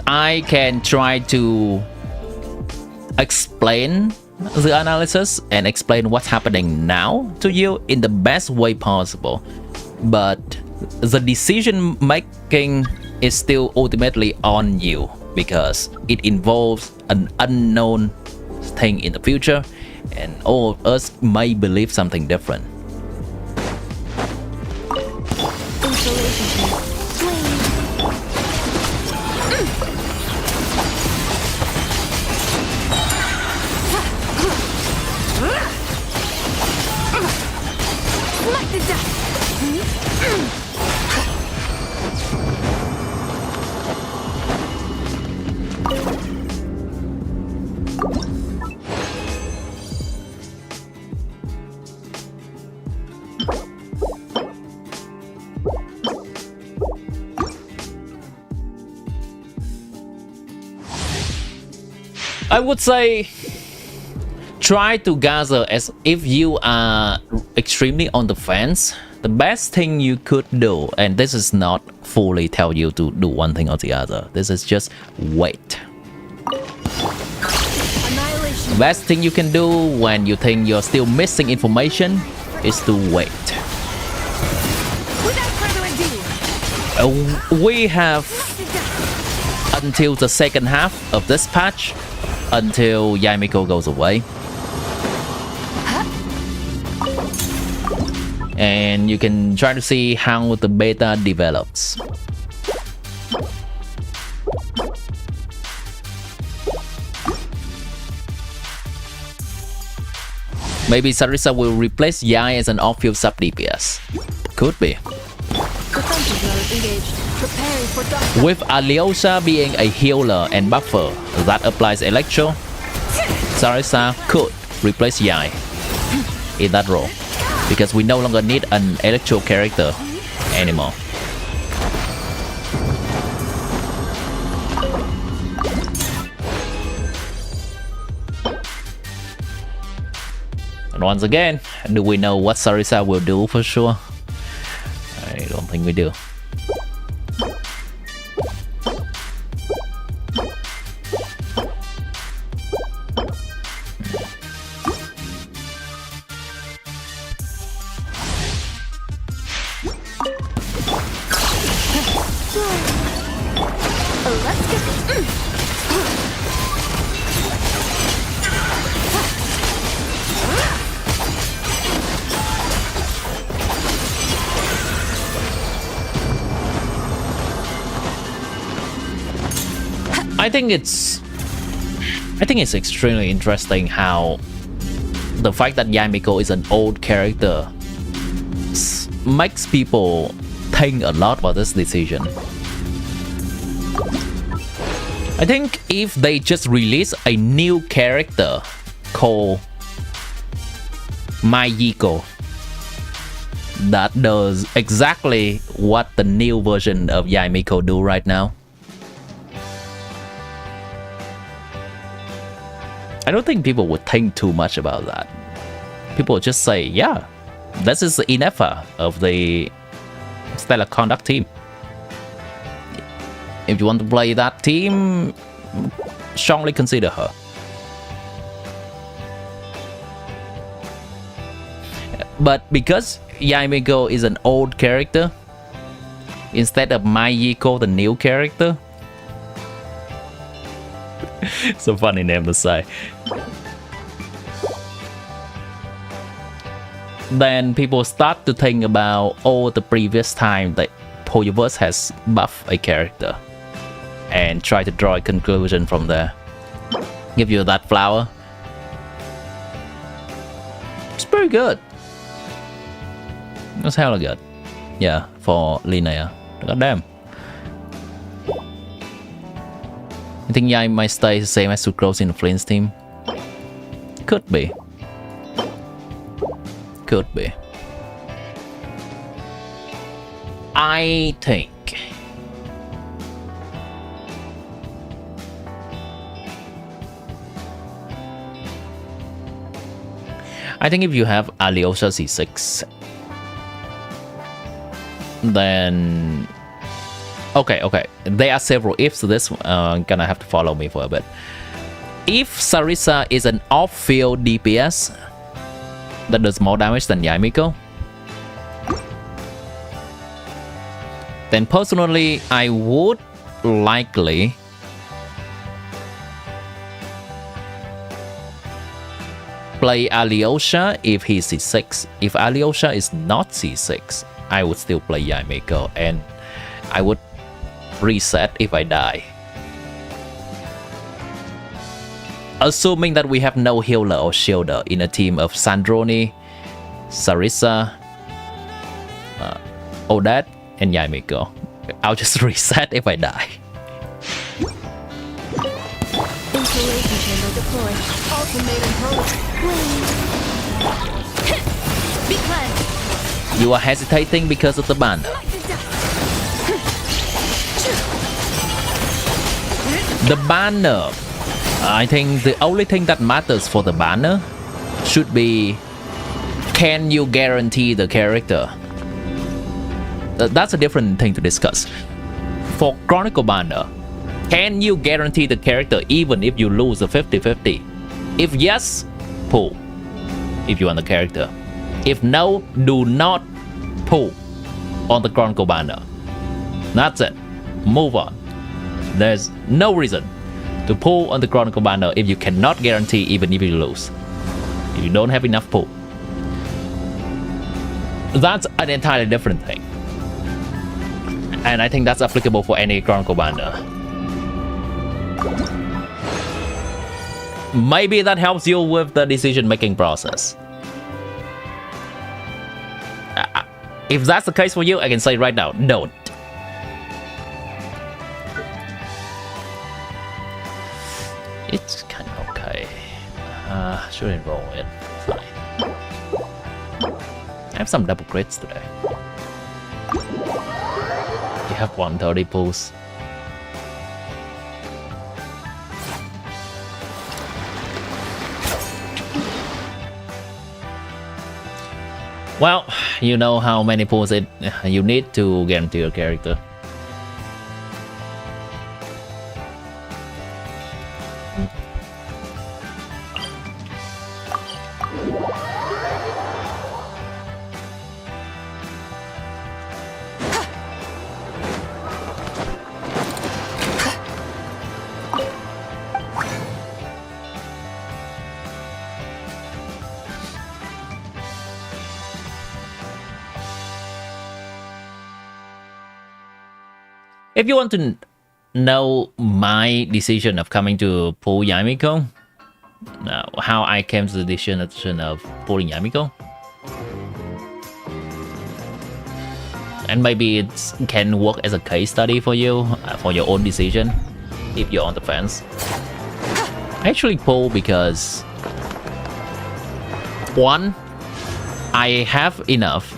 I can try to explain the analysis and explain what's happening now to you in the best way possible, but the decision making is still ultimately on you because it involves an unknown thing in the future, and all of us may believe something different. Like the death. I would say try to gather. As if you are extremely on the fence, the best thing you could do, and this is not fully tell you to do one thing or the other, this is just wait. The best thing you can do when you think you're still missing information is to wait. Without further ado, We have until the second half of this patch, until Yamiko goes away. And you can try to see how the beta develops. Maybe Sarisa will replace Yai as an off-field sub DPS. Could be. defensive mode engaged. Preparing for dust. With Alyosha being a healer and buffer that applies Electro, Sarisa could replace Yai in that role, because we no longer need an Electro character anymore. And once again, do we know what Sarisa will do for sure? I don't think we do. Let's get. I think it's extremely interesting how the fact that Yamiko is an old character makes people think a lot about this decision. I think if they just release a new character called MIZUKI that does exactly what the new version of Yamiko do right now, I don't think people would think too much about that. People would just say, yeah, this is the Inefa of the Stellar Conduct team. If you want to play that team, strongly consider her. But because Yamiko is an old character, instead of MIZUKI, the new character, it's a funny name to say, then people start to think about all the previous time that Polyverse has buffed a character and try to draw a conclusion from there. Give you that flower. It's pretty good. It's hella good. Yeah, for Linnea. God damn. I think Yai might stay the same as Sucrose in the Flint's team. Could be. Could be. I think if you have Alyosha C6, then okay, there are several ifs to this. Gonna have to follow me for a bit. If Sarisa is an off-field DPS that does more damage than Yamiko, then personally I would likely play Alyosha if he's C6. If Alyosha is not C6, I would still play Yamiko, and I would reset if I die. Assuming that we have no healer or shielder in a team of Sandroni, Sarisa, Odette, and Yamiko, I'll just reset if I die. Insulation chamber deployed. Ultimatum protocol. Be cleansed. You are hesitating because of the banner. The banner I think the only thing that matters for the banner should be, can you guarantee the character? That's a different thing to discuss. For Chronicle banner, can you guarantee the character even if you lose a 50-50? If yes, pull if you want the character. If no, do not pull on the Chronicle banner. That's it. Move on. There's no reason to pull on the Chronicle banner if you cannot guarantee even if you lose. If you don't have enough pull. That's an entirely different thing. And I think that's applicable for any Chronicle banner. Maybe that helps you with the decision-making process. If that's the case for you, I can say right now, don't. It's kind of okay. Should enroll it. Fine. I have some double crits today. You have 130 pulls. Well, you know how many pulls you need to guarantee your character. If you want to know my decision of coming to pull Yamiko, how I came to the decision of pulling Yamiko, and maybe it can work as a case study for you, for your own decision, if you're on the fence. I actually pull because, one, I have enough.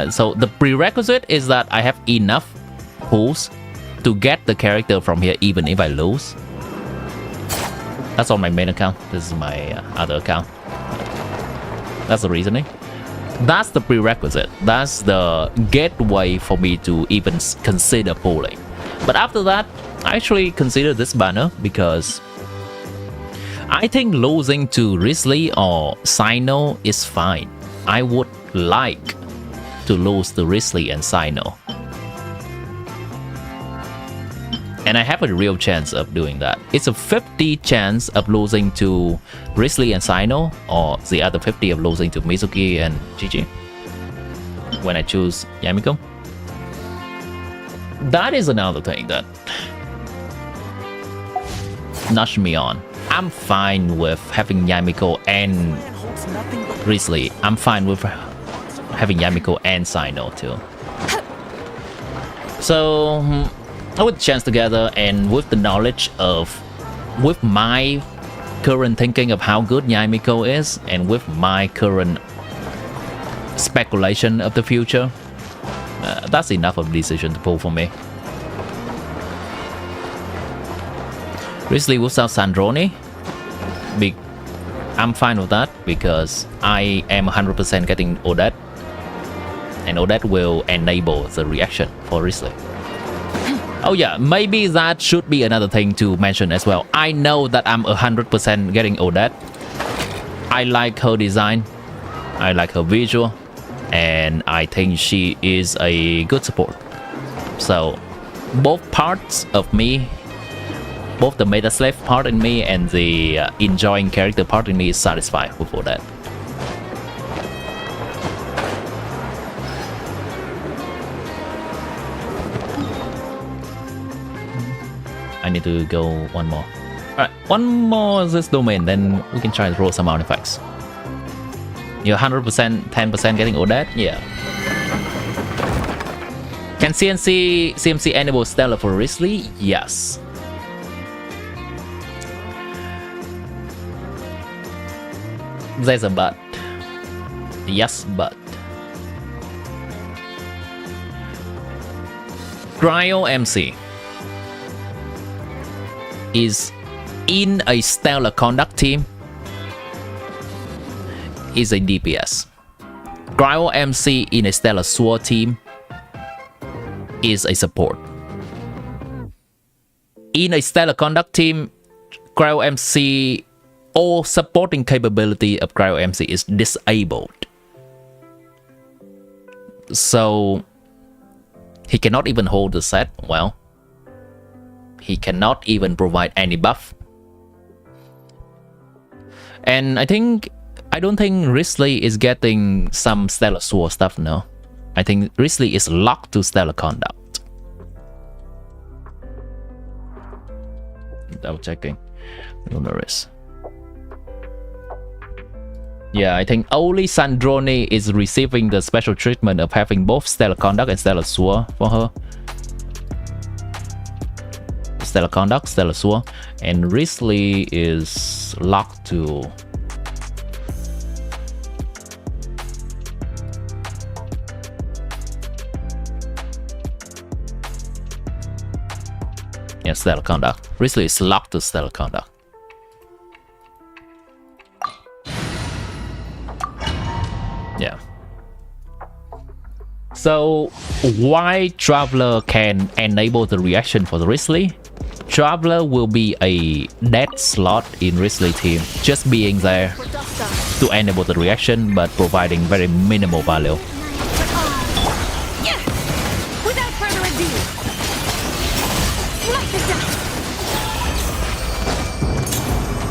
So the prerequisite is that I have enough pulls to get the character from here even if I lose. That's on my main account. This is my other account. That's the reasoning. That's the prerequisite. That's the gateway for me to even consider pulling. But after that, I actually consider this banner because I think losing to Risley or Sino is fine. I would like to lose to Risley and Sino. And I have a real chance of doing that. It's a 50 chance of losing to Risley and Sino, or the other 50 of losing to Mizuki and Gigi when I choose Yamiko. That is another thing that nudged me on. I'm fine with having Yamiko and Risley. I'm fine with having Yamiko and Sino too. So with chance together and with the knowledge of, with my current thinking of how good Yamiko is, and with my current speculation of the future, that's enough of a decision to pull for me. Risley without Sandroni, I'm fine with that because I am 100% getting Odette, and Odette will enable the reaction for Risley. Oh yeah, maybe that should be another thing to mention as well. I know that I'm 100% getting Odette. I like her design, I like her visual, and I think she is a good support. So both parts of me, both the meta slave part in me and the enjoying character part in me is satisfied with Odette. I need to go one more. Alright, one more this domain, then we can try to roll some artifacts. You're 100%, 10% getting Odette? Yeah. Can CMC enable Stellar for Risley? Yes. There's a but. Yes, but. Cryo MC is in a stellar conduct team is a DPS. Cryo MC in a stellar SWAT team is a support. In a stellar conduct team, Cryo MC or supporting capability of Cryo MC is disabled. So he cannot even hold the set well. He cannot even provide any buff. And I don't think Risley is getting some Stellar Sword stuff now. I think Risley is locked to Stellar Conduct. Double checking. Numerous. Yeah, I think only Sandrone is receiving the special treatment of having both Stellar Conduct and Stellar Sword for her. Stellar Conduct, Stellar Sword, and Risley is locked to Stellar Conduct. Risley is locked to Stellar Conduct. Yeah. So why Traveler can enable the reaction for the Risley? Traveler will be a dead slot in Risley team, just being there to enable the reaction but providing very minimal value. Yeah. Without further ado, smash it down.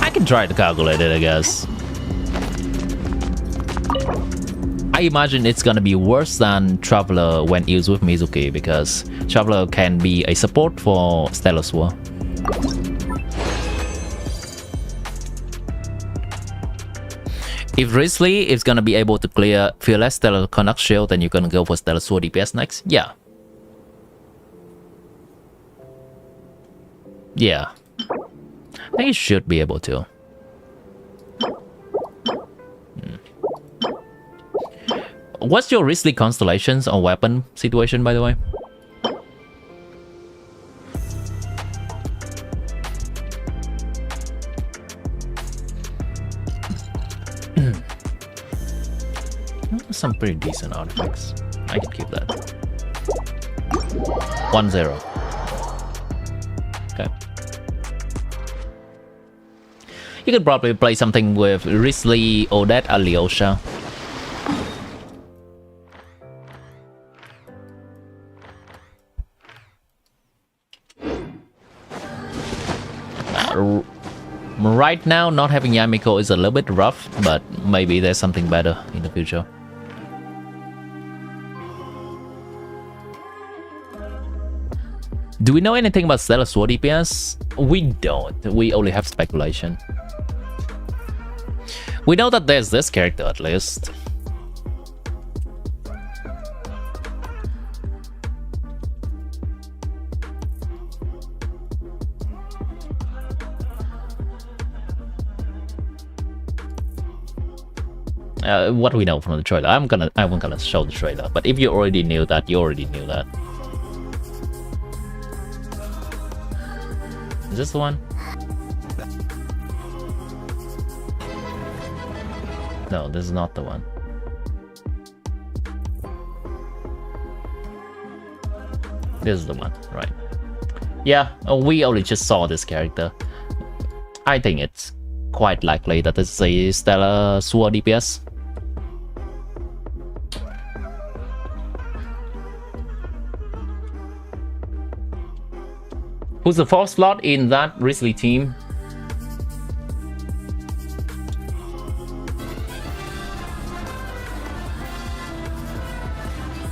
I can try to calculate it, I guess. I imagine it's gonna be worse than Traveler when used with Mizuki, because Traveler can be a support for Stellar Sword. If Risley is gonna be able to clear Fearless Stellar Conduct Shield, then you're gonna go for Stellar Sword DPS next? Yeah. Yeah. I think you should be able to. What's your Risley constellations or weapon situation, by the way? Some pretty decent artifacts. I can keep that. 1-0. Okay. You could probably play something with Risley, Odette, Alyosha. Right now, not having Yamiko is a little bit rough, but maybe there's something better in the future. Do we know anything about Stellar Sword DPS? We don't. We only have speculation. We know that there's this character at least. What do we know from the trailer? I'm gonna show the trailer, but if you already knew that, you already knew that. Is this the one? No, this is not the one. This is the one, right? Yeah, we only just saw this character. I think it's quite likely that this is a Stellar Sword DPS. Who's the fourth slot in that Risley team?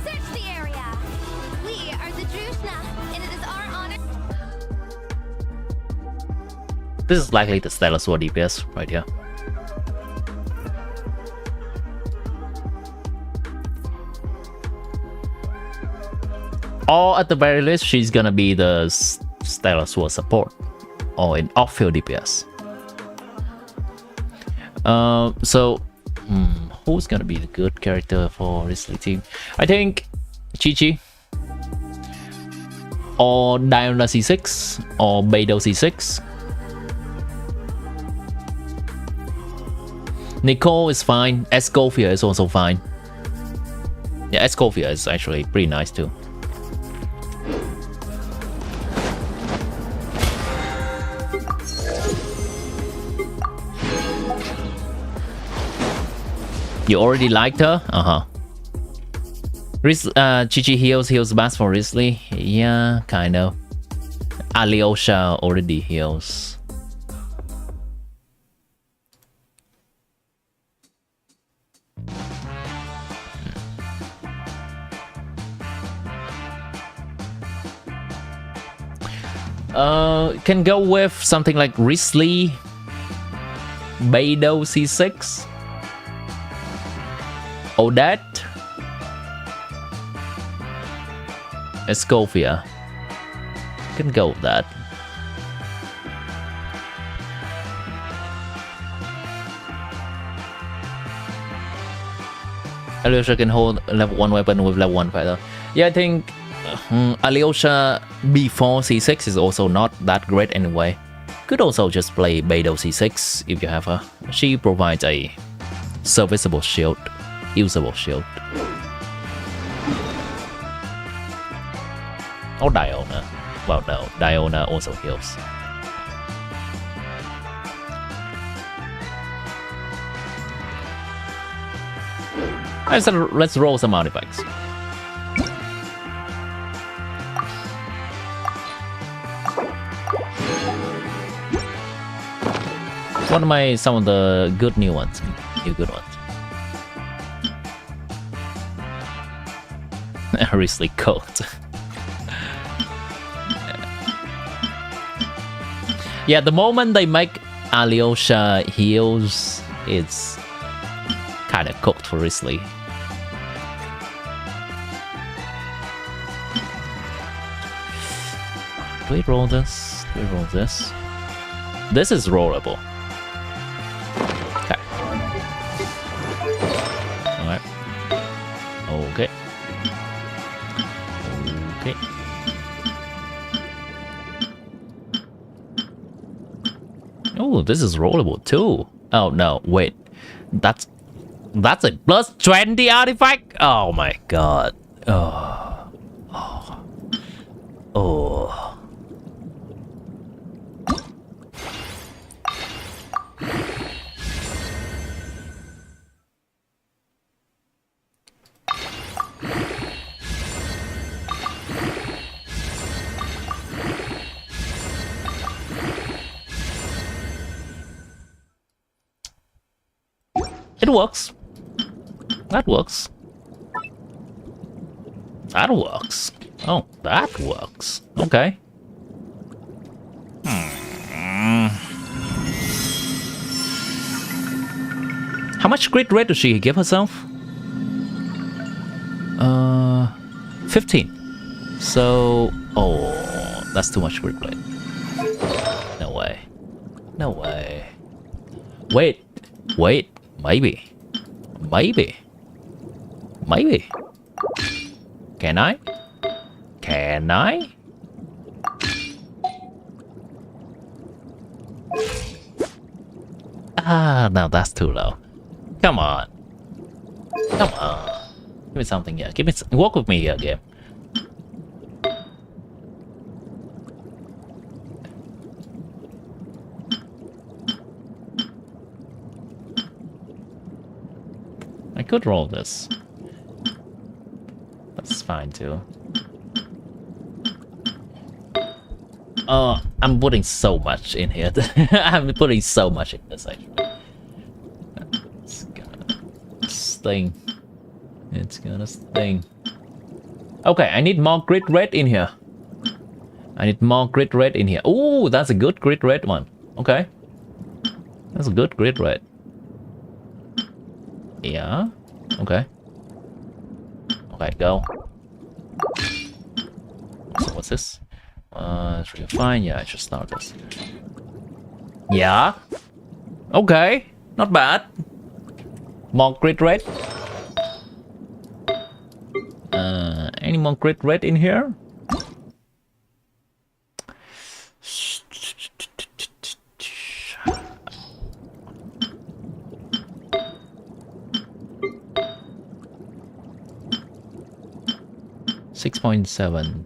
Search the area. We are the Druzhna, and it is our honor. This is likely the Stellar Sword DPS right here. Or at the very least, she's gonna be the Stellar Sword support or an off-field DPS. Who's gonna be the good character for Risley team? I think Chi-Chi or Diona C6 or Beidou C6. Nicole is fine. Escofia is also fine. Yeah, Escofia is actually pretty nice too. You already liked her? Uh-huh. Chichi heals best for Risley. Yeah, kind of. Alyosha already heals. Can go with something like Risley, Beidou C6, Odette, Escofia. Can go with that. Alyosha can hold level 1 weapon with level 1 fighter. Yeah, I think Alyosha before C6 is also not that great anyway. Could also just play Beidou C6 if you have her. She provides a serviceable shield, usable shield. Or Diona. Well, no, Diona also heals. Let's roll some artifacts. What am some of the good new ones? New good ones. Risley coat. Yeah, the moment they make Alyosha heals, it's kind of cooked for Risley. Do we roll this? Do we roll this? This is rollable. Okay. Alright. Okay. Okay. Oh, this is rollable too. Oh no, wait. That's a plus 20 artifact? Oh my god. Oh. Oh. Oh. It works. That works. That works. Oh, that works. Okay. How much crit rate does she give herself? 15. So, oh, that's too much crit rate. No way. No way. Wait. Wait. Maybe. Maybe. Maybe. Can I? Can I? Ah, no, that's too low. Come on. Come on. Give me something here. Give me. Walk with me here, game. I could roll this. That's fine too. I'm putting so much in here. I'm putting so much in this actually. It's gonna sting. It's gonna sting. Okay, I need more grit red in here. I need more grit red in here. Oh, that's a good grit red one. Okay. That's a good grit red. Yeah. Okay. Okay, go. So what's this? It's really fine. Yeah, I should start this. Yeah. Okay. Not bad. More grit red. Any more grit red in here? 6.7.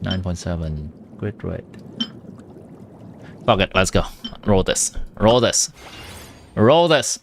9.7. Crit rate. Fuck it, let's go. Roll this. Roll this. Roll this.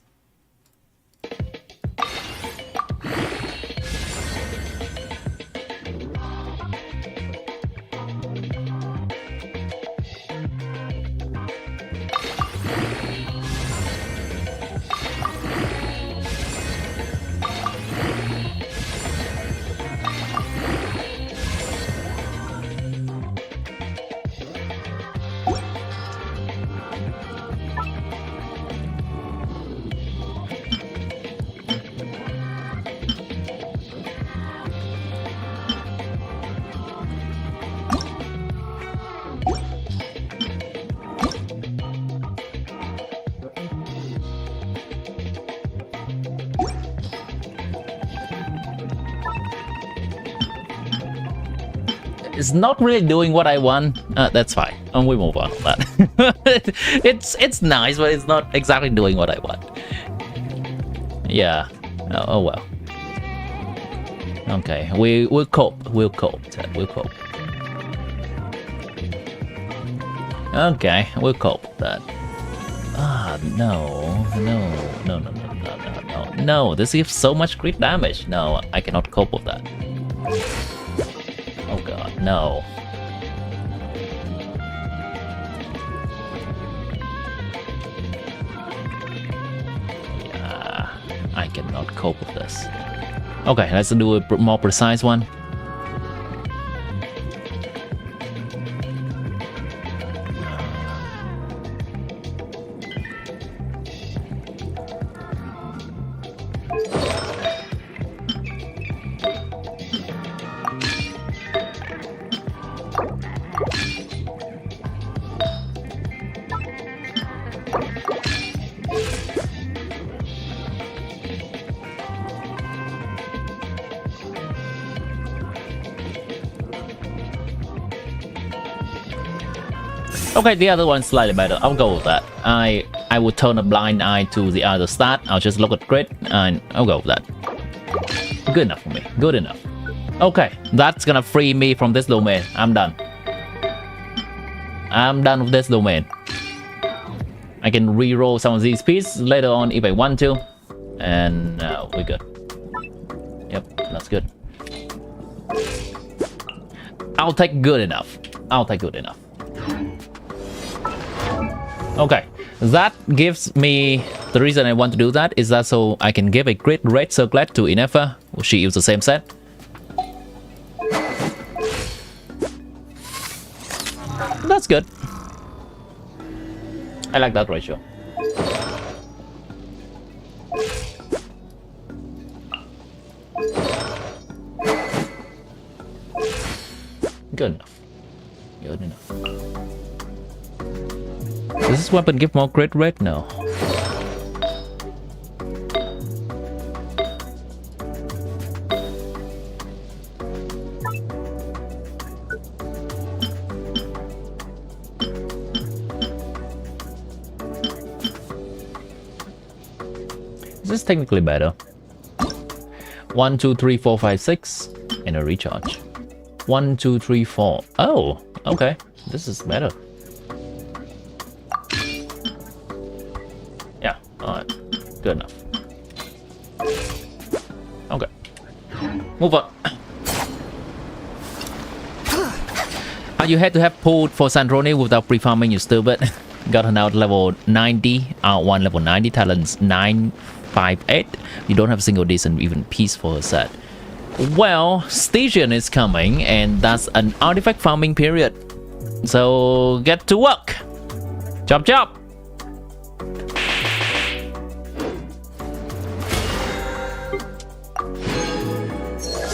It's not really doing what I want. That's fine. We move on from that. it's nice, but it's not exactly doing what I want. Yeah. Oh well. Okay. We'll cope. We'll cope. Ted. We'll cope. Okay. We'll cope with that. No. This gives so much crit damage. No, I cannot cope with that. Oh god, no. Yeah, I cannot cope with this. Okay, let's do a more precise one. Okay, the other one's slightly better. I'll go with that. I would turn a blind eye to the other stat. I'll just look at crit and I'll go with that. Good enough for me. Good enough. Okay, that's gonna free me from this domain. I'm done. I'm done with this domain. I can re-roll some of these pieces later on if I want to. And we're good. Yep, that's good. I'll take good enough. I'll take good enough. Okay, that gives me the reason I want to do that is that so I can give a great red circlet to Inefa. She uses the same set. That's good. I like that ratio. Good enough. Good enough. Does this weapon give more crit rate? No. This is technically better. 1, 2, 3, 4, 5, 6, and a recharge. 1, 2, 3, 4. Oh, okay. This is better. Yeah, alright. Good enough. Okay. Move on. You had to have pulled for Sandroni without pre-farming, you stupid. Got her now level 90, R1 level 90, talents 958. You don't have a single decent even piece for her set. Well, Stygian is coming, and that's an artifact farming period. So get to work. Chop chop.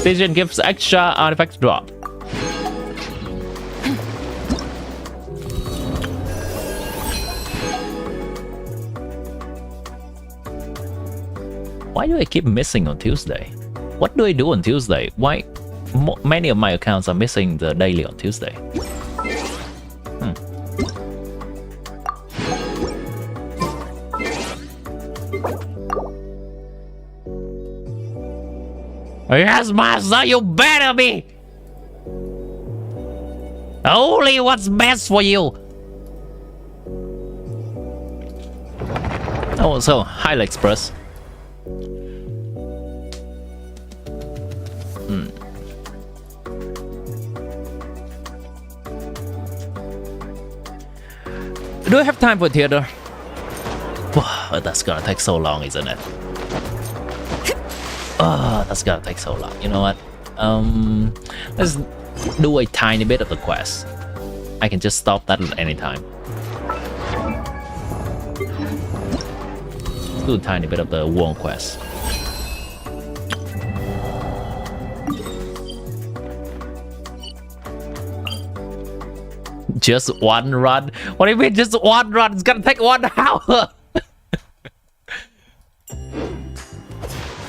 Stygian gives extra artifact drop. Why do I keep missing on Tuesday? What do I do on Tuesday? Why many of my accounts are missing the daily on Tuesday? Yes, master, you better be. Only what's best for you. Oh, so Highlight Express. Do I have time for theater? Oh, that's gonna take so long, isn't it? Oh, that's gonna take so long. You know what? Let's do a tiny bit of the quest. I can just stop that at any time. Do a tiny bit of the world quest. Just one run? What do you mean just one run? It's gonna take 1 hour.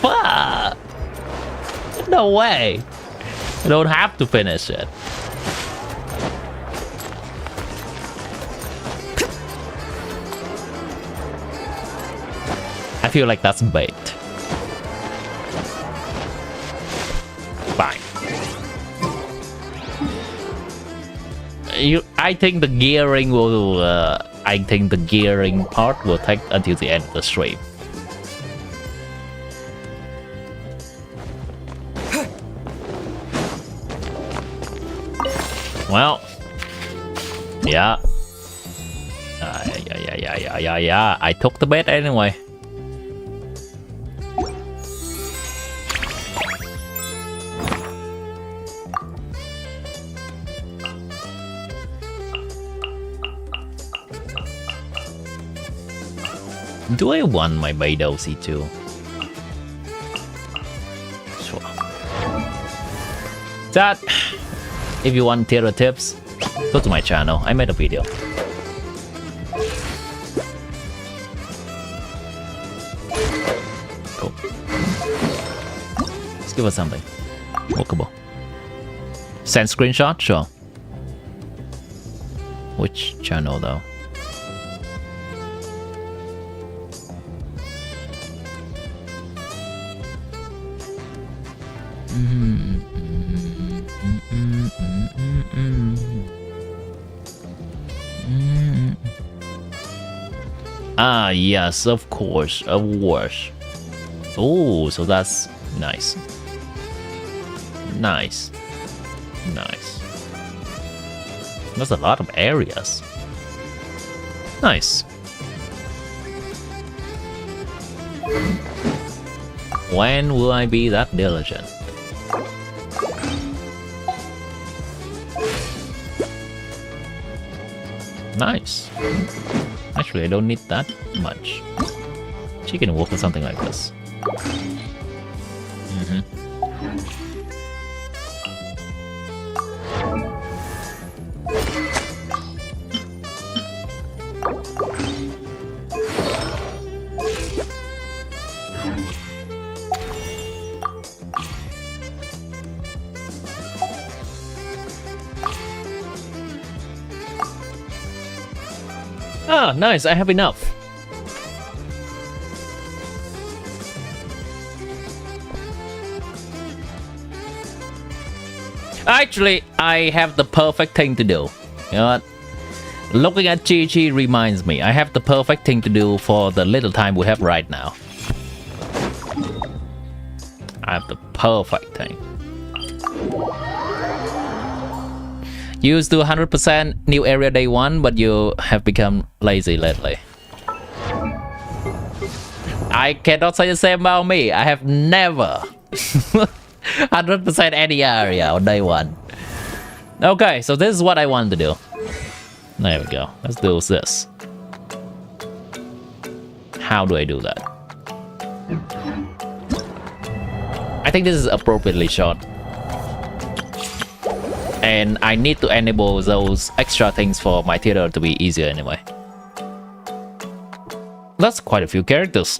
Fuck. No way. I don't have to finish it. I feel like that's bait. Fine. I think the gearing will. I think the gearing part will take until the end of the stream. Well, yeah. Yeah. I took the bet anyway. Do I want my Beidou C2? Sure. That. If you want theater tips, go to my channel. I made a video. Cool. Let's give us something. Workable. Send screenshot? Sure. Which channel though? Ah, yes, of course, Oh, so that's nice. Nice. That's a lot of areas. Nice. When will I be that diligent? Nice. Actually, I don't need that much. She can work with something like this. Ah, nice, I have enough. Actually, I have the perfect thing to do. You know what? Looking at Chi reminds me, I have the perfect thing to do for the little time we have right now. I have the perfect thing. You used to 100% new area day 1, but you have become lazy lately. I cannot say the same about me. I have never 100% any area on day 1. Okay, so this is what I want to do. There we go. Let's do this. How do I do that? I think this is appropriately short. And I need to enable those extra things for my theater to be easier anyway. That's quite a few characters.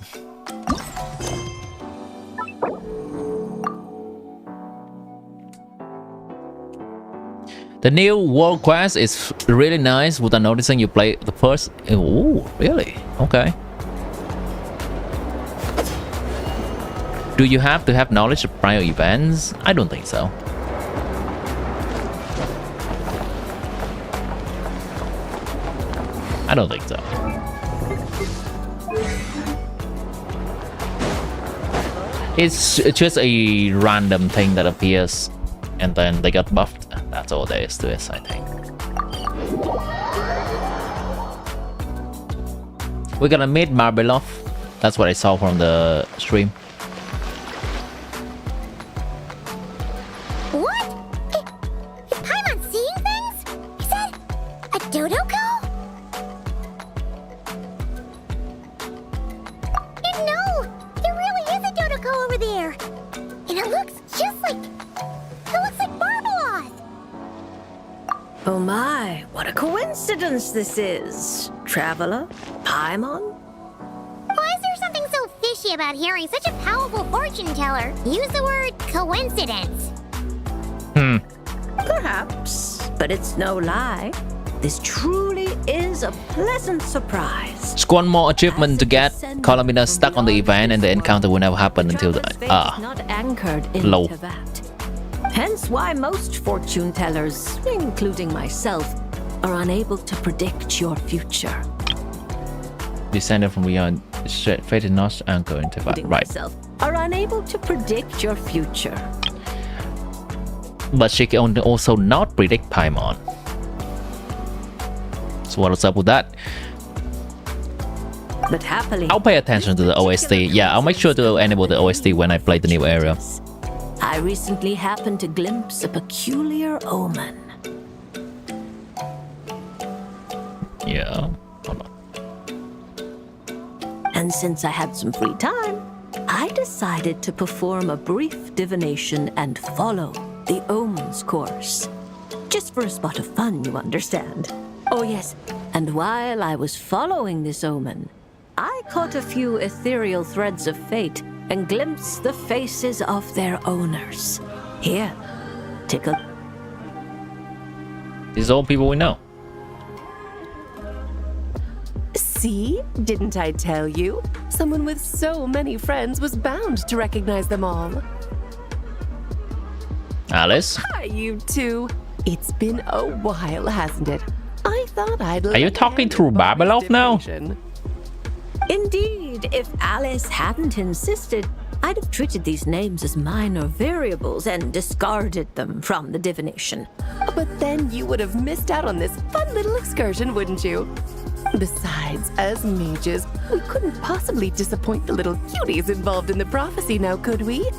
The new world quest is really nice without noticing you play the first. Ooh, really? Okay. Do you have to have knowledge of prior events? I don't think so. I don't think so. It's just a random thing that appears and then they got buffed. That's all there is to it, I think. We're gonna meet Marbelov. That's what I saw from the stream. What? Is Paimon seeing things? Is that a Dodoko? No, there really is a Dodoko over there. And it looks just like... It looks like Barbeloth. Oh my, what a coincidence this is. Traveler? Paimon? Why is there something so fishy about hearing such a powerful fortune teller use the word coincidence? Perhaps, but it's no lie. This truly is a pleasant surprise. Just one more achievement to get. Columina stuck on the event and the encounter will never happen until the Not anchored into low. that. Hence why most fortune tellers, including myself, are unable to predict your future. Descended from beyond. Fate is not anchored into that. Including Right. myself, are unable to predict your future. But she can also not predict Paimon. So what's up with that? But happily, I'll pay attention to the OST. Yeah, I'll make sure to enable the OST when I play the new area. I recently happened to glimpse a peculiar omen. Yeah. Hold on. And since I had some free time, I decided to perform a brief divination and follow the omen's course. Just for a spot of fun, you understand. Oh yes, and while I was following this omen, I caught a few ethereal threads of fate and glimpsed the faces of their owners. Here, take a... These are all people we know. See? Didn't I tell you? Someone with so many friends was bound to recognize them all. Alice? Hi, you two. It's been a while, hasn't it? I thought I'd... Are you talking to Babylov now? Indeed, if Alice hadn't insisted, I'd have treated these names as minor variables and discarded them from the divination. But then you would have missed out on this fun little excursion, wouldn't you? Besides, as mages, we couldn't possibly disappoint the little cuties involved in the prophecy now, could we?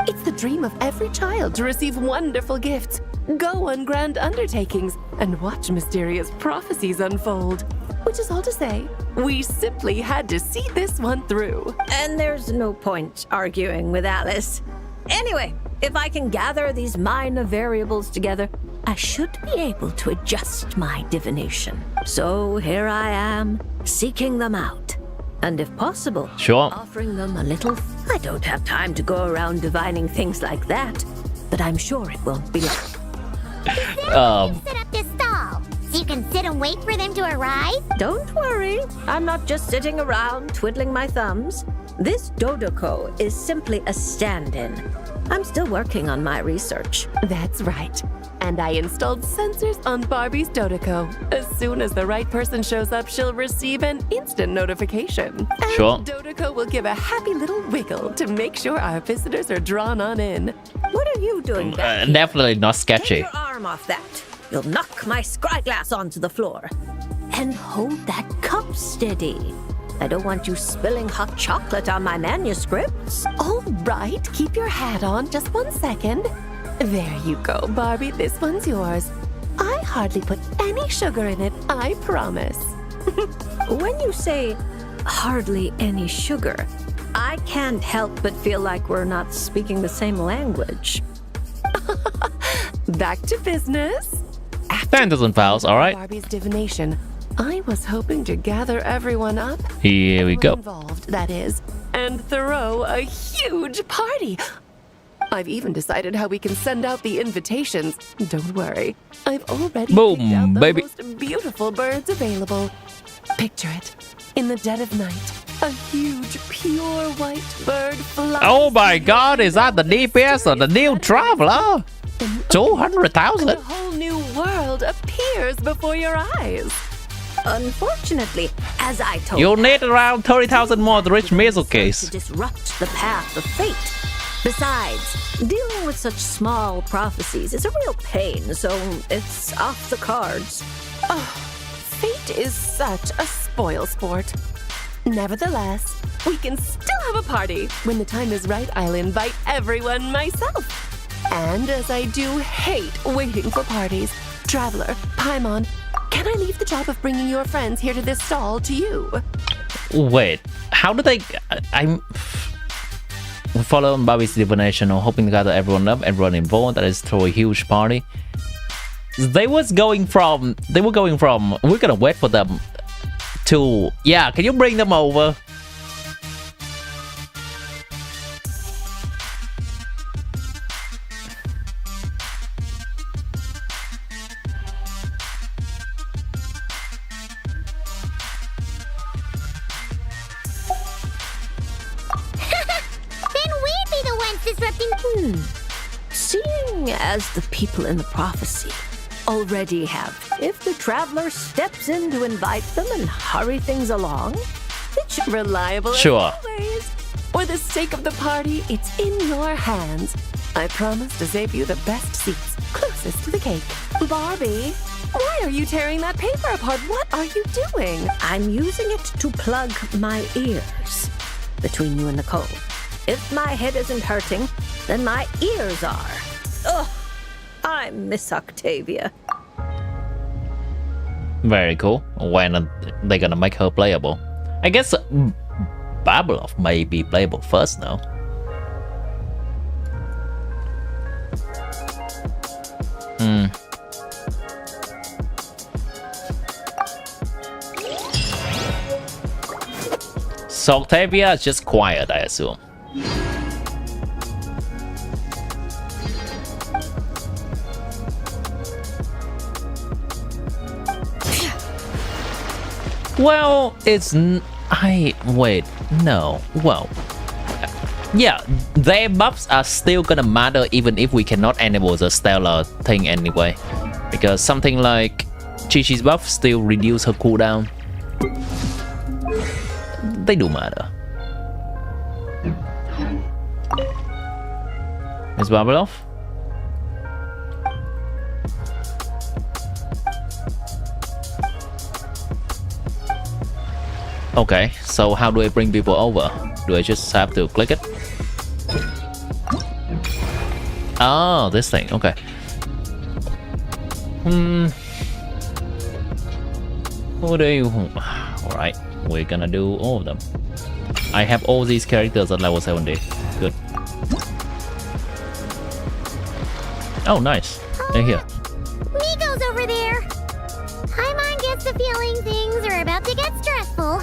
It's the dream of every child to receive wonderful gifts, go on grand undertakings, and watch mysterious prophecies unfold. Which is all to say, we simply had to see this one through. And there's no point arguing with Alice. Anyway, if I can gather these minor variables together, I should be able to adjust my divination. So here I am, seeking them out. And if possible, Sure. offering them a little... I don't have time to go around divining things like that, but I'm sure it won't be long. Set up this stall, so you can sit and wait for them to arrive? Don't worry, I'm not just sitting around twiddling my thumbs. This Dodoko is simply a stand-in. I'm still working on my research. That's right. And I installed sensors on Barbie's Dodoko. As soon as the right person shows up, she'll receive an instant notification. And Sure. Dodoko will give a happy little wiggle to make sure our visitors are drawn on in. What are you doing back here? Definitely not Take sketchy. your arm off that. You'll knock my scry glass onto the floor. And hold that cup steady. I don't want you spilling hot chocolate on my manuscripts. All right, keep your hat on. Just 1 second. There you go, Barbie. This one's yours. I hardly put any sugar in it, I promise. When you say hardly any sugar, I can't help but feel like we're not speaking the same language. Back to business. Standards and Fowls, alright. Barbie's divination. I was hoping to gather everyone up. Here we go. Involved, that is, and throw a huge party. I've even decided how we can send out the invitations. Don't worry, I've already Boom, picked out the baby. most beautiful birds available. Picture it, in the dead of night, a huge pure white bird flies. Oh my god, is that the DPS or the new traveler? 200,000? A whole new world appears before your eyes. Unfortunately, as I told You need around 30,000 more to reach to MIZUKI's. disrupt the path of fate. Besides, dealing with such small prophecies is a real pain, so it's off the cards. Fate is such a spoil sport. Nevertheless, we can still have a party. When the time is right, I'll invite everyone myself. And as I do hate waiting for parties, Traveler, Paimon, can I leave the job of bringing your friends here to this stall to you? Wait, how do they... I'm... Follow Bobby's divination or hoping to gather everyone up, everyone involved, that is through a huge party. They were going from, we're gonna wait for them to, yeah, can you bring them over? Seeing as the people in the prophecy already have, if the traveler steps in to invite them and hurry things along, It should be reliable Sure. as always. For the sake of the party, it's in your hands. I promise to save you the best seats, closest to the cake. Barbie, why are you tearing that paper apart? What are you doing? I'm using it to plug my ears between you and Nicole. If my head isn't hurting, then my ears are. Ugh, I miss Octavia. Very cool. When are they gonna make her playable? I guess Babylov may be playable first now. So Octavia is just quiet, I assume. Well, it's wait, no. Well, yeah, their buffs are still gonna matter even if we cannot enable the stellar thing anyway, because something like Chi-Chi's buff still reduce her cooldown. They do matter. Is Babylov? Okay, so how do I bring people over? Do I just have to click it? Oh, this thing, okay. Who do you... Alright, we're gonna do all of them. I have all these characters at level 70. Good. Oh, nice. They're here. Miko's over there. Paimon gets the feeling things are about to get stressful.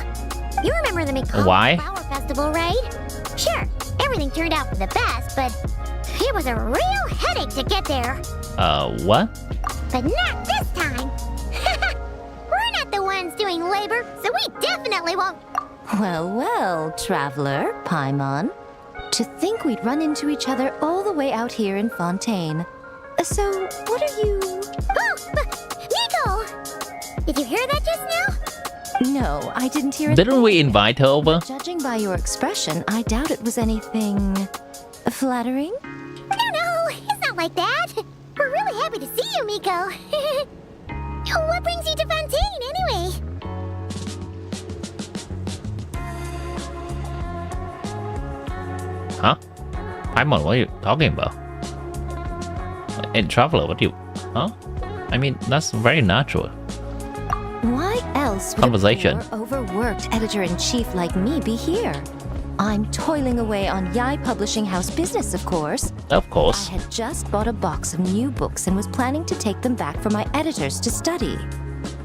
You remember the Mikado Why? Flower Festival, right? Sure, everything turned out for the best, but it was a real headache to get there. What? But not this time. We're not the ones doing labor, so we definitely won't. Well, well, Traveler, Paimon. To think we'd run into each other all the way out here in Fontaine. So, what are you... Oh, Miko! Did you hear that just now? No, I didn't hear it. Didn't we invite her over? Judging by your expression, I doubt it was anything... flattering? No, it's not like that. We're really happy to see you, Miko. What brings you to Fontaine, anyway? Huh? Paimon, what are you talking about? In Traveler, what do you... Huh? I mean, that's very natural. Why else would Conversation. a poor, overworked editor-in-chief like me be here? I'm toiling away on Yai Publishing House business, of course. Of course. I had just bought a box of new books and was planning to take them back for my editors to study.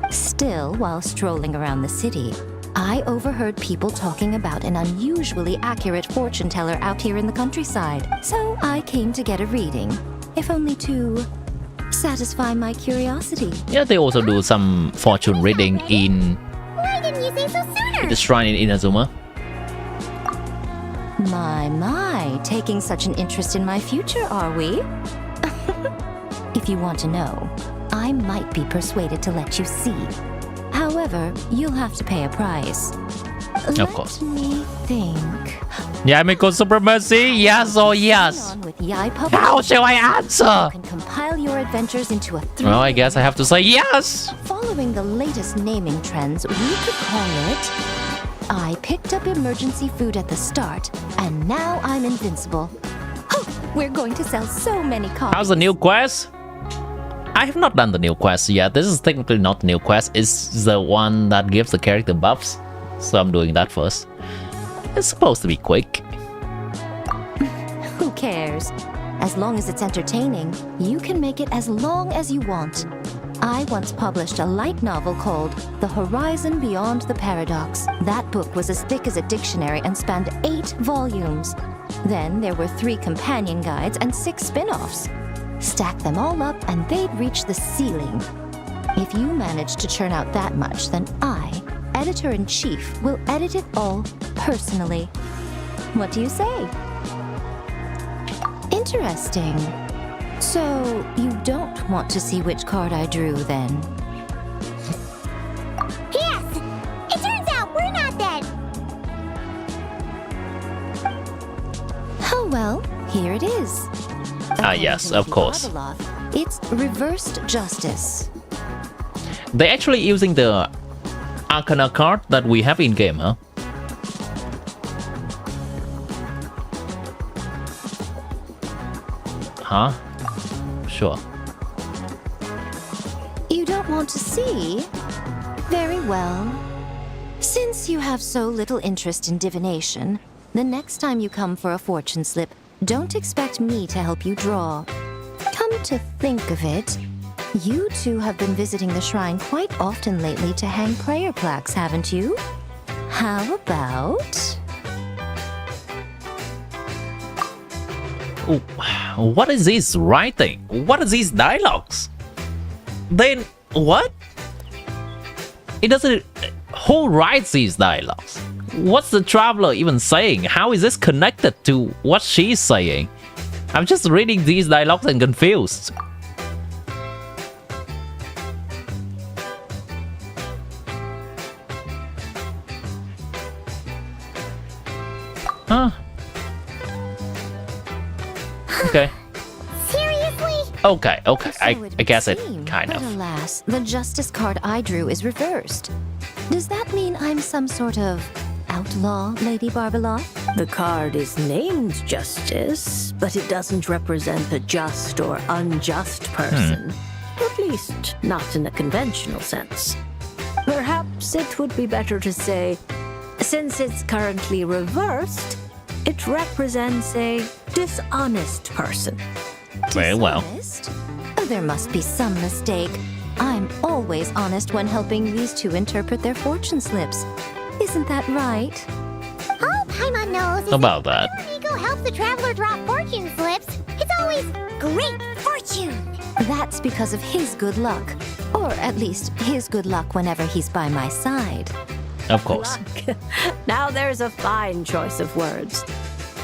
Still, while strolling around the city, I overheard people talking about an unusually accurate fortune teller out here in the countryside. So I came to get a reading, if only to satisfy my curiosity. Yeah, they also do some fortune reading in Why didn't you say so sooner? the shrine in Inazuma. My, taking such an interest in my future, are we? If you want to know, I might be persuaded to let you see. However, you'll have to pay a price. Of course. Let me think. Yamiko supremacy? Yes or yes? On with Yai How shall I answer? You can compile your adventures into a Well, I guess I have to say yes. Following the latest naming trends, we could call it I picked up emergency food at the start, and now I'm invincible. Oh, we're going to sell so many copies. How's the new quest? I have not done the new quest yet. This is technically not the new quest. It's the one that gives the character buffs. So I'm doing that first. It's supposed to be quick. Who cares? As long as it's entertaining, you can make it as long as you want. I once published a light novel called The Horizon Beyond the Paradox. That book was as thick as a dictionary and spanned 8 volumes. Then there were 3 companion guides and 6 spin-offs. Stack them all up and they'd reach the ceiling. If you manage to churn out that much, then I, Editor-in-Chief, will edit it all personally. What do you say? Interesting. So, you don't want to see which card I drew, then? Yes! It turns out we're not dead! Oh well, here it is. Yes, of course. It's reversed justice. They're actually using the Arcana card that we have in game, huh? Huh? Sure. You don't want to see? Very well. Since you have so little interest in divination, the next time you come for a fortune slip, don't expect me to help you draw. Come to think of it, you two have been visiting the shrine quite often lately to hang prayer plaques, haven't you? How about... What is this writing? What is these dialogues? Then what? It doesn't. Who writes these dialogues? What's the traveler even saying? How is this connected to what she's saying? I'm just reading these dialogues and confused. Huh? Okay. Seriously? Okay. I So guess it seem, kind but of. alas, the justice card I drew is reversed. Does that mean I'm some sort of outlaw, Lady Barbeloth? The card is named Justice, but it doesn't represent a just or unjust person. At least, not in a conventional sense. Perhaps it would be better to say, since it's currently reversed, it represents a dishonest person. Very well. Dishonest? Oh, there must be some mistake. I'm always honest when helping these two interpret their fortune slips. Isn't that right? All Paimon knows is About that. whenever Nico helps the traveler draw fortune slips, it's always great fortune. That's because of his good luck. Or at least his good luck whenever he's by my side. Of course. Now there's a fine choice of words.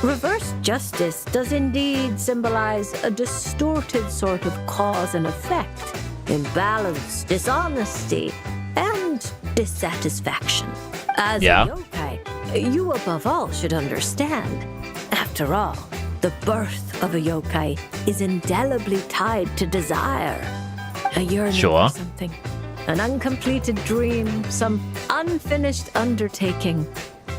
Reverse justice does indeed symbolize a distorted sort of cause and effect, imbalance, dishonesty, and dissatisfaction. As Yeah. a yokai, you above all should understand. After all, the birth of a yokai is indelibly tied to desire. A yearning Sure. for something, an uncompleted dream, some unfinished undertaking,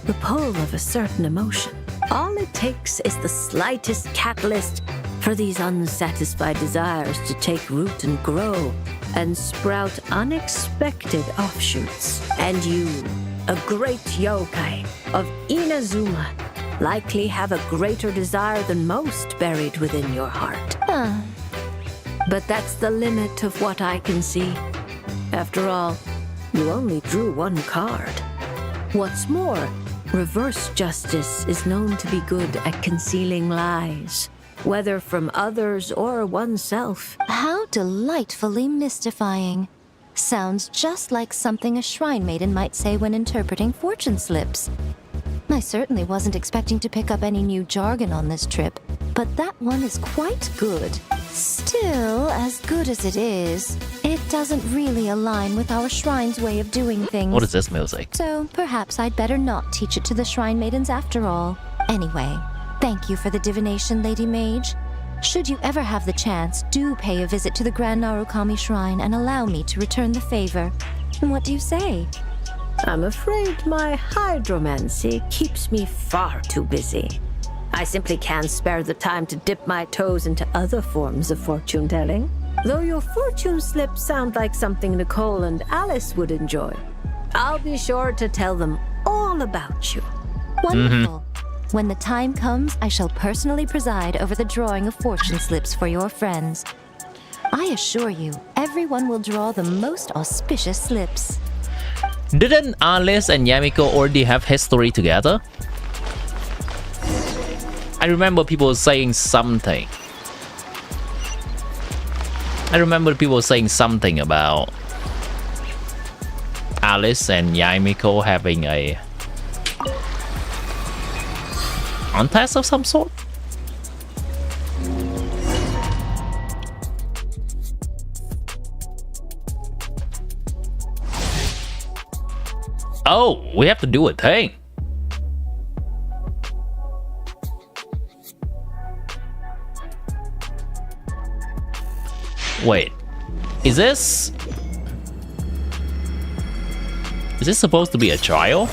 the pull of a certain emotion. All it takes is the slightest catalyst for these unsatisfied desires to take root and grow and sprout unexpected offshoots. And you, a great yokai of Inazuma, likely have a greater desire than most buried within your heart. But that's the limit of what I can see. After all, you only drew one card. What's more, reverse justice is known to be good at concealing lies, whether from others or oneself. How delightfully mystifying. Sounds just like something a shrine maiden might say when interpreting fortune slips. I certainly wasn't expecting to pick up any new jargon on this trip, but that one is quite good. Still, as good as it is, it doesn't really align with our shrine's way of doing things. What is this music? So perhaps I'd better not teach it to the shrine maidens after all. Anyway, thank you for the divination, Lady Mage. Should you ever have the chance, do pay a visit to the Grand Narukami Shrine and allow me to return the favor. What do you say? I'm afraid my hydromancy keeps me far too busy. I simply can't spare the time to dip my toes into other forms of fortune-telling. Though your fortune slips sound like something Nicole and Alice would enjoy, I'll be sure to tell them all about you. Wonderful. When the time comes, I shall personally preside over the drawing of fortune slips for your friends. I assure you, everyone will draw the most auspicious slips. Didn't Alice and Yamiko already have history together? I remember people saying something. About Alice and Yamiko having a contest of some sort. Oh, we have to do a thing. Wait, is this supposed to be a trial?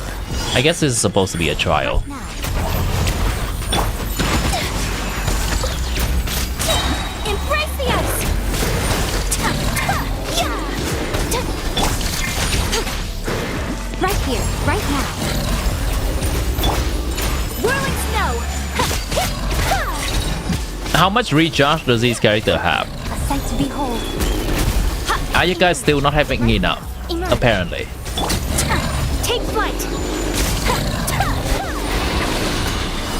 I guess this is supposed to be a trial. Embrace the ice! Right here, right now. Whirling snow! How much recharge does this character have? A sight to behold. Are you guys still not having enough? Apparently. Take flight!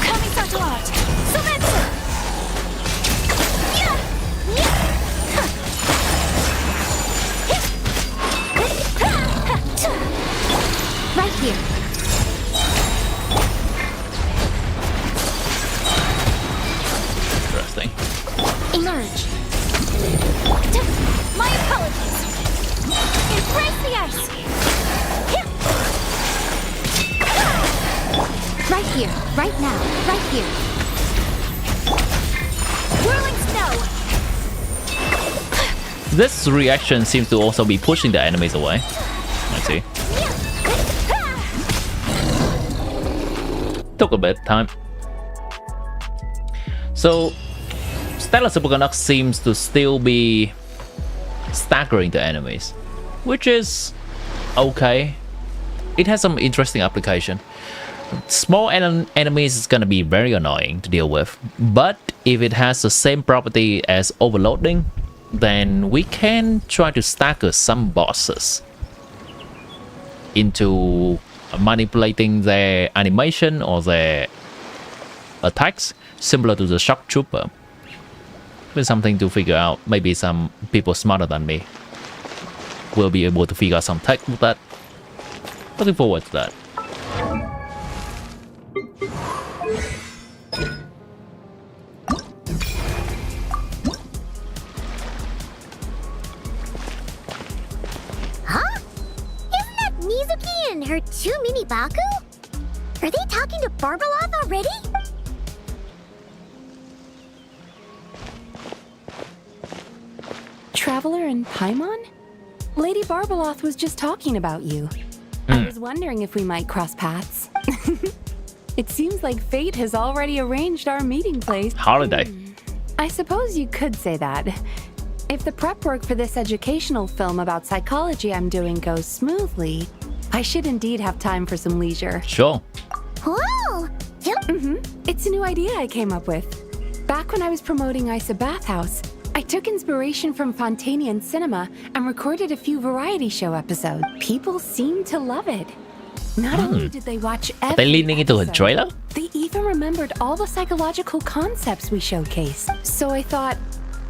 Coming to art! Sometsu! Right here. Interesting. Emerge. My apologies! Embrace the ice! Right here, right now, right here. Whirling snow! This reaction seems to also be pushing the enemies away. I see. Took a bit of time. So, Stellar Superconduct seems to still be staggering the enemies, which is okay. It has some interesting application. Small enemies is gonna be very annoying to deal with, but if it has the same property as overloading, then we can try to stagger some bosses into manipulating their animation or their attacks, similar to the Shock Trooper. It's something to figure out. Maybe some people smarter than me will be able to figure out some tech with that. Looking forward to that. Huh? Isn't that MIZUKI and her two mini Baku? Are they talking to Barbeloth already? Traveler and Paimon? Lady Barbeloth was just talking about you. I was wondering if we might cross paths. It seems like fate has already arranged our meeting place. Holiday. I suppose you could say that. If the prep work for this educational film about psychology I'm doing goes smoothly, I should indeed have time for some leisure. Sure. Whoa! It's a new idea I came up with. Back when I was promoting Isa Bathhouse, I took inspiration from Fontanian cinema and recorded a few variety show episodes. People seemed to love it. Not only did they watch every They leaning into a episode, trailer? they even remembered all the psychological concepts we showcased. So I thought,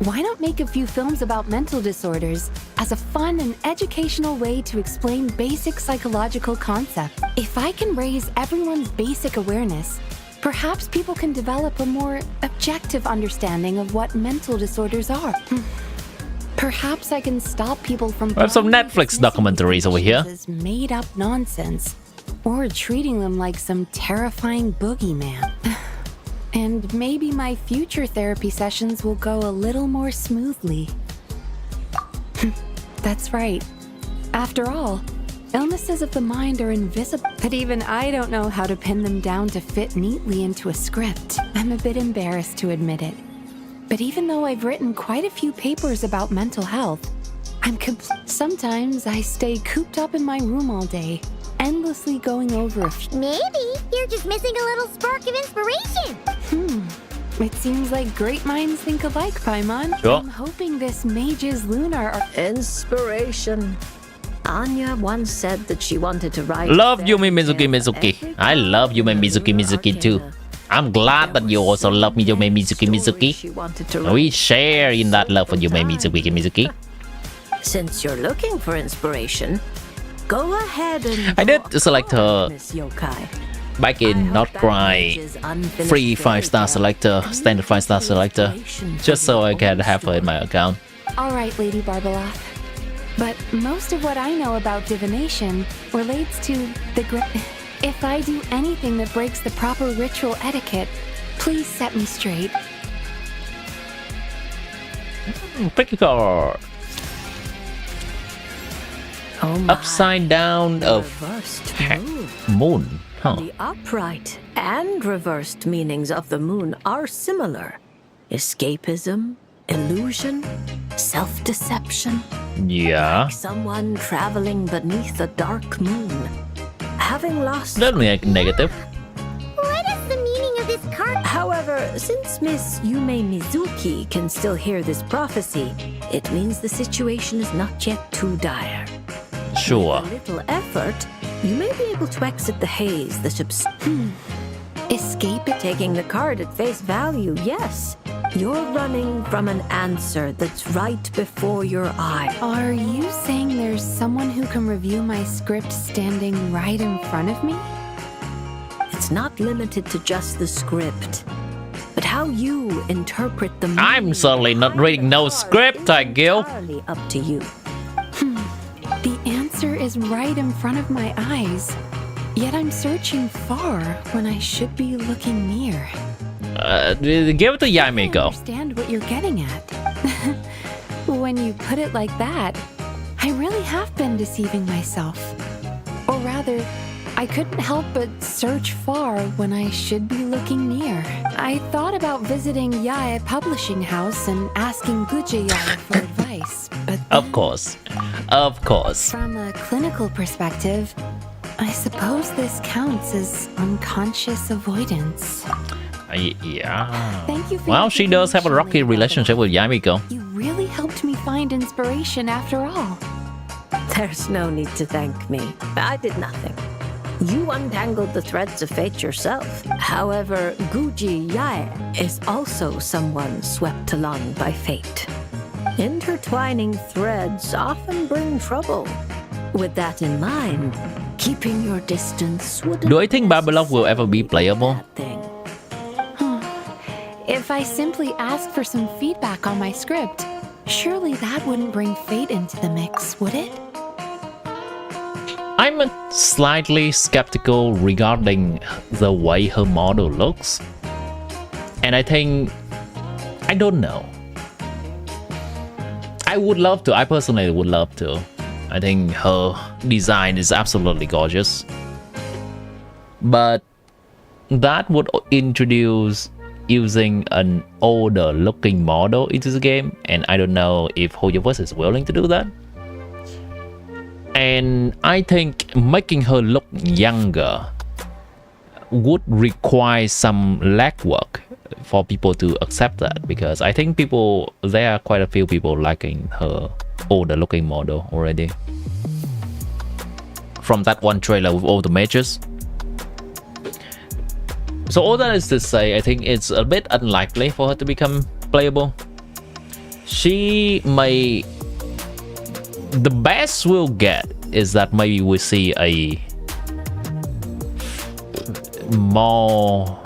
why not make a few films about mental disorders as a fun and educational way to explain basic psychological concepts. If I can raise everyone's basic awareness, perhaps people can develop a more objective understanding of what mental disorders are. Perhaps I can stop people from We have some Netflix documentaries over here. as made-up nonsense, or treating them like some terrifying boogeyman. And maybe my future therapy sessions will go a little more smoothly. That's right. After all, illnesses of the mind are invisible, but even I don't know how to pin them down to fit neatly into a script. I'm a bit embarrassed to admit it. But even though I've written quite a few papers about mental health, sometimes I stay cooped up in my room all day, endlessly going over a few. Maybe you're just missing a little spark of inspiration. It seems like great minds think alike, Paimon. Sure. I'm hoping this mage's lunar Inspiration. Anya once said that she wanted to write. Love a Yumi fairy Mizuki tale Mizuki. every I love Yumi time Mizuki Moon Mizuki too. Arcana. I'm glad that you also love Yumi Mizuki Mizuki. She wanted to We write. share in that love for Yumi Mizuki Mizuki. Since you're looking for inspiration, go ahead and. I did draw select a her card, Miss Yokai. back I in hope nod-krai that mage's unfinished free fairy 5-star tale selector, can standard 5-star be selector, inspiration just for so I your can own have her in my story. account. All right, Lady Barbaloth. But most of what I know about divination relates to the If I do anything that breaks the proper ritual etiquette, please set me straight. Pick a card. Oh my, Upside down the of reversed moon. moon. Huh. The upright and reversed meanings of the moon are similar. Escapism, illusion, self-deception. Yeah. Someone traveling beneath a dark moon. Having lost. Don't make negative. What is the meaning of this card? However, since Miss Yume Mizuki can still hear this prophecy, it means the situation is not yet too dire. Sure. With a little effort, you may be able to exit the haze that Escape it? Taking the card at face value, yes. You're running from an answer that's right before your eye. Are you saying there's someone who can review my script standing right in front of me? It's not limited to just the script, but how you interpret the I'm certainly not reading no script, I Gil. entirely up to you. The answer is right in front of my eyes. Yet I'm searching far when I should be looking near. Give it to I Yamiko. understand what you're getting at. When you put it like that, I really have been deceiving myself. Or rather, I couldn't help but search far when I should be looking near. I thought about visiting Yae Publishing House and asking Guje Yae for advice, but Of course. Of course. from a clinical perspective, I suppose this counts as unconscious avoidance. Yeah. Thank you for Well, your she does have a information, rocky Lady relationship with Yamiko. You really helped me find inspiration after all. There's no need to thank me. I did nothing. You untangled the threads of fate yourself. However, Guji Yae is also someone swept along by fate. Intertwining threads often bring trouble. With that in mind, keeping your distance wouldn't Do I think Babylon will ever be playable? bad thing. If I simply asked for some feedback on my script, surely that wouldn't bring fate into the mix, would it? I'm slightly skeptical regarding the way her model looks. And I think... I don't know. I would love to. I personally would love to. I think her design is absolutely gorgeous. But that would introduce using an older looking model into the game, and I don't know if Hoyoverse is willing to do that. And I think making her look younger would require some legwork for people to accept that, because I think there are quite a few people liking her older looking model already. From that one trailer with all the mages. So all that is to say, I think it's a bit unlikely for her to become playable. She may The best we'll get is that maybe we see a more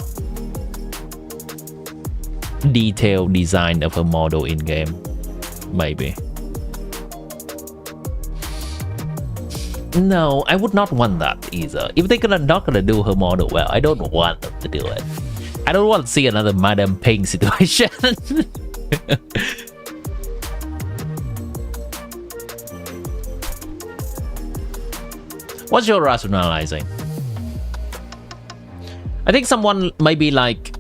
detailed design of a model in game. Maybe. No, I would not want that either. If they're not gonna do her model well, I don't want them to do it. I don't want to see another Madame Ping situation. What's your rationalizing? I think someone maybe like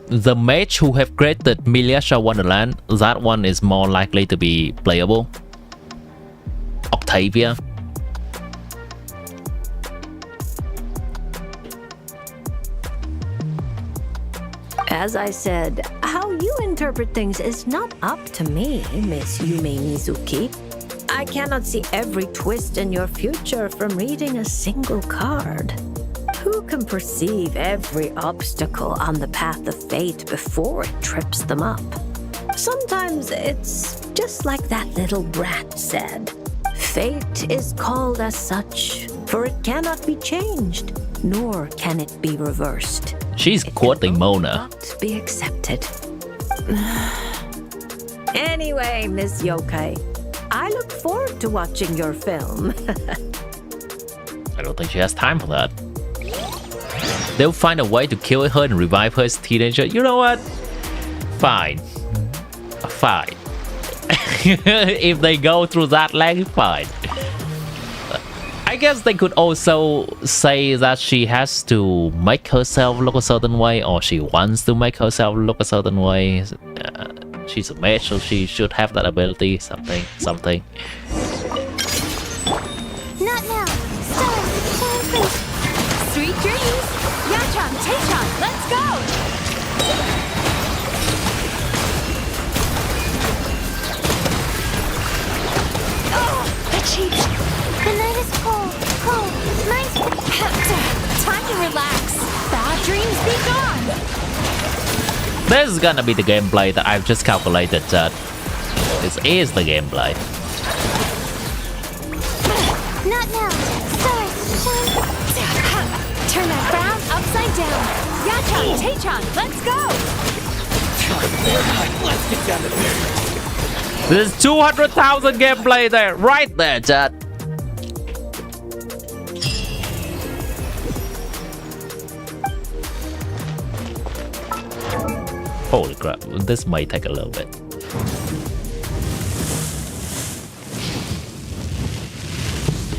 the mage who have created Miniature Wonderland, that one is more likely to be playable. Octavia. As I said, how you interpret things is not up to me, Miss Yume Mizuki. I cannot see every twist in your future from reading a single card. Who can perceive every obstacle on the path of fate before it trips them up? Sometimes it's just like that little brat said. Fate is called as such, for it cannot be changed, nor can it be reversed. She's quoting Mona. Not be accepted. Anyway, Miss Yokai, I look forward to watching your film. I don't think she has time for that. They'll find a way to kill her and revive her as a teenager. You know what? Fine. Fine. If they go through that length, fine. I guess they could also say that she has to make herself look a certain way, or she wants to make herself look a certain way. She's a mage, so she should have that ability. Something. Not now. Stars, shine free. Sweet dreams! Yachan, Taechan, let's go! Oh, the cheat! The night is cold. Nice. Time to relax. Bad dreams be gone! This is gonna be the gameplay that I've just calculated, chat. This is the gameplay. Not now. Stars, shine. Turn that frown upside down. Yachan, Taechan, let's go! Let's get down to business. There's 200,000 gameplay there, right there, chat. Holy crap, this might take a little bit.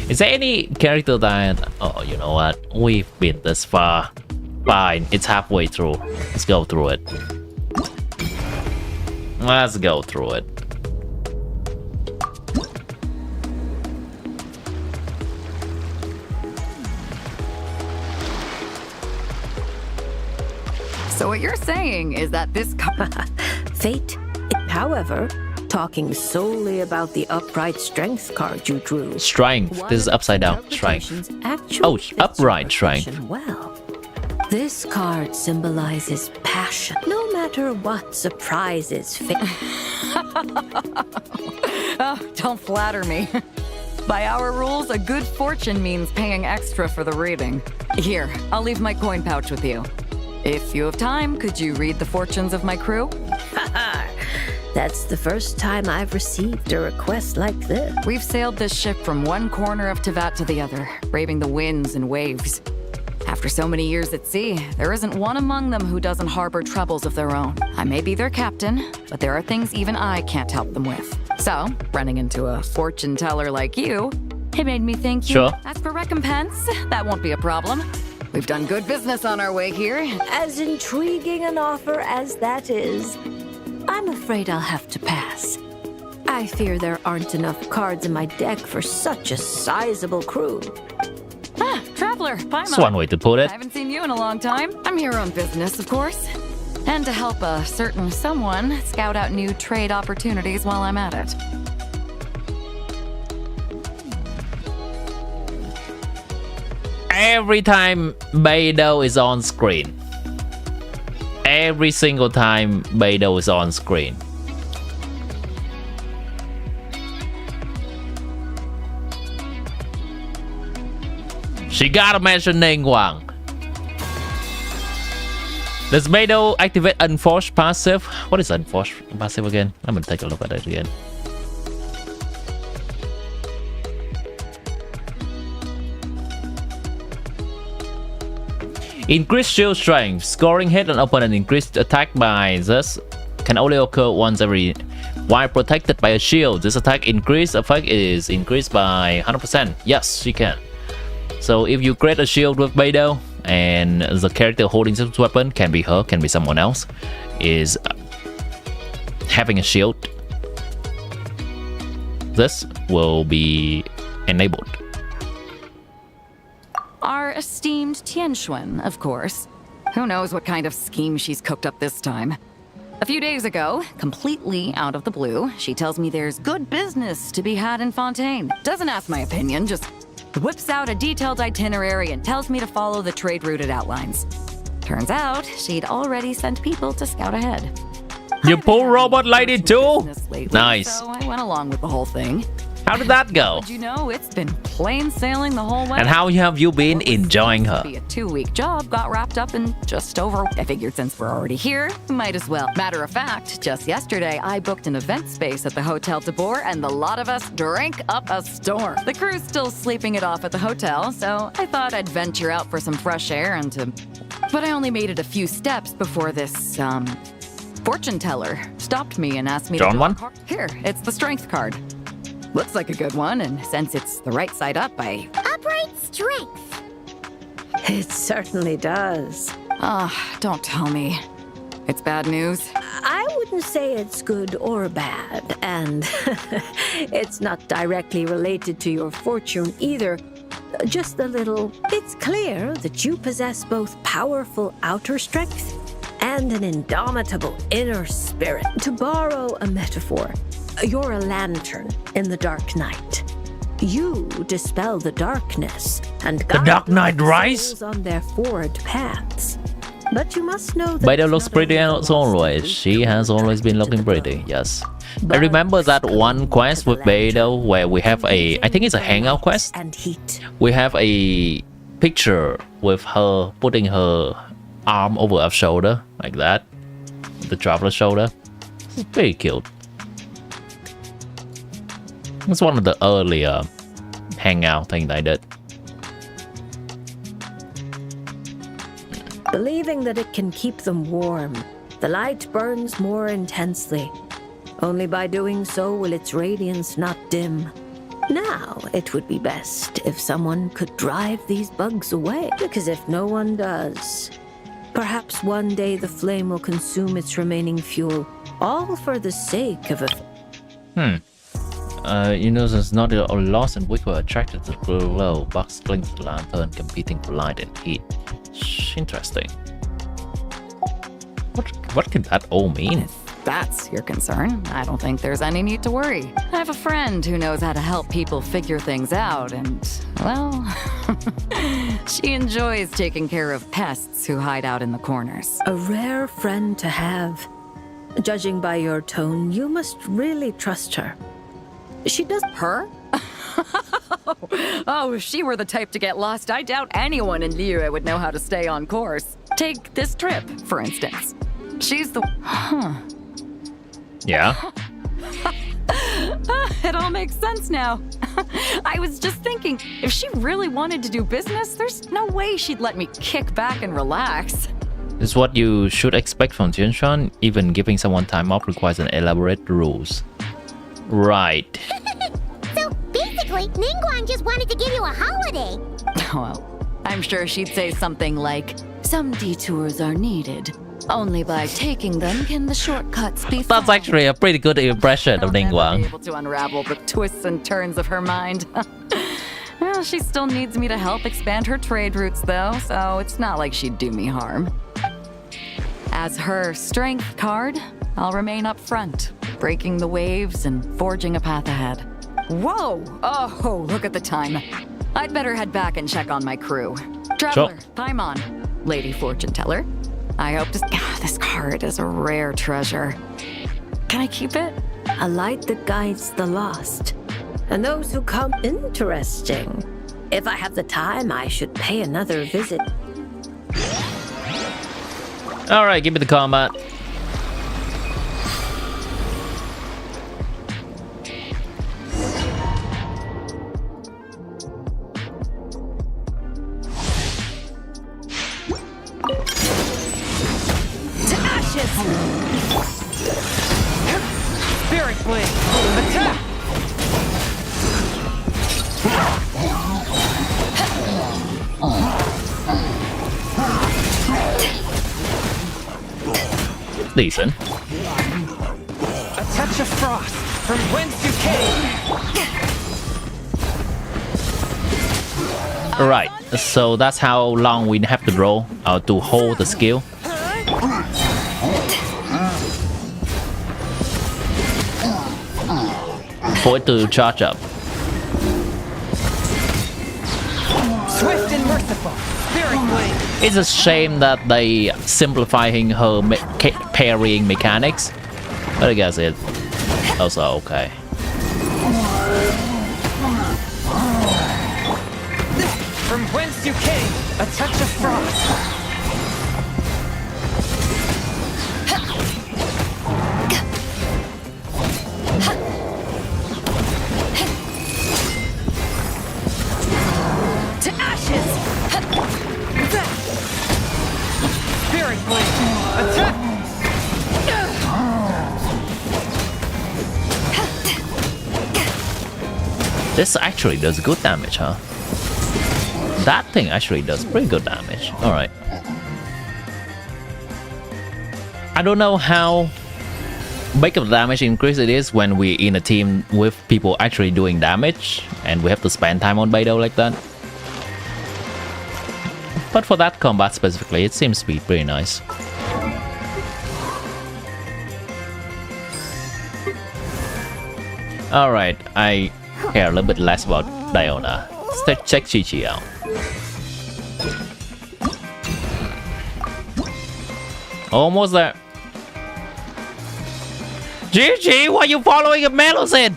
Is there any character that... Oh, you know what? We've been this far. Fine, it's halfway through. Let's go through it. Let's go through it. So what you're saying is that this Fate, however, talking solely about the upright strength card you drew. Strength. This is upside down. Strength. Oh, upright strength. Well, this card symbolizes passion, no matter what surprises fate. Oh, don't flatter me. By our rules, a good fortune means paying extra for the reading. Here, I'll leave my coin pouch with you. If you have time, could you read the fortunes of my crew? That's the first time I've received a request like this. We've sailed this ship from one corner of Teyvat to the other, braving the winds and waves. After so many years at sea, there isn't one among them who doesn't harbor troubles of their own. I may be their captain, but there are things even I can't help them with. So, running into a fortune teller like you, it made me think, sure. As for recompense, that won't be a problem. We've done good business on our way here. As intriguing an offer as that is, I'm afraid I'll have to pass. I fear there aren't enough cards in my deck for such a sizable crew. Ah, Traveler, Paimon. That's one way to put it. I haven't seen you in a long time. I'm here on business, of course. And to help a certain someone scout out new trade opportunities while I'm at it. Every time Beidou is on screen. Every single time Beidou is on screen. She gotta mention Ning Wang. Does Beidou activate Unforced passive? What is Unforced passive again? I'm gonna take a look at it again. Increased shield strength. Scoring hit on opponent increased attack by this can only occur once every while protected by a shield. This attack increase effect is increased by 100%. Yes, she can. So if you create a shield with Beidou and the character holding this weapon, can be her, can be someone else, is having a shield, this will be enabled. Our esteemed Tianxuan, of course. Who knows what kind of scheme she's cooked up this time. A few days ago, completely out of the blue, she tells me there's good business to be had in Fontaine. Doesn't ask my opinion, just whips out a detailed itinerary and tells me to follow the trade route it outlines. Turns out, she'd already sent people to scout ahead. You pull robot lady too? Lately, Nice. So I went along with the whole thing. How did that go? Did you know it's been plain sailing the whole way? And how have you been enjoying her? Be a 2-week job got wrapped up in just over. I figured since we're already here, might as well. Matter of fact, just yesterday I booked an event space at the Hotel de Boer, and the lot of us drank up a storm. The crew's still sleeping it off at the hotel, so I thought I'd venture out for some fresh air and to. But I only made it a few steps before this fortune teller stopped me and asked me Drawn to one? Here, it's the strength card. Looks like a good one, and since it's the right side up, Upright strength. It certainly does. Don't tell me. It's bad news. I wouldn't say it's good or bad, and it's not directly related to your fortune either. Just a little. It's clear that you possess both powerful outer strength and an indomitable inner spirit. To borrow a metaphor, you're a lantern in the dark night. You dispel the darkness and guide Dark Knight souls Rise? on their forward paths. But you must know that Beidou it's looks not pretty only as always. She has always been looking pretty, yes. I remember that one quest with Beidou where we have a, I think it's a hangout quest. and heat. We have a picture with her putting her arm over her shoulder, like that. The traveler's shoulder. It's very cute. It's one of the earlier hangout things I did. Believing that it can keep them warm, the light burns more intensely. Only by doing so will its radiance not dim. Now, it would be best if someone could drive these bugs away, because if no one does, perhaps one day the flame will consume its remaining fuel, all for the sake of a... You know, there's not a loss and weak were attracted to the glow. Bugs cling to the lantern, competing for light and heat. Interesting. What can that all mean? If that's your concern, I don't think there's any need to worry. I have a friend who knows how to help people figure things out, and, well, she enjoys taking care of pests who hide out in the corners. A rare friend to have. Judging by your tone, you must really trust her. She does... Her? Oh, if she were the type to get lost, I doubt anyone in Liyue would know how to stay on course. Take this trip, for instance. She's the... Yeah? It all makes sense now. I was just thinking, if she really wanted to do business, there's no way she'd let me kick back and relax. This is what you should expect from Tianshan. Even giving someone time off requires an elaborate rules. Right. So basically, Ningguang just wanted to give you a holiday. Well, I'm sure she'd say something like, some detours are needed. Only by taking them can the shortcuts be found. That's actually a pretty good impression of I'll never be Ningguang. able to unravel the twists and turns of her mind. Well, she still needs me to help expand her trade routes, though, so it's not like she'd do me harm. As her strength card, I'll remain up front, breaking the waves and forging a path ahead. Whoa! Oh, look at the time. I'd better head back and check on my crew. Traveler, time on. Lady Fortune Teller. I hope this card is a rare treasure. Can I keep it? A light that guides the lost. And those who come... Interesting. If I have the time, I should pay another visit. Alright, give me the combat. To ashes! Spirit Blade! Attack! Decent. A touch of frost from whence you came! Alright, so that's how long we have to roll to hold the skill. For it to charge up. Swift and merciful! Spirit Blade! It's a shame that they simplifying her parrying mechanics, but I guess it's also okay. From whence you came, a touch of frost. To ashes! Spirit Blade! Attack! This actually does good damage, huh? That thing actually does pretty good damage. Alright. I don't know how big of damage increase it is when we're in a team with people actually doing damage and we have to spend time on Beidou like that. But for that combat specifically, it seems to be pretty nice. Alright, I care a little bit less about Diona. Let's check Chi-Chi out. Almost there. Chi-Chi, why are you following a Melusin?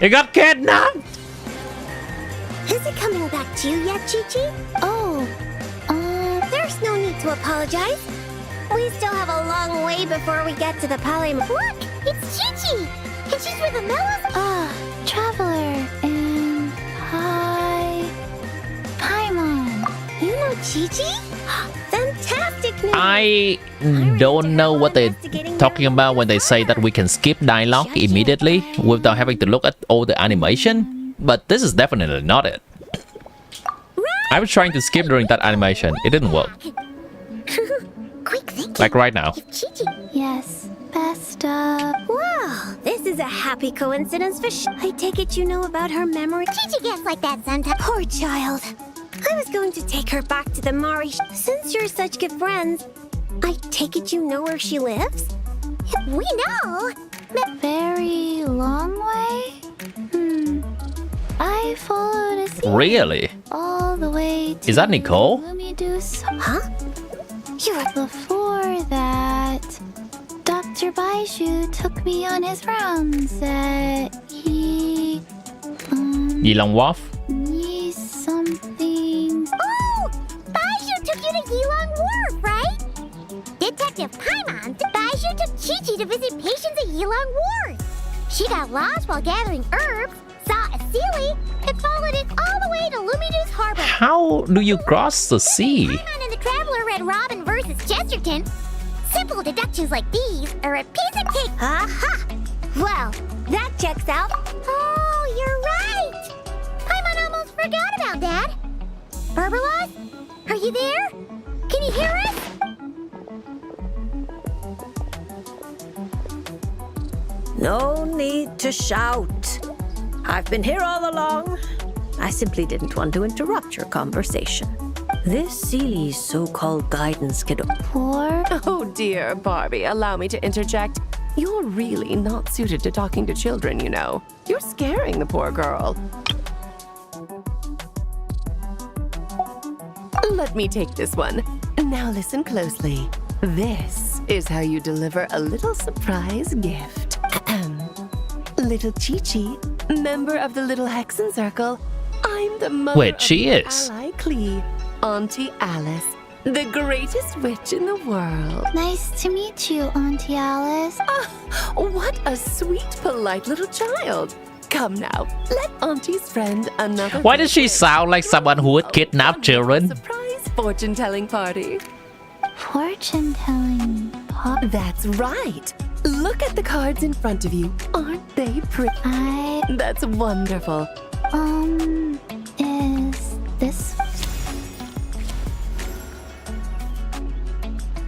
You got kidnapped? Is it coming back to you yet, Chi-Chi? Oh, there's no need to apologize. We still have a long way before we get to the Palais. Look, it's Chi-Chi, and she's with the Melos. Traveler, and hi, Paimon. You know Chi-Chi? Fantastic news. I don't know what they're talking about when they say that we can skip dialogue immediately without having to look at all the animation, but this is definitely not it. I was trying to skip during that animation. It didn't work. Quick thinking. Like right now. Yes, best of. Wow, this is a happy coincidence for I take it you know about her memory. Chi-Chi gets like that sometimes. Poor child. I was going to take her back to the Mari. Since you're such good friends, I take it you know where she lives? We know. Very long way? I followed a sea Really? all the way to Is that Nicole? Huh? You were before that. Dr. Baiju took me on his rounds at Yilong Wharf? something. Oh! Baiju took you to Yilong Wharf, right? Detective Paimon, Baiju took Chi-Chi to visit patients at Yilong Wharf. She got lost while gathering herbs, saw a sealy, and followed it all the way to Lumidu's harbor. How do you cross the sea? Paimon and the Traveler read Robin versus Chesterton. Simple deductions like these are a piece of cake. Aha! Well, that checks out. Oh, you're right! Paimon almost forgot about that. Berbelos, are you there? Can you hear us? No need to shout. I've been here all along. I simply didn't want to interrupt your conversation. This Seely's so-called guidance could... Oh dear, Barbie, allow me to interject. You're really not suited to talking to children, you know. You're scaring the poor girl. Let me take this one. Now listen closely. This is how you deliver a little surprise gift. Little Chi-Chi member of the Little Hexen Circle. I'm the mother Wait, of she your is. ally Klee, Auntie Alice, the greatest witch in the world. Nice to meet you, Auntie Alice. What a sweet, polite little child. Come now, let Auntie's friend another. Why does she sound like someone who would kidnap children? Surprise fortune-telling party. Fortune-telling. That's right. Look at the cards in front of you. Aren't they pretty? That's wonderful. Is this?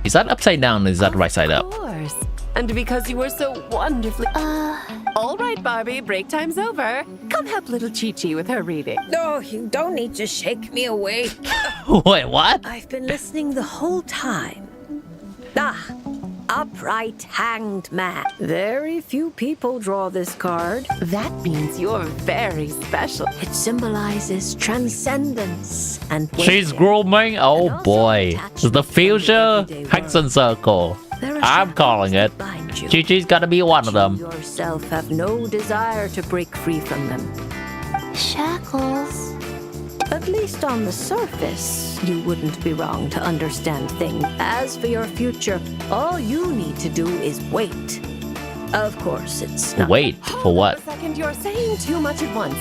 Is that upside down or is that right side up? Of course. And because you were so wonderfully... All right, Barbie, break time's over. Come help little Chi-Chi with her reading. No, you don't need to shake me awake. Wait, what? I've been listening the whole time. Upright hanged man. Very few people draw this card. That means you're very special. It symbolizes transcendence and She's grooming? Oh boy. The future Hexen Circle. I'm calling it. Chi-Chi's gotta be one of them. You yourself have no desire to break free from them. Shackles. At least on the surface, you wouldn't be wrong to understand things. As for your future, all you need to do is wait. Of course, it's not. Wait, for what? Hold on a second, you're saying too much at once.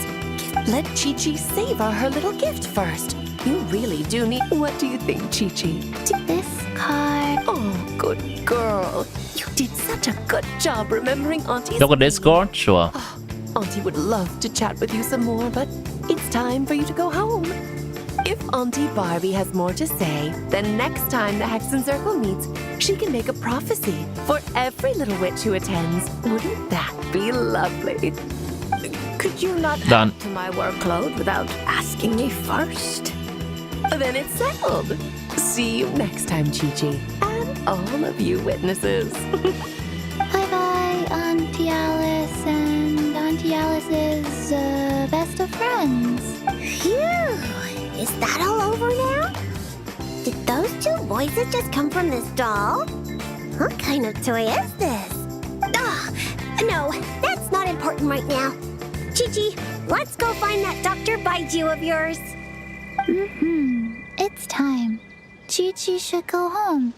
Let Chi-Chi savor her little gift first. You really do need... What do you think, Chi-Chi? This card. Oh, good girl. You did such a good job remembering Auntie's... Look at Discord? Sure. Auntie would love to chat with you some more, but it's time for you to go home. If Auntie Barbie has more to say, then next time the Hexen Circle meets, she can make a prophecy for every little witch who attends. Wouldn't that be lovely? Could you not Done. add to my workload without asking me first? Then it's settled. See you next time, Chi-Chi, and all of you witnesses. Bye-bye, Auntie Alice and Auntie Alice's best of friends. Phew! Is that all over now? Did those two voices just come from this doll? What kind of toy is this? No, that's not important right now. Chi-Chi, let's go find that Dr. Baiju of yours. It's time. Chi-Chi should go home.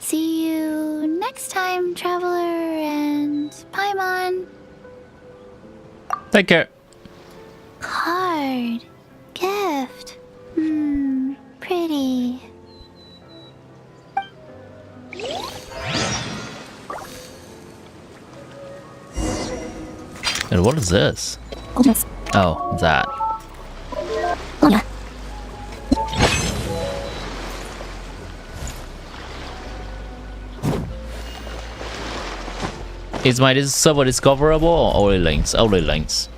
See you next time, Traveler and Paimon. Take care. Card. Gift. Pretty. And what is this? Oh, that. Is my server discoverable or only links? Only links.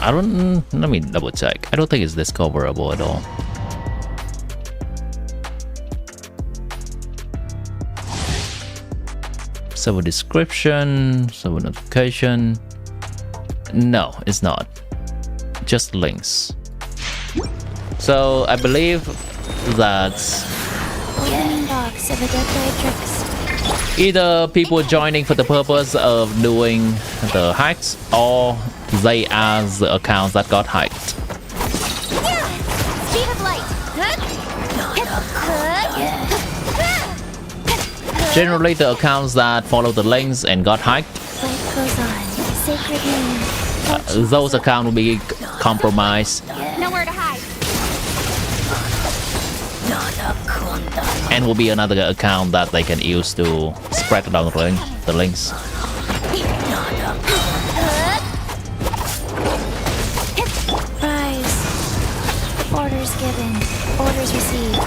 I don't... Let me double check. I don't think it's discoverable at all. Server description, server notification. No, it's not. Just links. So I believe that's Box of either people joining for the purpose of doing the hacks or they are the accounts that got hacked. Speed of light. Generally the accounts that follow the links and got hacked, Life goes on. Sacred name. those accounts will be compromised Nowhere to hide. and will be another account that they can use to spread along the links. Rise. Orders given. Orders received.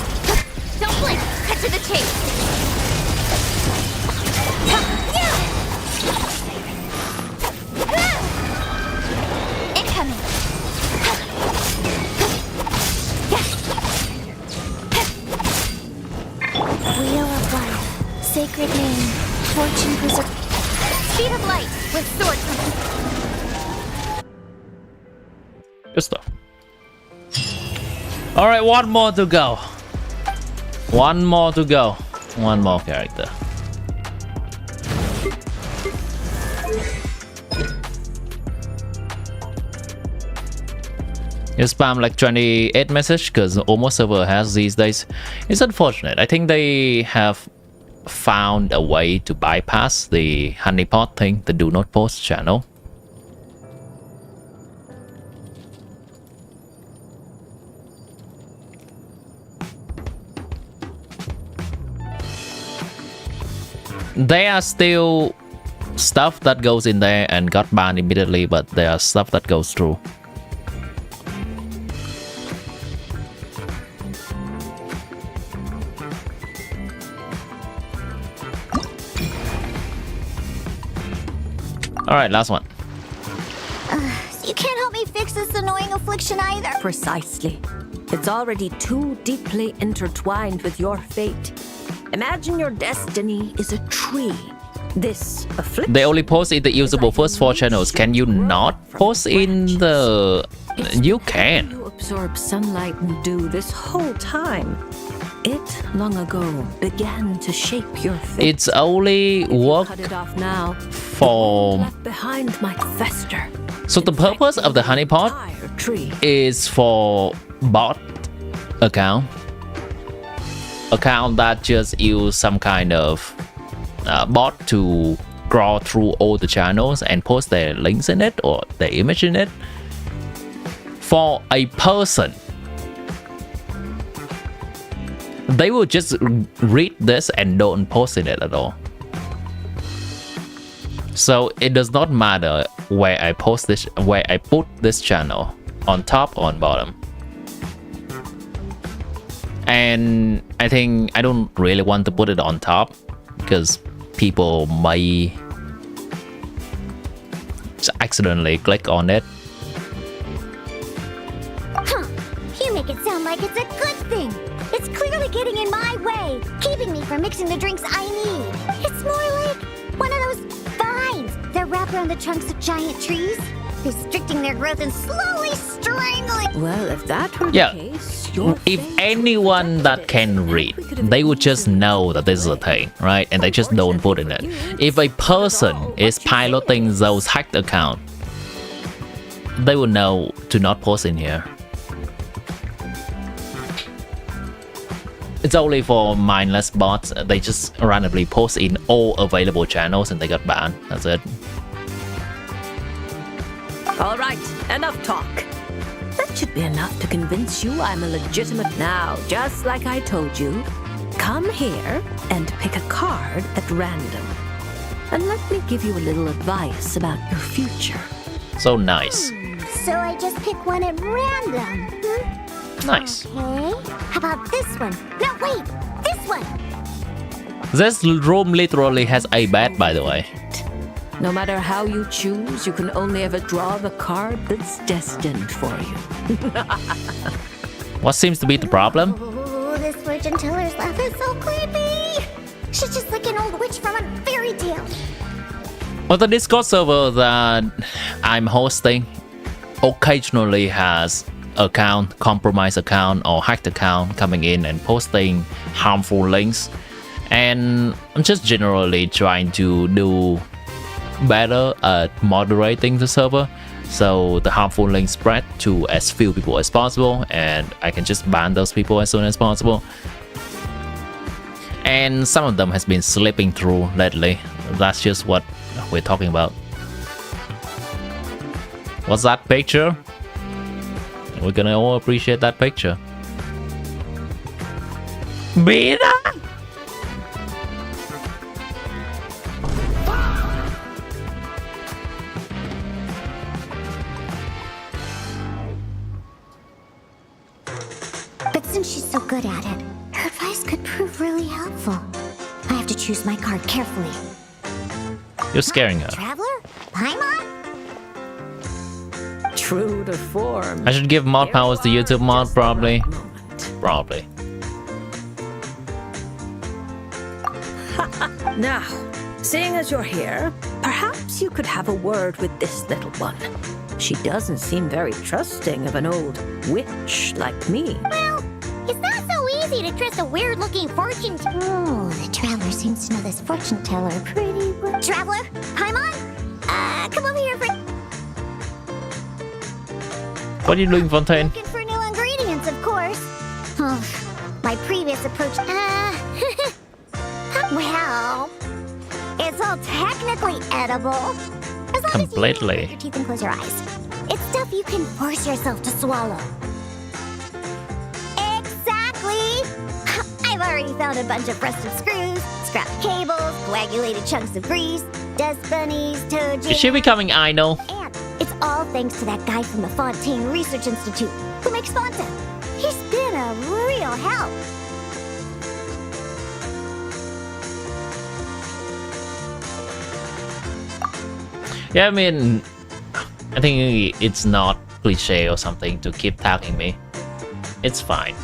Don't blink. Cut to the chase. Incoming. Wheel of life. Sacred name. Fortune preserve. Speed of light with sword. Good stuff. Alright, one more to go. One more to go. One more character. You spam like 28 message because almost server has these days. It's unfortunate. I think they have found a way to bypass the honeypot thing, the do not post channel. There are still stuff that goes in there and got banned immediately, but there are stuff that goes through. Alright, last one. So you can't help me fix this annoying affliction either. Precisely. It's already too deeply intertwined with your fate. Imagine your destiny is a tree. This affliction. They only post in the usable first 4 channels. Can you not post in the... You can. You absorb sunlight and dew this whole time. It long ago began to shape your fate. It's only work Cut it off now. for... Left behind might fester. So the purpose of the honeypot Tree. is for bot account that just use some kind of bot to crawl through all the channels and post their links in it or their image in it. For a person, they will just read this and don't post in it at all. So it does not matter where I post this, where I put this channel, on top or on bottom. And I think I don't really want to put it on top because people might accidentally click on it. Huh. You make it sound like it's a good thing. It's clearly getting in my way, keeping me from mixing the drinks I need. It's more like one of those vines that wrap around the trunks of giant trees, restricting their growth and slowly strangling. Well, if that were Yeah. the case, If anyone that can read, they would just know that this is a thing, right? And they just don't put in it. If a person is piloting those hacked accounts, they will know to not post in here. It's only for mindless bots. They just randomly post in all available channels and they got banned. That's it. All right, enough talk. That should be enough to convince you I'm a legitimate. Now, just like I told you, come here and pick a card at random. And let me give you a little advice about your future. So nice. So I just pick one at random. Nice. Okay. How about this one? No, wait. This one. This room literally has a bed, by the way. No matter how you choose, you can only ever draw the card that's destined for you. What seems to be the problem? Oh, this fortune teller's laugh is so creepy. She's just like an old witch from a fairy tale. Well, the Discord server that I'm hosting occasionally has compromised account or hacked account coming in and posting harmful links. And I'm just generally trying to do better at moderating the server so the harmful links spread to as few people as possible and I can just ban those people as soon as possible. And some of them has been slipping through lately. That's just what we're talking about. What's that picture? We're gonna all appreciate that picture. Bina! But since she's so good at it, her advice could prove really helpful. I have to choose my card carefully. You're scaring her. Traveler? Paimon? True to form. I should give mod powers to YouTube mod, probably. Probably. Now, seeing as you're here, perhaps you could have a word with this little one. She doesn't seem very trusting of an old witch like me. Well, it's not so easy to trust a weird-looking fortune. Oh, the traveler seems to know this fortune teller pretty well. Traveler? Paimon? Come over here for... What are you doing, Fontaine? Looking for new ingredients, of course. Oh, my previous approach. Well, it's all technically edible. As long Completely. as you use your teeth and close your eyes. It's stuff you can force yourself to swallow. Exactly. I've already found a bunch of rusted screws, scrap cables, coagulated chunks of grease, dust bunnies, toe jam. Is she becoming idol? And it's all thanks to that guy from the Fontaine Research Institute who makes Fanta. He's been a real help. Yeah, I mean, I think it's not cliche or something to keep tagging me. It's fine.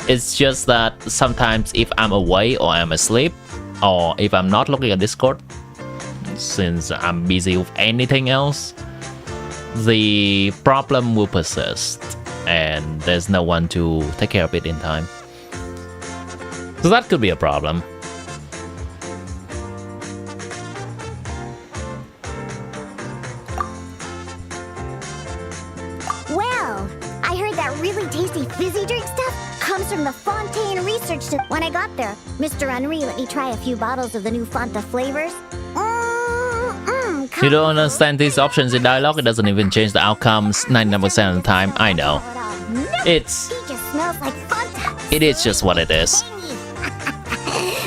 It's just that sometimes if I'm away or I'm asleep, or if I'm not looking at Discord, since I'm busy with anything else, the problem will persist and there's no one to take care of it in time. So that could be a problem. Well, I heard that really tasty fizzy drink stuff comes from the Fontaine Research. When I got there, Mr. Henri let me try a few bottles of the new Fanta flavors. You don't understand these options in dialogue. It doesn't even change the outcomes 99% of the time. I know. It's... He just smells like Fanta. It is just what it is.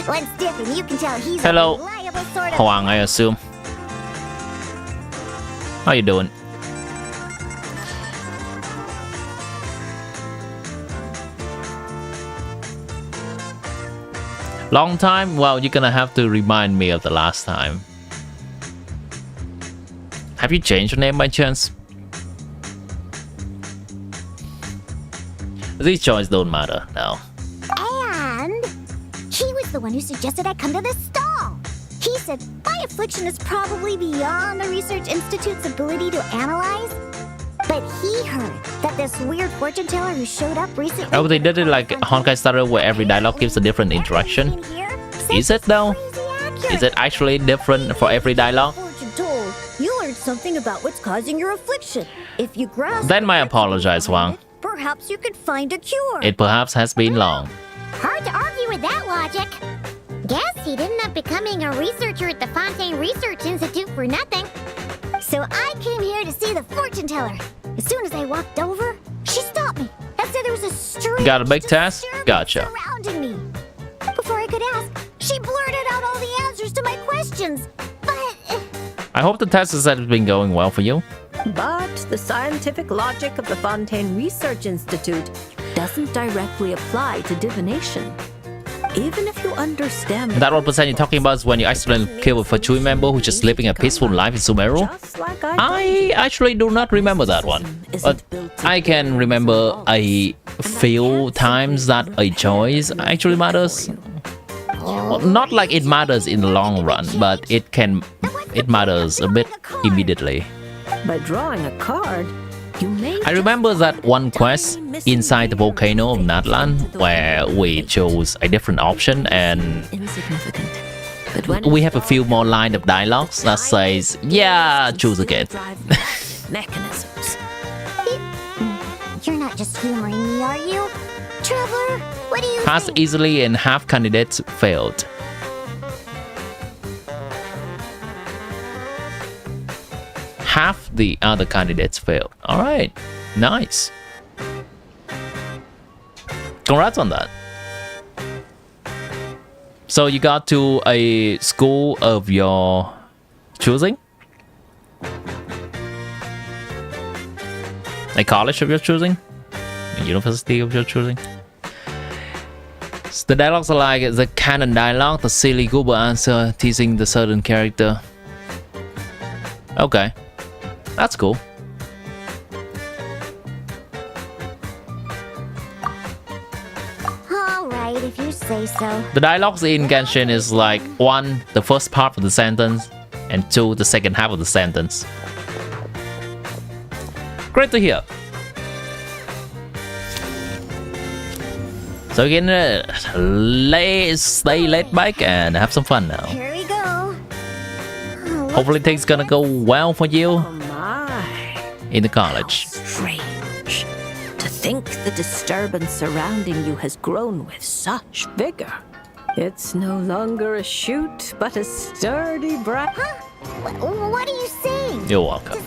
One stiff and you can tell he's Hello. a reliable sort of... Huang, I assume. How you doing? Long time? Well, you're gonna have to remind me of the last time. Have you changed your name by chance? These choices don't matter now. And he was the one who suggested I come to this stall. He said my affliction is probably beyond the Research Institute's ability to analyze. But he heard that this weird fortune teller who showed up recently... Oh, they did it like Honkai Star where every dialogue gives a different interaction. Is it though? Is it actually different for every dialogue? You learned something about what's causing your affliction. If you grasp... Then I apologize, Huang. Perhaps you could find a cure. It perhaps has been long. Hard to argue with that logic. Guess he didn't end up becoming a researcher at the Fontaine Research Institute for nothing. So I came here to see the fortune teller. As soon as I walked over, she stopped me and said there was a strange... Got a big test? Gotcha. ...surrounding me. Before I could ask, she blurted out all the answers to my questions. But... I hope the test has been going well for you. But the scientific logic of the Fontaine Research Institute doesn't directly apply to divination. Even if you understand... That 1% you're talking about is when you accidentally kill a Fachui member who's just living a peaceful life in Sumeru? I actually do not remember that one. But I can remember a few times that a choice actually matters. Well, not like it matters in the long run, but it matters a bit immediately. By drawing a card, you may... I remember that one quest inside the volcano of Natlan where we chose a different option and Insignificant. But when we have a few more lines of dialogues that says, yeah, choose again. Mechanisms. You're not just humoring me, are you? Traveler, what do you Passed think? easily and half candidates failed. Half the other candidates failed. Alright, nice. Congrats on that. So you got to a school of your choosing? A college of your choosing? A university of your choosing? So the dialogues are like the canon dialogue, the silly goober answer teasing the certain character. Okay. That's cool. Alright, if you say so. The dialogues in Genshin is like 1, the first part of the sentence, and 2, the second half of the sentence. Great to hear. So you can stay laid back and have some fun now. Here we go. Hopefully things gonna go well for you My, in the college. strange. the disturbance surrounding you has grown with such vigor. It's no longer a shoot, but a sturdy brat. Huh? What are you saying? You're welcome.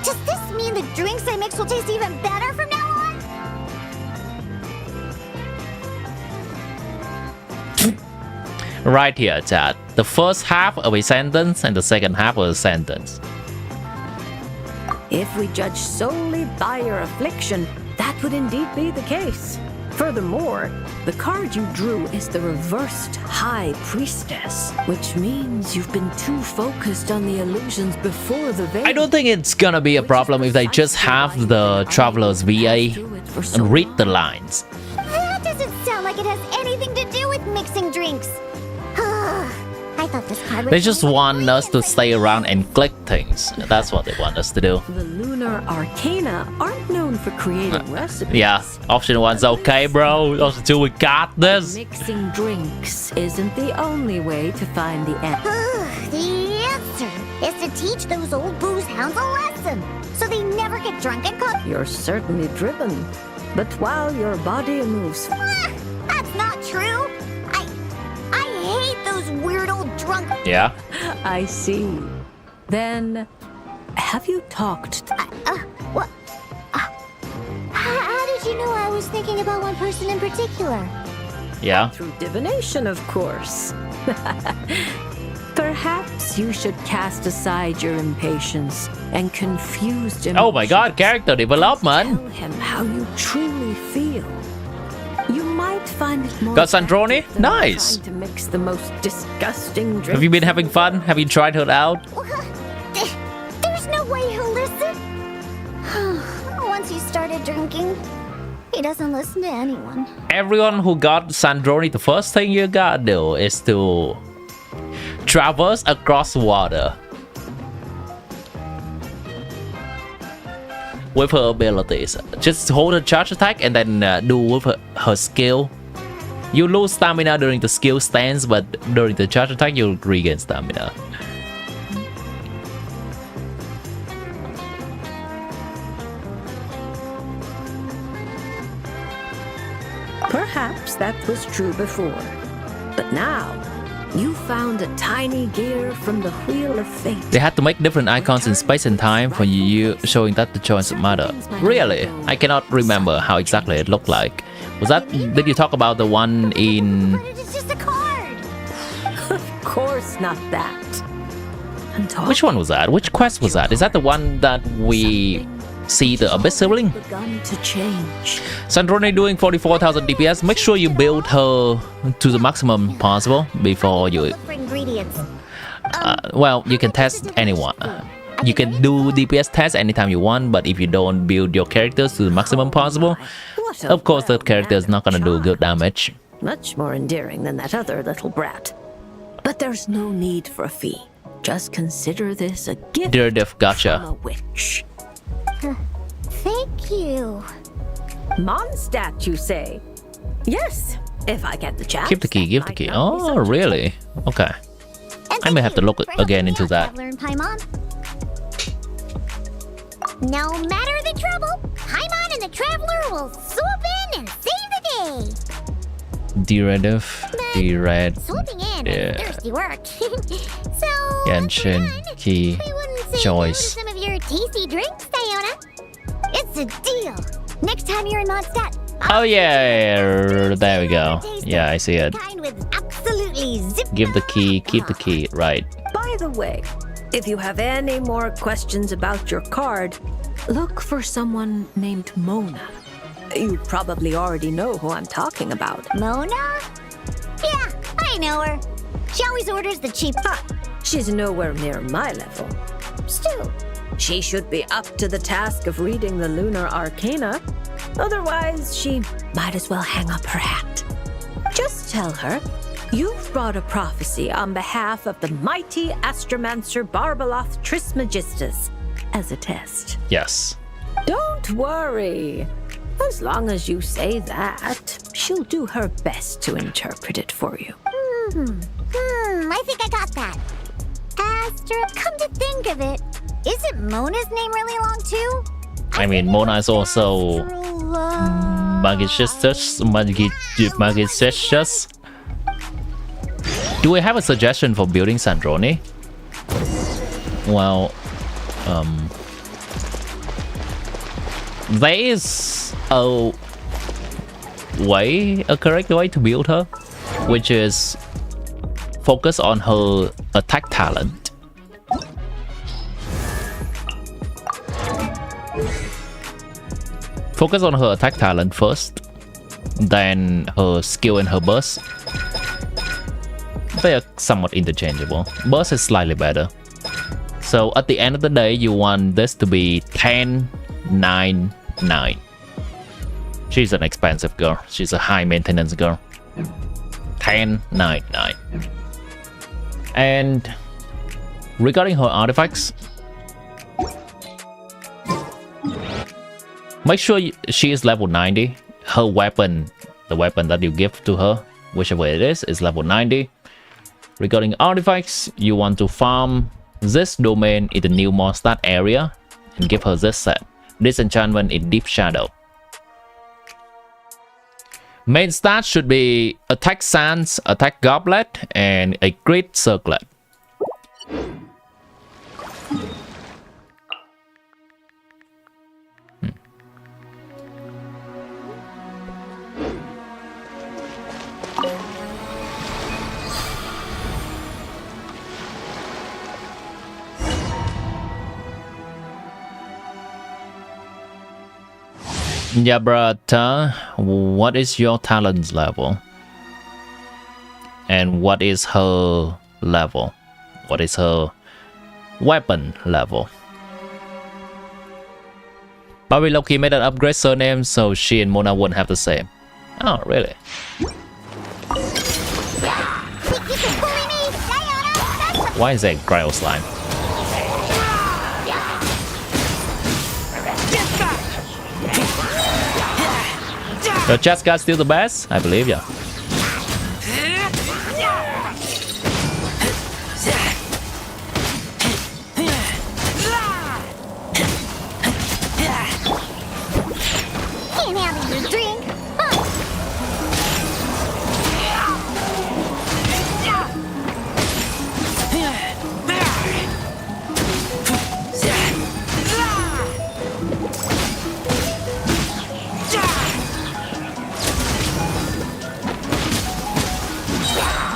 Does this mean the drinks I mix will taste even better from now on? Right here, chat. The first half of a sentence and the second half of a sentence. If we judge solely by your affliction, that would indeed be the case. Furthermore, the card you drew is the reversed High Priestess, which means you've been too focused on the illusions before the veil. I don't think it's gonna be a problem if they just have the Traveler's VA and read the lines. That doesn't sound like it has anything to do with mixing drinks. I thought this card would They just want us to stay around and click things. That's what they want us to do. The lunar arcana aren't known for creating recipes. Yeah, option 1's okay, bro. Option 2, we got this. Mixing drinks isn't the only way to find the answer. The answer is to teach those old booze hounds a lesson, so they never get drunk and caught. You're certainly driven, but while your body moves... That's not true. I hate those weird old drunk... Yeah. I see. Then, have you talked... What? How did you know I was thinking about one person in particular? Yeah. Through divination, of course. Perhaps you should cast aside your impatience and confused emotions. Oh my god, character development. Tell him how you truly feel. You might find it more... Got Sandrone? Nice. ...to mix the most disgusting drinks. Have you been having fun? Have you tried her out? There's no way he'll listen. Once he started drinking, he doesn't listen to anyone. Everyone who got Sandrone, the first thing you gotta do is to traverse across water with her abilities. Just hold her charge attack and then do with her skill. You lose stamina during the skill stance, but during the charge attack you'll regain stamina. Perhaps that was true before, but now you found a tiny gear from the Wheel of Fate. They had to make different icons in space and time for you, showing that the choice matter. Really? I cannot remember how exactly it looked like. Was that... Did you talk about the one in... But it's just a card. Of course not that. Which one was that? Which quest was that? Is that the one that we see the Abyss sibling? Begun to change. Sandrone doing 44,000 DPS. Make sure you build her to the maximum possible before you... Look for ingredients. Well, you can test anyone. You can do DPS tests anytime you want, but if you don't build your characters to the maximum possible, of course that character is not gonna do good damage. Much more endearing than that other little brat. But there's no need for a fee. Just consider this a gift Dear Diff, gotcha. from a witch. Thank you. Mondstadt, you say? Yes, if I get the chance. Give the key, give the key. Oh, really? Okay. I may have to look again into that. No matter the trouble, Paimon and the Traveler will swoop in and save the day. Dear Diff, Dear Swooping in is thirsty work. So, Genshin, Key, Choice. some of your tasty drinks, Diona. It's a deal. Next time you're in Mondstadt. Oh yeah, there we go. Yeah, I see it. Kind with absolutely zip. Give the key, keep the key, right. By the way, if you have any more questions about your card, look for someone named Mona. You probably already know who I'm talking about. Mona? Yeah, I know her. She always orders the cheap. She's nowhere near my level. Still, she should be up to the task of reading the lunar arcana. Otherwise, she might as well hang up her hat. Just tell her you've brought a prophecy on behalf of the mighty astromancer Barbaloth Trismegistus as a test. Yes. Don't worry. As long as you say that, she'll do her best to interpret it for you. I think I got that. Astra, come to think of it, isn't Mona's name really long too? I mean, Mona is also... Magicious. Do we have a suggestion for building Sandroni? Well, there is a correct way to build her, which is focus on her attack talent. Focus on her attack talent first, then her skill and her burst. They are somewhat interchangeable. Burst is slightly better. So at the end of the day, you want this to be 10, 9, 9. She's an expensive girl. She's a high maintenance girl. 10, 9, 9. And regarding her artifacts, make sure she is level 90. Her weapon, the weapon that you give to her, whichever it is level 90. Regarding artifacts, you want to farm this domain in the new Mondstadt area and give her this set. Disenchantment in Deep Shadow. Main stats should be attack sands, attack goblet, and a crit circlet. Yeah, brother, what is your talent level? And what is her level? What is her weapon level? Bobby Loki made an upgrade surname so she and Mona wouldn't have the same. Oh, really? Why is that Grail Slime? Your chest guard's still the best? I believe ya. Can't have your drink.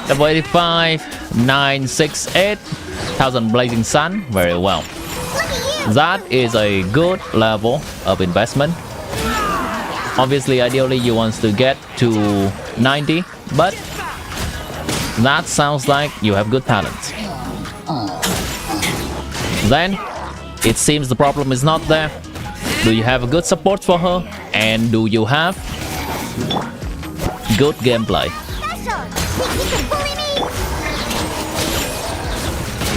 Level 85, 968, 1000 Blazing Sun, very well. That is a good level of investment. Obviously, ideally you want to get to 90, but that sounds like you have good talents. Then, it seems the problem is not there. Do you have a good support for her? And do you have good gameplay?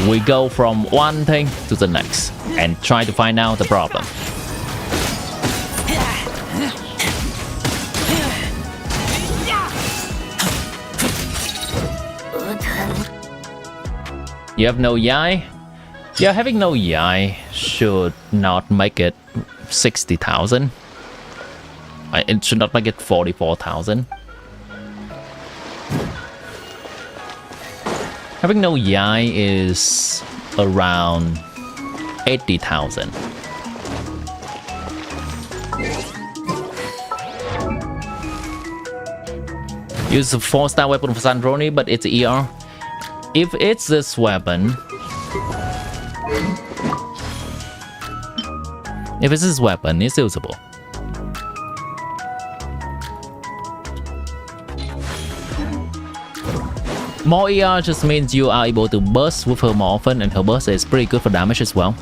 We go from one thing to the next and try to find out the problem. You have no Yai? Yeah, having no Yai should not make it 60,000. It should not make it 44,000. Having no Yai is around 80,000. Use a 4-star weapon for Sandroni, but it's ER. If it's this weapon... If it's this weapon, it's usable. More ER just means you are able to burst with her more often, and her burst is pretty good for damage as well.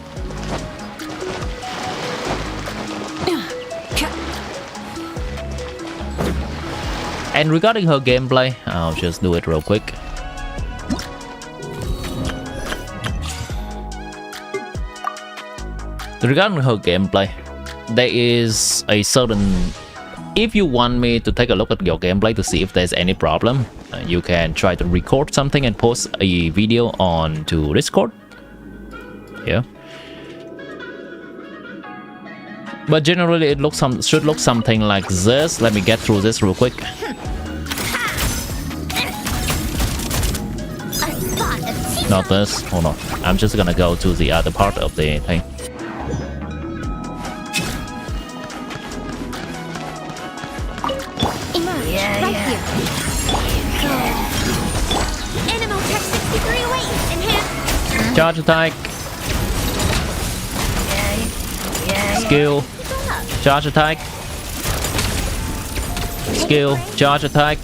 And regarding her gameplay, I'll just do it real quick. Regarding her gameplay, there is a certain... If you want me to take a look at your gameplay to see if there's any problem, you can try to record something and post a video onto Discord. Yeah. But generally it should look something like this. Let me get through this real quick. Not this. Hold on. I'm just gonna go to the other part of the thing. Charge attack. Skill. Charge attack. Skill. Charge attack.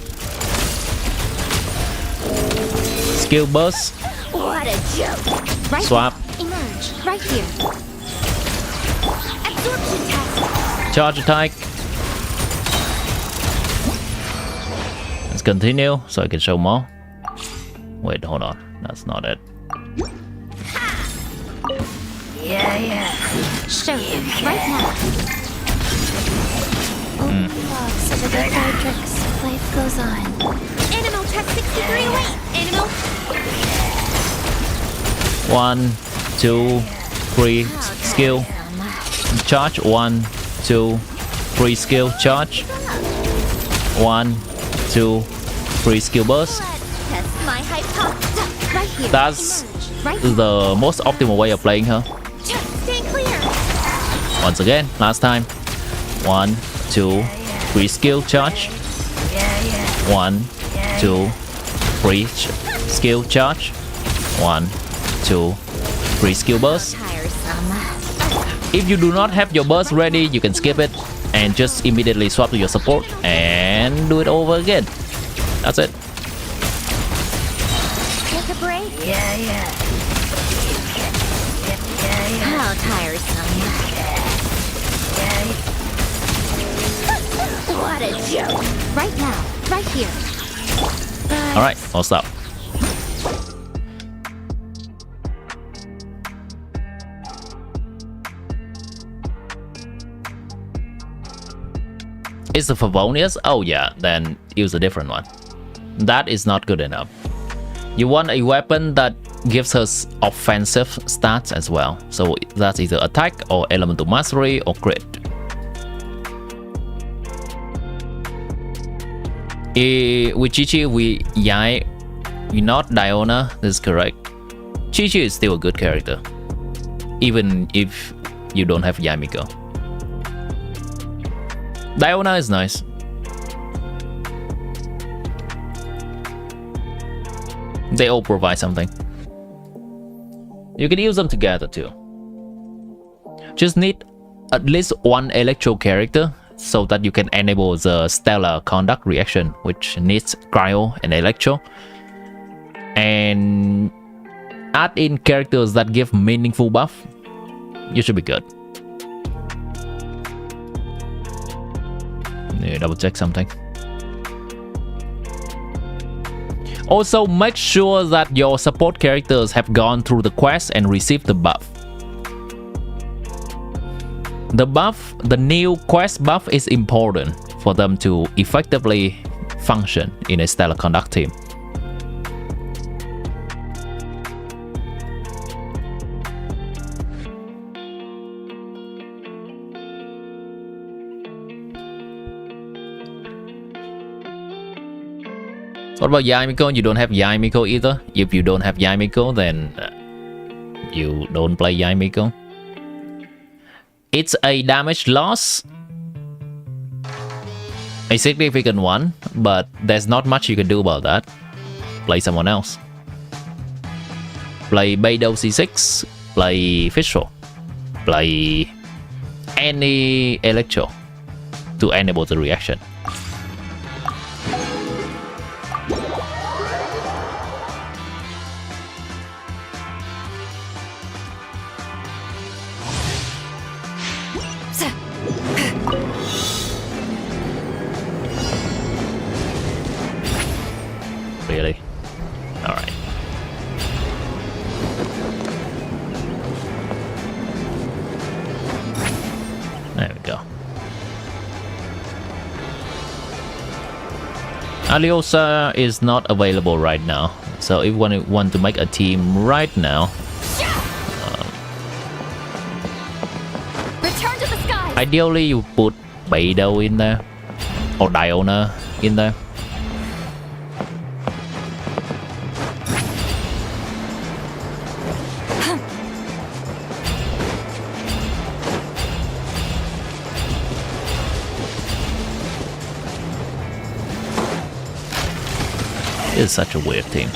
Skill burst. What a joke. Right Swap. Emerge. Right here. Absorption test. Charge attack. Let's continue so I can show more. Wait, hold on. That's not it. Show him. Right now. Open box of the Hydrix. Life goes on. Animal test 63 away. Animal. 1, 2, 3. Skill. Charge. 1, 2, 3. Skill. Charge. 1, 2, 3. Skill burst. Test my hypothesis. Right here. That's Right here. the most optimal way of playing her. Stay clear. Once again, last time. 1, 2, 3. Skill. Charge. 1, 2, 3. Skill. Charge. 1, 2, 3. Skill burst. If you do not have your burst ready, you can skip it and just immediately swap to your support and do it over again. That's it. Take a break. How tiresome. What a joke. Right now. Right here. Alright, I'll stop. Is the Favonius? Oh yeah, then use a different one. That is not good enough. You want a weapon that gives us offensive stats as well. So that's either attack or elemental mastery or crit. With Chi-Chi, we not Diona, this is correct. Chi-Chi is still a good character, even if you don't have Yamiko. Diona is nice. They all provide something. You can use them together too. Just need at least one electro character so that you can enable the stellar conduct reaction, which needs cryo and electro, and add in characters that give meaningful buff. You should be good. Double check something. Also, make sure that your support characters have gone through the quest and received the buff. The new quest buff is important for them to effectively function in a stellar conduct team. What about Yamiko? You don't have Yamiko either? If you don't have Yamiko, then you don't play Yamiko. It's a damage loss, a significant one, but there's not much you can do about that. Play someone else. Play Beidou C6, play Fischl, play any Electro to enable the reaction. Really? Alright. There we go. Aliosa is not available right now. So if you want to make a team right now, Return to the sky. Ideally, you put Beidou in there or Diona in there. It's such a weird team.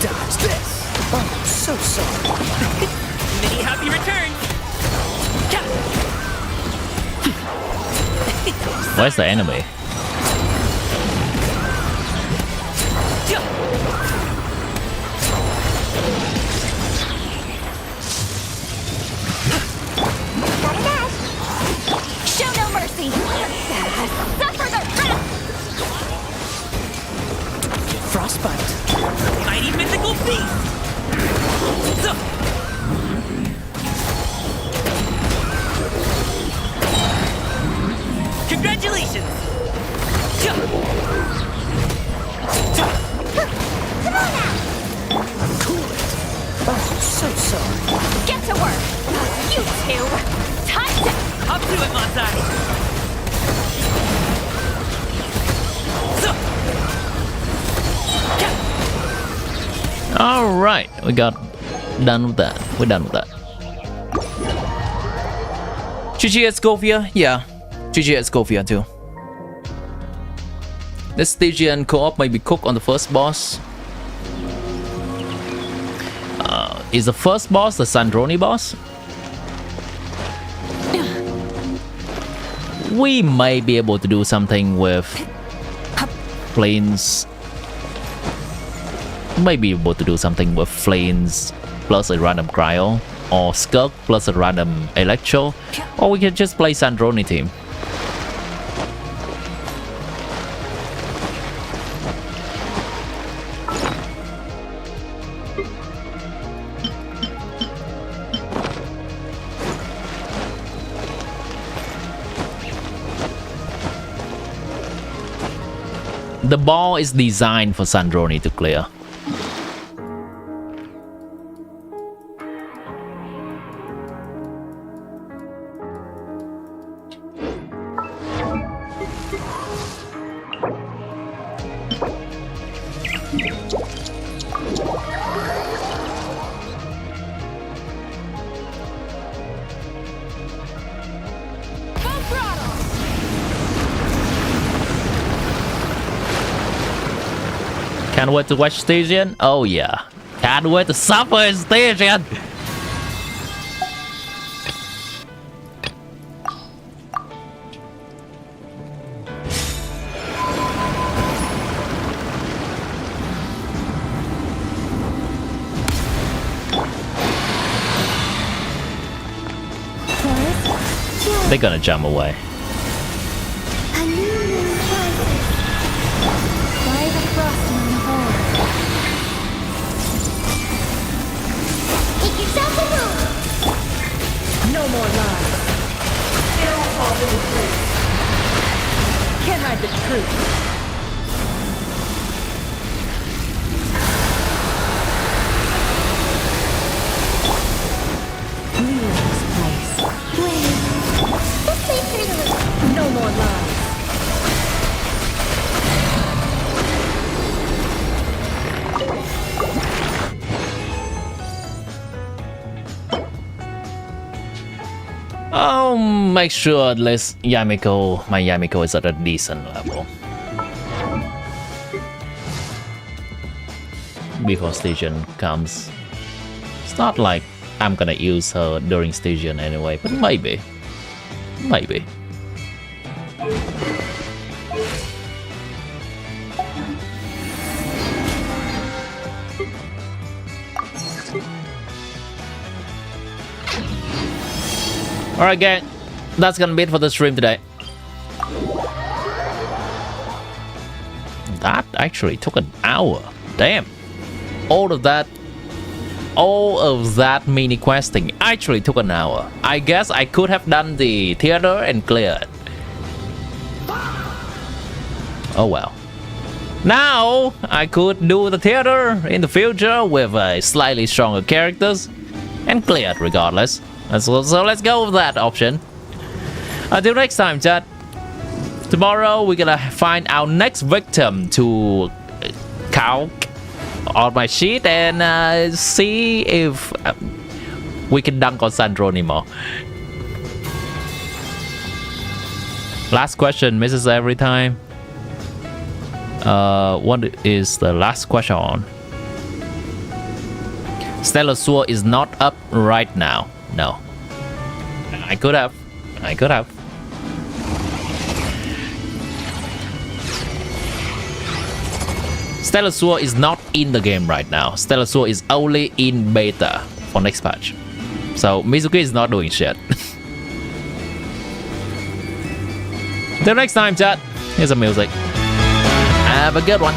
Dodge this. Oh, so sorry. Many happy returns. Where's the enemy? Show no mercy. Suffer the wrath. Frostbite. Mighty mythical beast. Congratulations. Come on now. Cool it. Oh, so sorry. Get to work. You two. Time to... Up to it, Matsai. All right, we got done with that. We're done with that. GG at Scovia, yeah. GG at Scovia too. The Stygian co-op may be cooked on the first boss. Is the first boss the Sandroni boss? We may be able to do something with planes. May be able to do something with flames plus a random cryo, or Skirk plus a random electro, or we can just play Sandroni team. The ball is designed for Sandroni to clear. Can't wait to watch Stygian. Oh yeah. Can't wait to suffer in Stygian. They're gonna jump away. A new moon rises. Light and frosting on the hall. Take yourself a move. No more lies. It all falls into place. Can't hide the truth. No more lies. I'll make sure at least Yamiko, my Yamiko is at a decent level before Stygian comes. It's not like I'm gonna use her during Stygian anyway, but maybe. Maybe. Alright gang, that's gonna be it for the stream today. That actually took an hour. Damn. All of that mini questing actually took an hour. I guess I could have done the theater and cleared. Oh well. Now I could do the theater in the future with slightly stronger characters and clear it regardless. So let's go with that option. Until next time, chat. Tomorrow we're gonna find our next victim to count on my sheet and see if we can dunk on Sandro anymore. Last question misses every time. What is the last question? Stellar Sword is not up right now. No. I could have. Stellar Sword is not in the game right now. Stellar Sword is only in beta for next patch. So MIZUKI is not doing shit. Till next time, chat. Here's some music. Have a good one.